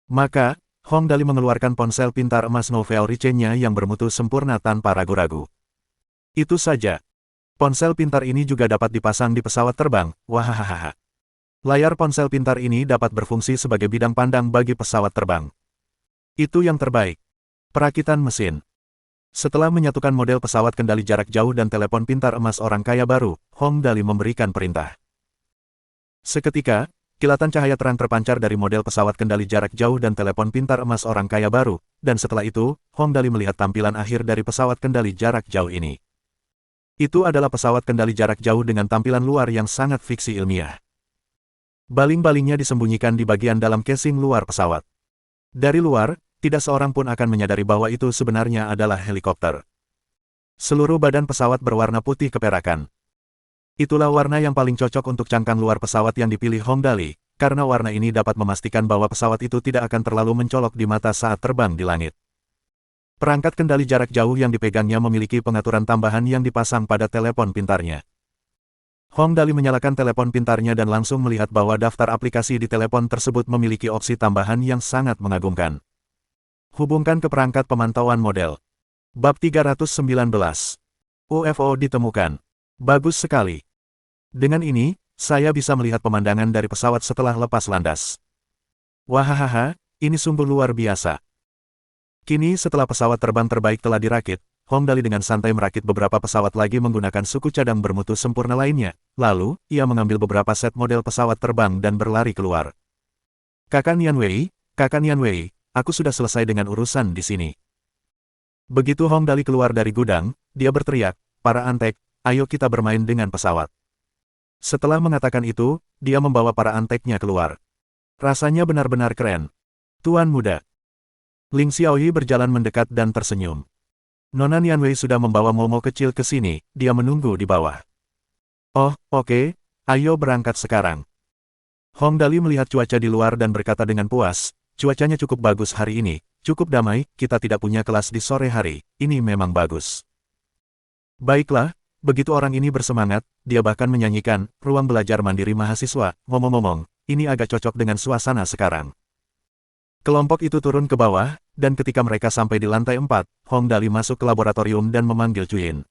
Maka, Hong Dali mengeluarkan ponsel pintar emas Novel Richie-nya yang bermutu sempurna tanpa ragu-ragu. Itu saja. Ponsel pintar ini juga dapat dipasang di pesawat terbang, wahahaha. Layar ponsel pintar ini dapat berfungsi sebagai bidang pandang bagi pesawat terbang. Itu yang terbaik. Perakitan mesin. Setelah menyatukan model pesawat kendali jarak jauh dan telepon pintar emas orang kaya baru, Hong Dali memberikan perintah. Seketika, kilatan cahaya terang terpancar dari model pesawat kendali jarak jauh dan telepon pintar emas orang kaya baru, dan setelah itu, Hong Dali melihat tampilan akhir dari pesawat kendali jarak jauh ini. Itu adalah pesawat kendali jarak jauh dengan tampilan luar yang sangat fiksi ilmiah. Baling-balingnya disembunyikan di bagian dalam casing luar pesawat. Dari luar, tidak seorang pun akan menyadari bahwa itu sebenarnya adalah helikopter. Seluruh badan pesawat berwarna putih keperakan. Itulah warna yang paling cocok untuk cangkang luar pesawat yang dipilih Hong Dali, karena warna ini dapat memastikan bahwa pesawat itu tidak akan terlalu mencolok di mata saat terbang di langit. Perangkat kendali jarak jauh yang dipegangnya memiliki pengaturan tambahan yang dipasang pada telepon pintarnya. Hong Dali menyalakan telepon pintarnya dan langsung melihat bahwa daftar aplikasi di telepon tersebut memiliki opsi tambahan yang sangat mengagumkan. Hubungkan ke perangkat pemantauan model. Bab 319. UFO ditemukan. Bagus sekali. Dengan ini, saya bisa melihat pemandangan dari pesawat setelah lepas landas. Wahahaha, ini sungguh luar biasa. Kini setelah pesawat terbang terbaik telah dirakit, Hong Dali dengan santai merakit beberapa pesawat lagi menggunakan suku cadang bermutu sempurna lainnya. Lalu, ia mengambil beberapa set model pesawat terbang dan berlari keluar. Kakak Nian Wei, aku sudah selesai dengan urusan di sini. Begitu Hong Dali keluar dari gudang, dia berteriak, para antek, ayo kita bermain dengan pesawat. Setelah mengatakan itu, dia membawa para anteknya keluar. Rasanya benar-benar keren. Tuan muda. Ling Xiaoyi berjalan mendekat dan tersenyum. Nona Nian Wei sudah membawa Momo kecil ke sini, dia menunggu di bawah. Oh, oke, ayo berangkat sekarang. Hong Dali melihat cuaca di luar dan berkata dengan puas, cuacanya cukup bagus hari ini, cukup damai, kita tidak punya kelas di sore hari, ini memang bagus. Baiklah, begitu orang ini bersemangat, dia bahkan menyanyikan, ruang belajar mandiri mahasiswa, ngomong-ngomong, ini agak cocok dengan suasana sekarang. Kelompok itu turun ke bawah, dan ketika mereka sampai di lantai 4, Hong Dali masuk ke laboratorium dan memanggil Cuyin.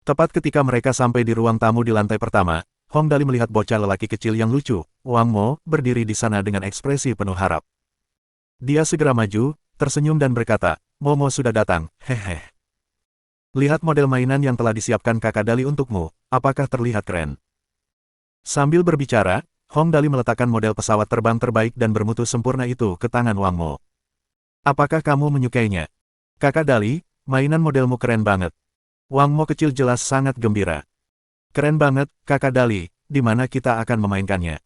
Tepat ketika mereka sampai di ruang tamu di lantai pertama, Hong Dali melihat bocah lelaki kecil yang lucu, Wang Mo, berdiri di sana dengan ekspresi penuh harap. Dia segera maju, tersenyum dan berkata, Momo sudah datang, hehe. Lihat model mainan yang telah disiapkan kakak Dali untukmu, apakah terlihat keren? Sambil berbicara, Hong Dali meletakkan model pesawat terbang terbaik dan bermutu sempurna itu ke tangan Wang Mo. Apakah kamu menyukainya? Kakak Dali, mainan modelmu keren banget. Wang Mo kecil jelas sangat gembira. Keren banget, kakak Dali, di mana kita akan memainkannya?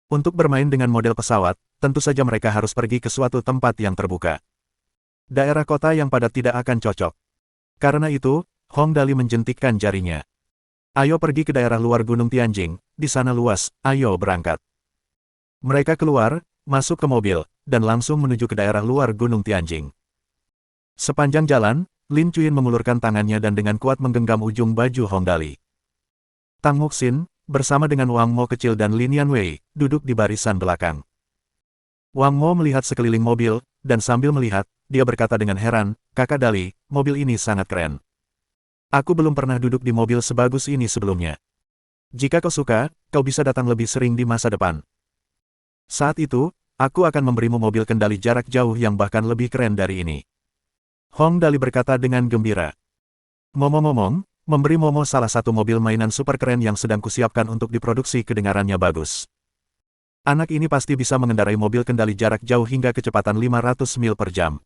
Untuk bermain dengan model pesawat, tentu saja mereka harus pergi ke suatu tempat yang terbuka. Daerah kota yang padat tidak akan cocok. Karena itu, Hong Dali menjentikkan jarinya. Ayo pergi ke daerah luar Gunung Tianjing, di sana luas, ayo berangkat. Mereka keluar, masuk ke mobil, dan langsung menuju ke daerah luar Gunung Tianjing. Sepanjang jalan, Lin Chuyin mengulurkan tangannya dan dengan kuat menggenggam ujung baju Hong Dali. Tang Muxin, bersama dengan Wang Mo kecil dan Lin Yanwei, duduk di barisan belakang. Wang Mo melihat sekeliling mobil, dan sambil melihat, dia berkata dengan heran, kakak Dali, mobil ini sangat keren. Aku belum pernah duduk di mobil sebagus ini sebelumnya. Jika kau suka, kau bisa datang lebih sering di masa depan. Saat itu, aku akan memberimu mobil kendali jarak jauh yang bahkan lebih keren dari ini. Hong Dali berkata dengan gembira. Ngomong-ngomong, memberi Momo salah satu mobil mainan super keren yang sedang kusiapkan untuk diproduksi kedengarannya bagus. Anak ini pasti bisa mengendarai mobil kendali jarak jauh hingga kecepatan 500 mil per jam.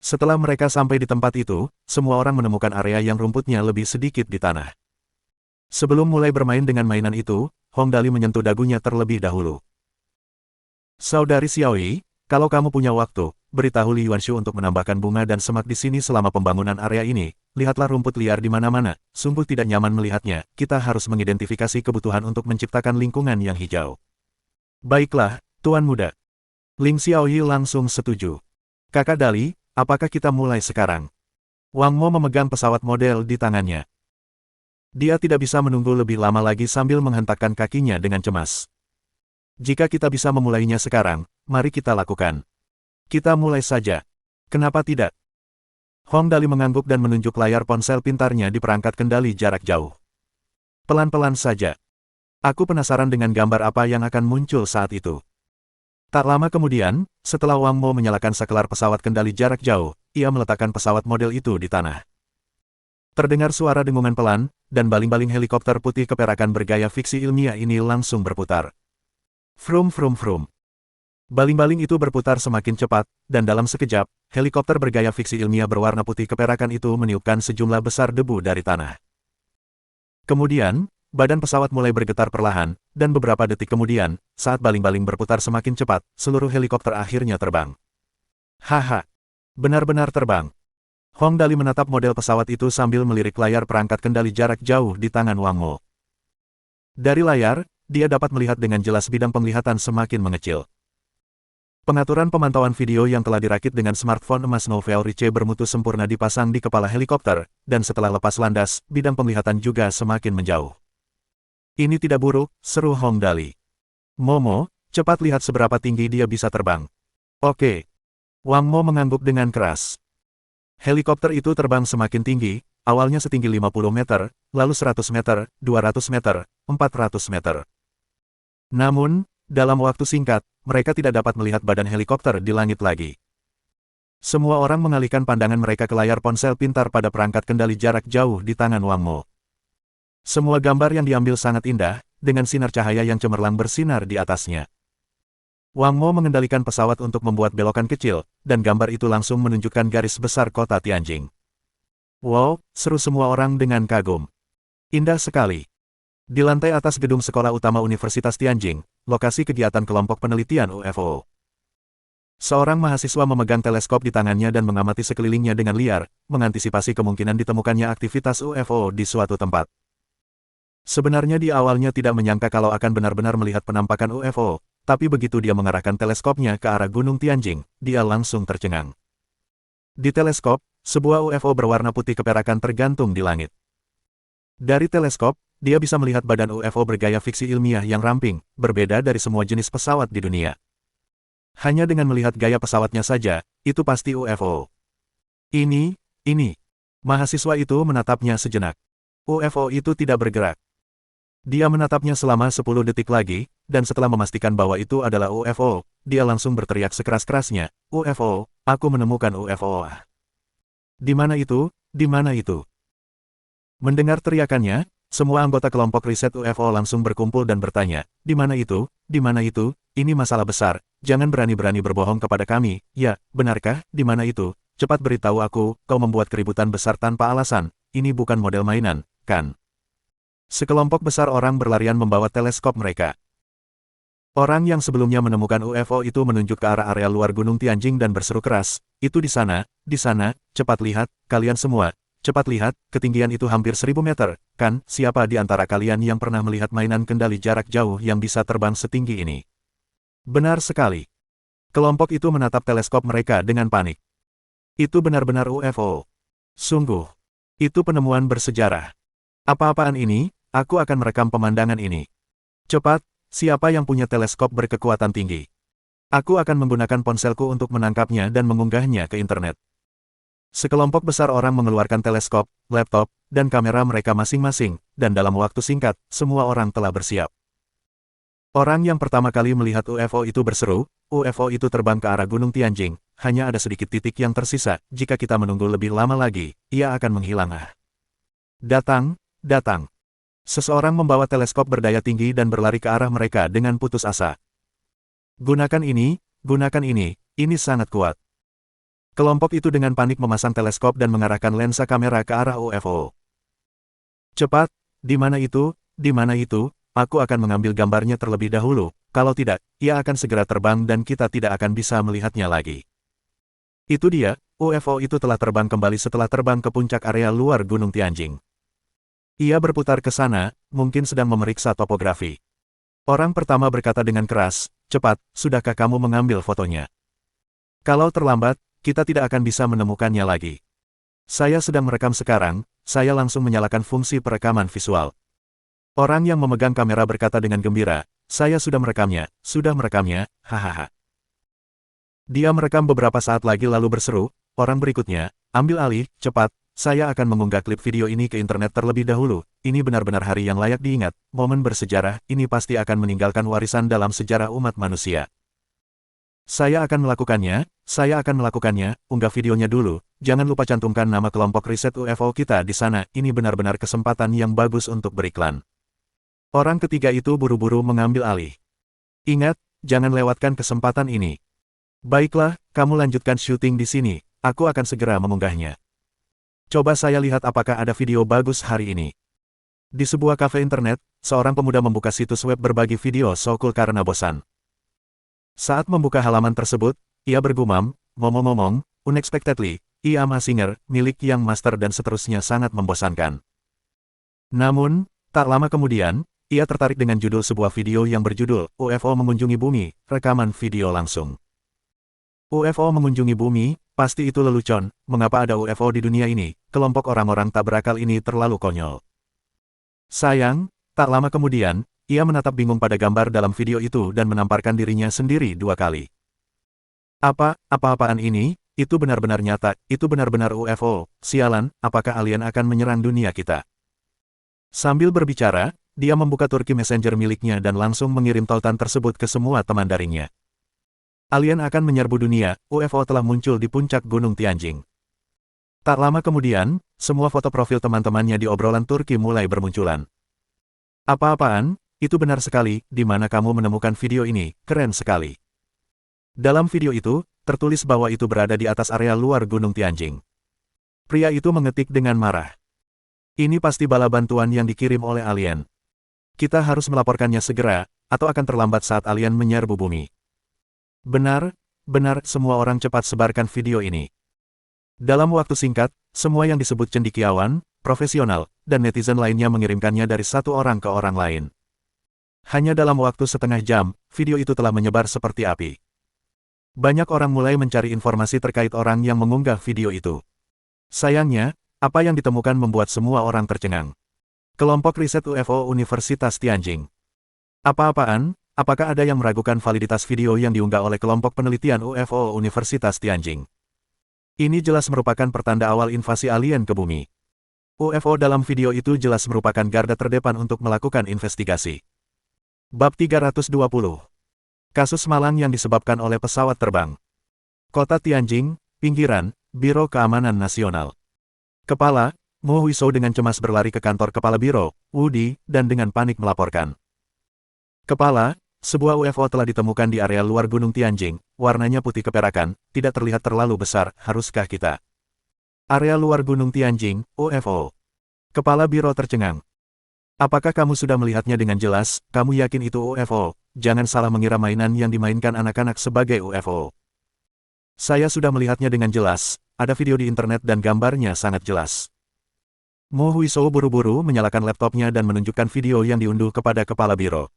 Setelah mereka sampai di tempat itu, semua orang menemukan area yang rumputnya lebih sedikit di tanah. Sebelum mulai bermain dengan mainan itu, Hong Dali menyentuh dagunya terlebih dahulu. Saudari Xiaoyi, kalau kamu punya waktu, beritahu Li Yuanshu untuk menambahkan bunga dan semak di sini selama pembangunan area ini. Lihatlah rumput liar di mana-mana, sungguh tidak nyaman melihatnya, kita harus mengidentifikasi kebutuhan untuk menciptakan lingkungan yang hijau. Baiklah, Tuan Muda. Ling Xiaoyi langsung setuju. Kakak Dali, apakah kita mulai sekarang? Wang Mo memegang pesawat model di tangannya. Dia tidak bisa menunggu lebih lama lagi sambil menghentakkan kakinya dengan cemas. Jika kita bisa memulainya sekarang, mari kita lakukan. Kita mulai saja. Kenapa tidak? Hong Dali mengangguk dan menunjuk layar ponsel pintarnya di perangkat kendali jarak jauh. Pelan-pelan saja. Aku penasaran dengan gambar apa yang akan muncul saat itu. Tak lama kemudian, setelah Wang Mo menyalakan saklar pesawat kendali jarak jauh, ia meletakkan pesawat model itu di tanah. Terdengar suara dengungan pelan, dan baling-baling helikopter putih keperakan bergaya fiksi ilmiah ini langsung berputar. Vrum vrum vrum. Baling-baling itu berputar semakin cepat, dan dalam sekejap, helikopter bergaya fiksi ilmiah berwarna putih keperakan itu meniupkan sejumlah besar debu dari tanah. Kemudian, badan pesawat mulai bergetar perlahan, dan beberapa detik kemudian, saat baling-baling berputar semakin cepat, seluruh helikopter akhirnya terbang. Haha, benar-benar terbang. Hong Dali menatap model pesawat itu sambil melirik layar perangkat kendali jarak jauh di tangan Wang Mo. Dari layar, dia dapat melihat dengan jelas bidang penglihatan semakin mengecil. Pengaturan pemantauan video yang telah dirakit dengan smartphone emas Novel Riche bermutu sempurna dipasang di kepala helikopter, dan setelah lepas landas, bidang penglihatan juga semakin menjauh. Ini tidak buruk, seru Hong Dali. Momo, cepat lihat seberapa tinggi dia bisa terbang. Oke. Wang Mo mengangguk dengan keras. Helikopter itu terbang semakin tinggi, awalnya setinggi 50 meter, lalu 100 meter, 200 meter, 400 meter. Namun, dalam waktu singkat, mereka tidak dapat melihat badan helikopter di langit lagi. Semua orang mengalihkan pandangan mereka ke layar ponsel pintar pada perangkat kendali jarak jauh di tangan Wang Mo. Semua gambar yang diambil sangat indah, dengan sinar cahaya yang cemerlang bersinar di atasnya. Wang Mo mengendalikan pesawat untuk membuat belokan kecil, dan gambar itu langsung menunjukkan garis besar kota Tianjin. Wow, seru semua orang dengan kagum. Indah sekali. Di lantai atas gedung sekolah utama Universitas Tianjin, lokasi kegiatan kelompok penelitian UFO. Seorang mahasiswa memegang teleskop di tangannya dan mengamati sekelilingnya dengan liar, mengantisipasi kemungkinan ditemukannya aktivitas UFO di suatu tempat. Sebenarnya di awalnya tidak menyangka kalau akan benar-benar melihat penampakan UFO, tapi begitu dia mengarahkan teleskopnya ke arah Gunung Tianjin, dia langsung tercengang. Di teleskop, sebuah UFO berwarna putih keperakan tergantung di langit. Dari teleskop, dia bisa melihat badan UFO bergaya fiksi ilmiah yang ramping, berbeda dari semua jenis pesawat di dunia. Hanya dengan melihat gaya pesawatnya saja, itu pasti UFO. Ini. Mahasiswa itu menatapnya sejenak. UFO itu tidak bergerak. Dia menatapnya selama 10 detik lagi, dan setelah memastikan bahwa itu adalah UFO, dia langsung berteriak sekeras-kerasnya, UFO, aku menemukan UFO. Di mana itu? Di mana itu? Mendengar teriakannya, semua anggota kelompok riset UFO langsung berkumpul dan bertanya, di mana itu? Di mana itu? Ini masalah besar, jangan berani-berani berbohong kepada kami. Ya, benarkah? Di mana itu? Cepat beritahu aku, kau membuat keributan besar tanpa alasan, ini bukan model mainan, kan? Sekelompok besar orang berlarian membawa teleskop mereka. Orang yang sebelumnya menemukan UFO itu menunjuk ke arah area luar Gunung Tianjin dan berseru keras, itu di sana, cepat lihat, kalian semua. Cepat lihat, ketinggian itu hampir 1000 meter, kan? Siapa di antara kalian yang pernah melihat mainan kendali jarak jauh yang bisa terbang setinggi ini? Benar sekali. Kelompok itu menatap teleskop mereka dengan panik. Itu benar-benar UFO. Sungguh. Itu penemuan bersejarah. Apa-apaan ini? Aku akan merekam pemandangan ini. Cepat, siapa yang punya teleskop berkekuatan tinggi? Aku akan menggunakan ponselku untuk menangkapnya dan mengunggahnya ke internet. Sekelompok besar orang mengeluarkan teleskop, laptop, dan kamera mereka masing-masing, dan dalam waktu singkat, semua orang telah bersiap. Orang yang pertama kali melihat UFO itu berseru, UFO itu terbang ke arah Gunung Tianjin, hanya ada sedikit titik yang tersisa, jika kita menunggu lebih lama lagi, ia akan menghilang. Datang. Seseorang membawa teleskop berdaya tinggi dan berlari ke arah mereka dengan putus asa. Gunakan ini, ini sangat kuat. Kelompok itu dengan panik memasang teleskop dan mengarahkan lensa kamera ke arah UFO. Cepat, di mana itu, aku akan mengambil gambarnya terlebih dahulu, kalau tidak, ia akan segera terbang dan kita tidak akan bisa melihatnya lagi. Itu dia, UFO itu telah terbang kembali setelah terbang ke puncak area luar Gunung Tianjin. Ia berputar ke sana, mungkin sedang memeriksa topografi. Orang pertama berkata dengan keras, cepat, sudahkah kamu mengambil fotonya? Kalau terlambat, kita tidak akan bisa menemukannya lagi. Saya sedang merekam sekarang, saya langsung menyalakan fungsi perekaman visual. Orang yang memegang kamera berkata dengan gembira, saya sudah merekamnya, hahaha. Dia merekam beberapa saat lagi lalu berseru, orang berikutnya, ambil alih, cepat, saya akan mengunggah klip video ini ke internet terlebih dahulu, ini benar-benar hari yang layak diingat, momen bersejarah, ini pasti akan meninggalkan warisan dalam sejarah umat manusia. Saya akan melakukannya, unggah videonya dulu, jangan lupa cantumkan nama kelompok riset UFO kita di sana, ini benar-benar kesempatan yang bagus untuk beriklan. Orang ketiga itu buru-buru mengambil alih. Ingat, jangan lewatkan kesempatan ini. Baiklah, kamu lanjutkan syuting di sini, aku akan segera mengunggahnya. Coba saya lihat apakah ada video bagus hari ini. Di sebuah kafe internet, seorang pemuda membuka situs web berbagi video so cool karena bosan. Saat membuka halaman tersebut, ia bergumam, ngomong-ngomong, unexpectedly, I'm a singer, milik Yang Master dan seterusnya sangat membosankan. Namun, tak lama kemudian, ia tertarik dengan judul sebuah video yang berjudul, UFO mengunjungi bumi, rekaman video langsung. UFO mengunjungi bumi, pasti itu lelucon, mengapa ada UFO di dunia ini, kelompok orang-orang tak berakal ini terlalu konyol. Sayang, tak lama kemudian, ia menatap bingung pada gambar dalam video itu dan menamparkan dirinya sendiri 2 kali. Apa-apaan ini? Itu benar-benar nyata, itu benar-benar UFO, sialan, apakah alien akan menyerang dunia kita? Sambil berbicara, dia membuka Turki Messenger miliknya dan langsung mengirim tautan tersebut ke semua teman daringnya. Alien akan menyerbu dunia, UFO telah muncul di puncak Gunung Tianjing. Tak lama kemudian, semua foto profil teman-temannya di obrolan Turki mulai bermunculan. Apa-apaan? Itu benar sekali, di mana kamu menemukan video ini, keren sekali. Dalam video itu, tertulis bahwa itu berada di atas area luar Gunung Tianjing. Pria itu mengetik dengan marah. Ini pasti bala bantuan yang dikirim oleh alien. Kita harus melaporkannya segera, atau akan terlambat saat alien menyerbu bumi. Benar, semua orang cepat sebarkan video ini. Dalam waktu singkat, semua yang disebut cendekiawan, profesional, dan netizen lainnya mengirimkannya dari satu orang ke orang lain. Hanya dalam waktu setengah jam, video itu telah menyebar seperti api. Banyak orang mulai mencari informasi terkait orang yang mengunggah video itu. Sayangnya, apa yang ditemukan membuat semua orang tercengang. Kelompok riset UFO Universitas Tianjing. Apa-apaan? Apakah ada yang meragukan validitas video yang diunggah oleh kelompok penelitian UFO Universitas Tianjing? Ini jelas merupakan pertanda awal invasi alien ke bumi. UFO dalam video itu jelas merupakan garda terdepan untuk melakukan investigasi. Bab 320. Kasus malang yang disebabkan oleh pesawat terbang. Kota Tianjing, pinggiran, Biro Keamanan Nasional. Kepala, Mo Huizhou dengan cemas berlari ke kantor Kepala Biro, Wudi, dan dengan panik melaporkan. Kepala, sebuah UFO telah ditemukan di area luar Gunung Tianjing, warnanya putih keperakan, tidak terlihat terlalu besar, haruskah kita? Area luar Gunung Tianjing, UFO. Kepala Biro tercengang. Apakah kamu sudah melihatnya dengan jelas? Kamu yakin itu UFO? Jangan salah mengira mainan yang dimainkan anak-anak sebagai UFO. Saya sudah melihatnya dengan jelas, ada video di internet dan gambarnya sangat jelas. Mo Huizhou buru-buru menyalakan laptopnya dan menunjukkan video yang diunduh kepada Kepala Biro.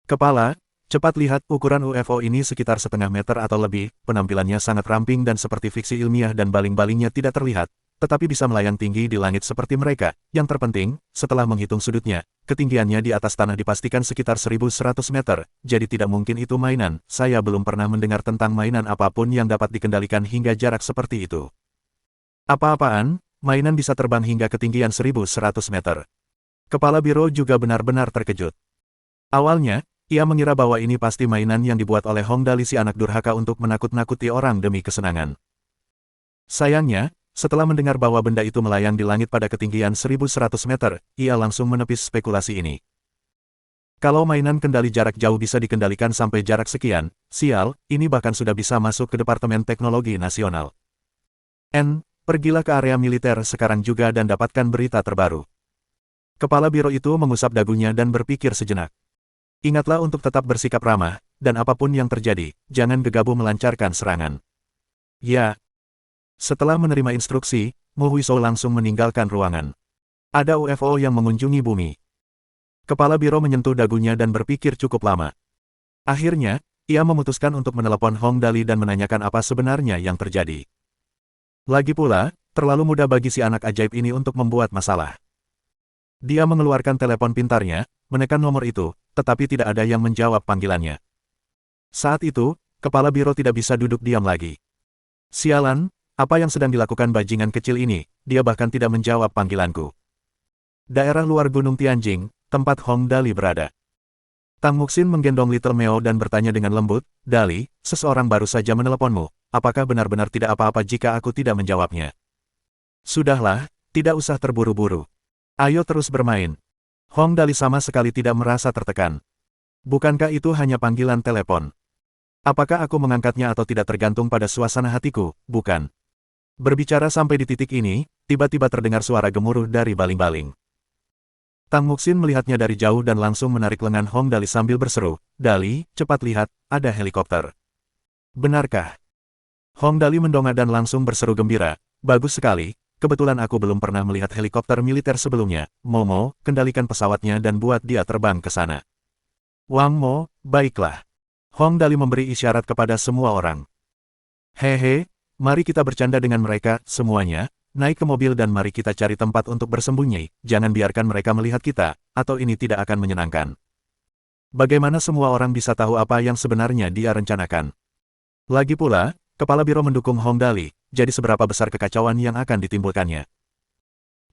Kepala, cepat lihat, ukuran UFO ini sekitar setengah meter atau lebih, penampilannya sangat ramping dan seperti fiksi ilmiah dan baling-balingnya tidak terlihat, tetapi bisa melayang tinggi di langit seperti mereka. Yang terpenting, setelah menghitung sudutnya, ketinggiannya di atas tanah dipastikan sekitar 1.100 meter, jadi tidak mungkin itu mainan. Saya belum pernah mendengar tentang mainan apapun yang dapat dikendalikan hingga jarak seperti itu. Apa-apaan, mainan bisa terbang hingga ketinggian 1.100 meter. Kepala Biro juga benar-benar terkejut. Awalnya, ia mengira bahwa ini pasti mainan yang dibuat oleh Hong Dali si anak durhaka untuk menakut-nakuti orang demi kesenangan. Sayangnya, setelah mendengar bahwa benda itu melayang di langit pada ketinggian 1.100 meter, ia langsung menepis spekulasi ini. Kalau mainan kendali jarak jauh bisa dikendalikan sampai jarak sekian, sial, ini bahkan sudah bisa masuk ke Departemen Teknologi Nasional. Pergilah ke area militer sekarang juga dan dapatkan berita terbaru. Kepala Biro itu mengusap dagunya dan berpikir sejenak. Ingatlah untuk tetap bersikap ramah, dan apapun yang terjadi, jangan gegabah melancarkan serangan. Ya. Setelah menerima instruksi, Mo Huizhou langsung meninggalkan ruangan. Ada UFO yang mengunjungi bumi. Kepala Biro menyentuh dagunya dan berpikir cukup lama. Akhirnya, ia memutuskan untuk menelepon Hong Dali dan menanyakan apa sebenarnya yang terjadi. Lagi pula, terlalu mudah bagi si anak ajaib ini untuk membuat masalah. Dia mengeluarkan telepon pintarnya, menekan nomor itu, tetapi tidak ada yang menjawab panggilannya. Saat itu, Kepala Biro tidak bisa duduk diam lagi. Sialan, apa yang sedang dilakukan bajingan kecil ini, dia bahkan tidak menjawab panggilanku. Daerah luar Gunung Tianjing, tempat Hong Dali berada. Tang Muxin menggendong Little Meo dan bertanya dengan lembut, "Dali, seseorang baru saja meneleponmu. Apakah benar-benar tidak apa-apa jika aku tidak menjawabnya?" "Sudahlah, tidak usah terburu-buru. Ayo terus bermain." Hong Dali sama sekali tidak merasa tertekan. "Bukankah itu hanya panggilan telepon? Apakah aku mengangkatnya atau tidak tergantung pada suasana hatiku, bukan?" Berbicara sampai di titik ini, tiba-tiba terdengar suara gemuruh dari baling-baling. Tang Muxin melihatnya dari jauh dan langsung menarik lengan Hong Dali sambil berseru, "Dali, cepat lihat, ada helikopter." "Benarkah?" Hong Dali mendongak dan langsung berseru gembira, "Bagus sekali, kebetulan aku belum pernah melihat helikopter militer sebelumnya. Momo, kendalikan pesawatnya dan buat dia terbang ke sana." "Wang Mo, baiklah." Hong Dali memberi isyarat kepada semua orang. "Hehe, mari kita bercanda dengan mereka, semuanya. Naik ke mobil dan mari kita cari tempat untuk bersembunyi, jangan biarkan mereka melihat kita, atau ini tidak akan menyenangkan." Bagaimana semua orang bisa tahu apa yang sebenarnya dia rencanakan? Lagi pula, Kepala Biro mendukung Hong Dali, jadi seberapa besar kekacauan yang akan ditimbulkannya.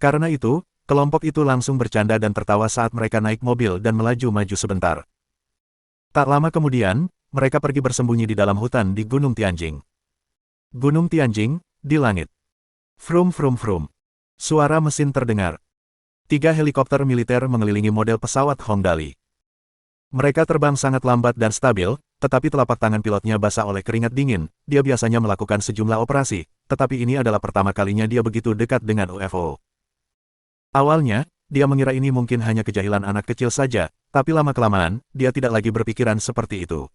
Karena itu, kelompok itu langsung bercanda dan tertawa saat mereka naik mobil dan melaju-maju sebentar. Tak lama kemudian, mereka pergi bersembunyi di dalam hutan di Gunung Tianjing. Gunung Tianjing, di langit. Frum frum frum. Suara mesin terdengar. 3 helikopter militer mengelilingi model pesawat Hong Dali. Mereka terbang sangat lambat dan stabil, tetapi telapak tangan pilotnya basah oleh keringat dingin. Dia biasanya melakukan sejumlah operasi, tetapi ini adalah pertama kalinya dia begitu dekat dengan UFO. Awalnya, dia mengira ini mungkin hanya kejahilan anak kecil saja, tapi lama-kelamaan, dia tidak lagi berpikiran seperti itu.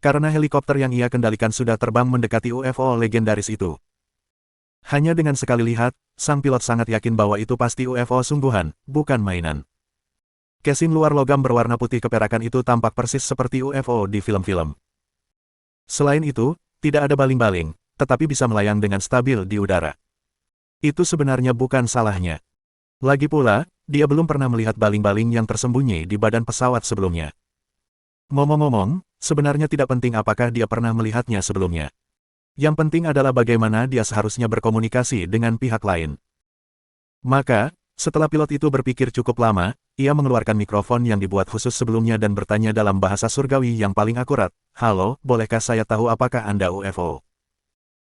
Karena helikopter yang ia kendalikan sudah terbang mendekati UFO legendaris itu. Hanya dengan sekali lihat, sang pilot sangat yakin bahwa itu pasti UFO sungguhan, bukan mainan. Casing luar logam berwarna putih keperakan itu tampak persis seperti UFO di film-film. Selain itu, tidak ada baling-baling, tetapi bisa melayang dengan stabil di udara. Itu sebenarnya bukan salahnya. Lagi pula, dia belum pernah melihat baling-baling yang tersembunyi di badan pesawat sebelumnya. Ngomong-ngomong, sebenarnya tidak penting apakah dia pernah melihatnya sebelumnya. Yang penting adalah bagaimana dia seharusnya berkomunikasi dengan pihak lain. Maka, setelah pilot itu berpikir cukup lama, ia mengeluarkan mikrofon yang dibuat khusus sebelumnya dan bertanya dalam bahasa surgawi yang paling akurat, "Halo, bolehkah saya tahu apakah Anda UFO?"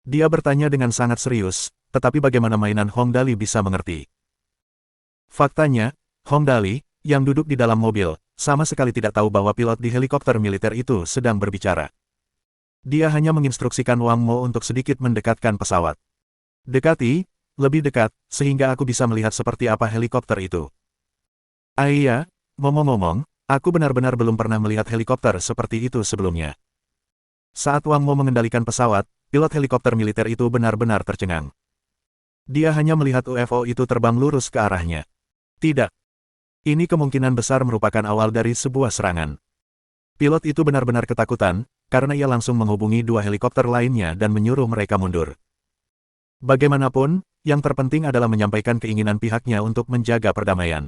Dia bertanya dengan sangat serius, tetapi bagaimana mainan Hong Dali bisa mengerti? Faktanya, Hong Dali, yang duduk di dalam mobil, sama sekali tidak tahu bahwa pilot di helikopter militer itu sedang berbicara. Dia hanya menginstruksikan Wang Mo untuk sedikit mendekatkan pesawat. "Dekati, lebih dekat, sehingga aku bisa melihat seperti apa helikopter itu." Iya, ngomong-ngomong, aku benar-benar belum pernah melihat helikopter seperti itu sebelumnya. Saat Wang Mo mengendalikan pesawat, pilot helikopter militer itu benar-benar tercengang. Dia hanya melihat UFO itu terbang lurus ke arahnya. Tidak. Ini kemungkinan besar merupakan awal dari sebuah serangan. Pilot itu benar-benar ketakutan, karena ia langsung menghubungi 2 helikopter lainnya dan menyuruh mereka mundur. Bagaimanapun, yang terpenting adalah menyampaikan keinginan pihaknya untuk menjaga perdamaian.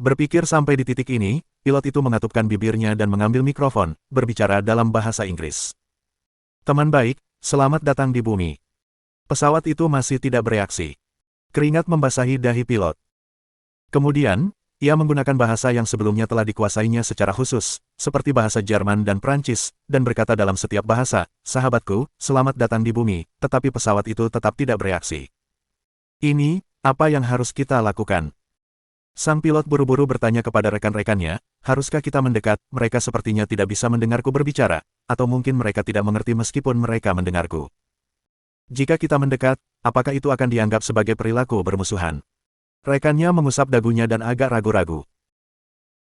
Berpikir sampai di titik ini, pilot itu mengatupkan bibirnya dan mengambil mikrofon, berbicara dalam bahasa Inggris. "Teman baik, selamat datang di bumi." Pesawat itu masih tidak bereaksi. Keringat membasahi dahi pilot. Kemudian, ia menggunakan bahasa yang sebelumnya telah dikuasainya secara khusus, seperti bahasa Jerman dan Prancis, dan berkata dalam setiap bahasa, "Sahabatku, selamat datang di bumi," tetapi pesawat itu tetap tidak bereaksi. "Ini, apa yang harus kita lakukan?" Sang pilot buru-buru bertanya kepada rekan-rekannya, "Haruskah kita mendekat? Mereka sepertinya tidak bisa mendengarku berbicara, atau mungkin mereka tidak mengerti meskipun mereka mendengarku. Jika kita mendekat, apakah itu akan dianggap sebagai perilaku bermusuhan?" Rekannya mengusap dagunya dan agak ragu-ragu.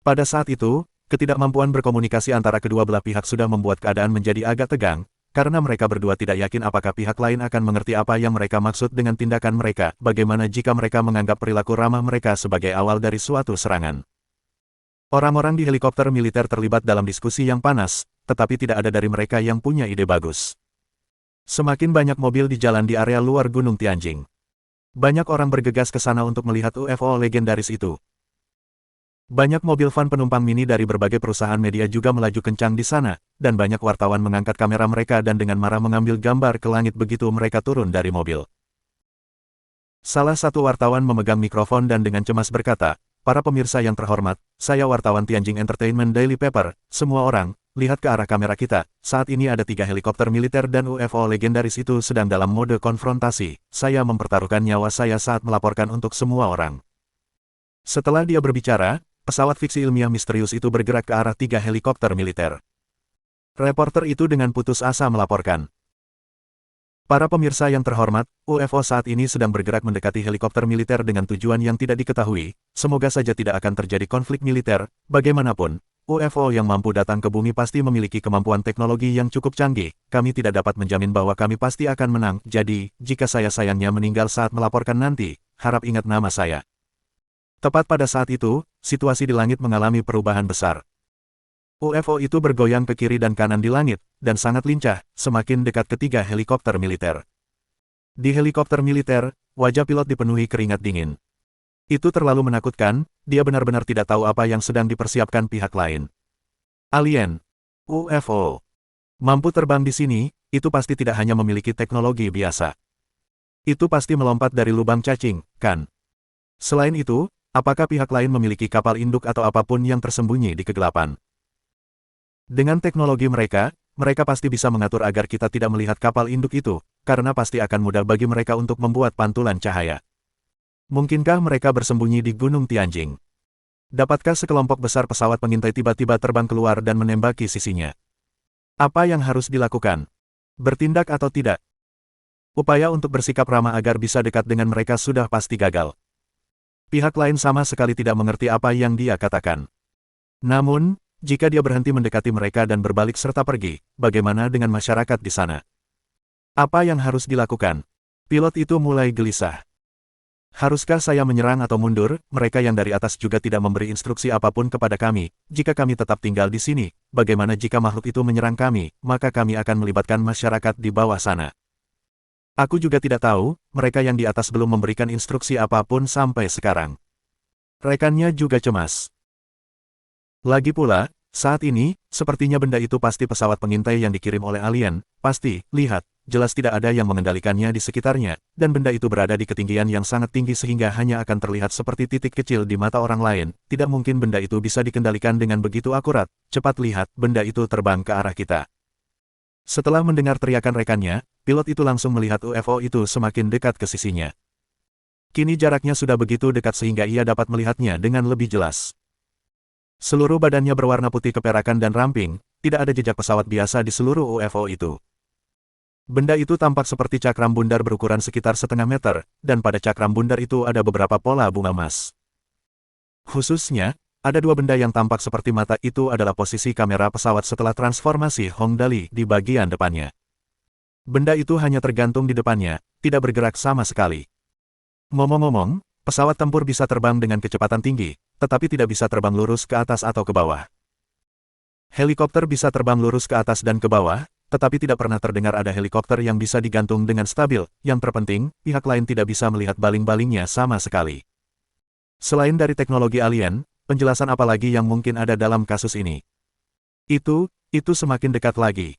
Pada saat itu, ketidakmampuan berkomunikasi antara kedua belah pihak sudah membuat keadaan menjadi agak tegang, karena mereka berdua tidak yakin apakah pihak lain akan mengerti apa yang mereka maksud dengan tindakan mereka. Bagaimana jika mereka menganggap perilaku ramah mereka sebagai awal dari suatu serangan? Orang-orang di helikopter militer terlibat dalam diskusi yang panas, tetapi tidak ada dari mereka yang punya ide bagus. Semakin banyak mobil di jalan di area luar Gunung Tianjing. Banyak orang bergegas ke sana untuk melihat UFO legendaris itu. Banyak mobil van penumpang mini dari berbagai perusahaan media juga melaju kencang di sana, dan banyak wartawan mengangkat kamera mereka dan dengan marah mengambil gambar ke langit begitu mereka turun dari mobil. Salah satu wartawan memegang mikrofon dan dengan cemas berkata, para pemirsa yang terhormat, saya wartawan Tianjin Entertainment Daily Paper, semua orang, lihat ke arah kamera kita, saat ini ada 3 helikopter militer dan UFO legendaris itu sedang dalam mode konfrontasi, saya mempertaruhkan nyawa saya saat melaporkan untuk semua orang. Setelah dia berbicara, pesawat fiksi ilmiah misterius itu bergerak ke arah 3 helikopter militer. Reporter itu dengan putus asa melaporkan. Para pemirsa yang terhormat, UFO saat ini sedang bergerak mendekati helikopter militer dengan tujuan yang tidak diketahui, semoga saja tidak akan terjadi konflik militer, bagaimanapun, UFO yang mampu datang ke bumi pasti memiliki kemampuan teknologi yang cukup canggih, kami tidak dapat menjamin bahwa kami pasti akan menang, jadi, jika saya sayangnya meninggal saat melaporkan nanti, harap ingat nama saya. Tepat pada saat itu, situasi di langit mengalami perubahan besar. UFO itu bergoyang ke kiri dan kanan di langit, dan sangat lincah, semakin dekat ketiga helikopter militer. Di helikopter militer, wajah pilot dipenuhi keringat dingin. Itu terlalu menakutkan, dia benar-benar tidak tahu apa yang sedang dipersiapkan pihak lain. Alien, UFO, mampu terbang di sini, itu pasti tidak hanya memiliki teknologi biasa. Itu pasti melompat dari lubang cacing, kan? Selain itu, apakah pihak lain memiliki kapal induk atau apapun yang tersembunyi di kegelapan? Dengan teknologi mereka pasti bisa mengatur agar kita tidak melihat kapal induk itu, karena pasti akan mudah bagi mereka untuk membuat pantulan cahaya. Mungkinkah mereka bersembunyi di Gunung Tianjin? Dapatkah sekelompok besar pesawat pengintai tiba-tiba terbang keluar dan menembaki sisinya? Apa yang harus dilakukan? Bertindak atau tidak? Upaya untuk bersikap ramah agar bisa dekat dengan mereka sudah pasti gagal. Pihak lain sama sekali tidak mengerti apa yang dia katakan. Namun, jika dia berhenti mendekati mereka dan berbalik serta pergi, bagaimana dengan masyarakat di sana? Apa yang harus dilakukan? Pilot itu mulai gelisah. Haruskah saya menyerang atau mundur? Mereka yang dari atas juga tidak memberi instruksi apapun kepada kami. Jika kami tetap tinggal di sini, bagaimana jika makhluk itu menyerang kami, maka kami akan melibatkan masyarakat di bawah sana. Aku juga tidak tahu, mereka yang di atas belum memberikan instruksi apapun sampai sekarang. Rekannya juga cemas. Lagi pula, saat ini, sepertinya benda itu pasti pesawat pengintai yang dikirim oleh alien, pasti, lihat, jelas tidak ada yang mengendalikannya di sekitarnya, dan benda itu berada di ketinggian yang sangat tinggi sehingga hanya akan terlihat seperti titik kecil di mata orang lain, tidak mungkin benda itu bisa dikendalikan dengan begitu akurat, cepat lihat, benda itu terbang ke arah kita. Setelah mendengar teriakan rekannya, pilot itu langsung melihat UFO itu semakin dekat ke sisinya. Kini jaraknya sudah begitu dekat sehingga ia dapat melihatnya dengan lebih jelas. Seluruh badannya berwarna putih keperakan dan ramping, tidak ada jejak pesawat biasa di seluruh UFO itu. Benda itu tampak seperti cakram bundar berukuran sekitar setengah meter, dan pada cakram bundar itu ada beberapa pola bunga emas. Khususnya, ada 2 benda yang tampak seperti mata itu adalah posisi kamera pesawat setelah transformasi Hongdali di bagian depannya. Benda itu hanya tergantung di depannya, tidak bergerak sama sekali. Ngomong-ngomong, pesawat tempur bisa terbang dengan kecepatan tinggi, tetapi tidak bisa terbang lurus ke atas atau ke bawah. Helikopter bisa terbang lurus ke atas dan ke bawah, tetapi tidak pernah terdengar ada helikopter yang bisa digantung dengan stabil. Yang terpenting, pihak lain tidak bisa melihat baling-balingnya sama sekali. Selain dari teknologi alien, penjelasan apa lagi yang mungkin ada dalam kasus ini? Itu semakin dekat lagi.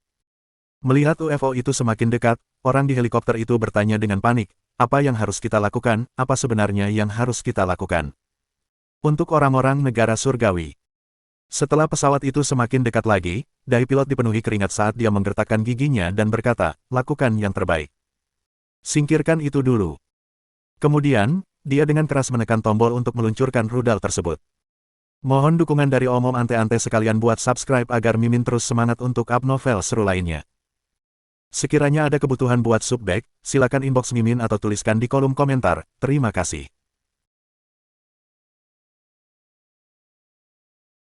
Melihat UFO itu semakin dekat, orang di helikopter itu bertanya dengan panik, apa yang harus kita lakukan, apa sebenarnya yang harus kita lakukan? Untuk orang-orang negara surgawi. Setelah pesawat itu semakin dekat lagi, dahi pilot dipenuhi keringat saat dia menggertakkan giginya dan berkata, lakukan yang terbaik. Singkirkan itu dulu. Kemudian, dia dengan keras menekan tombol untuk meluncurkan rudal tersebut. Mohon dukungan dari Om Ante-Ante sekalian buat subscribe agar Mimin terus semangat untuk up novel seru lainnya. Sekiranya ada kebutuhan buat subbag, silakan inbox Mimin atau tuliskan di kolom komentar. Terima kasih.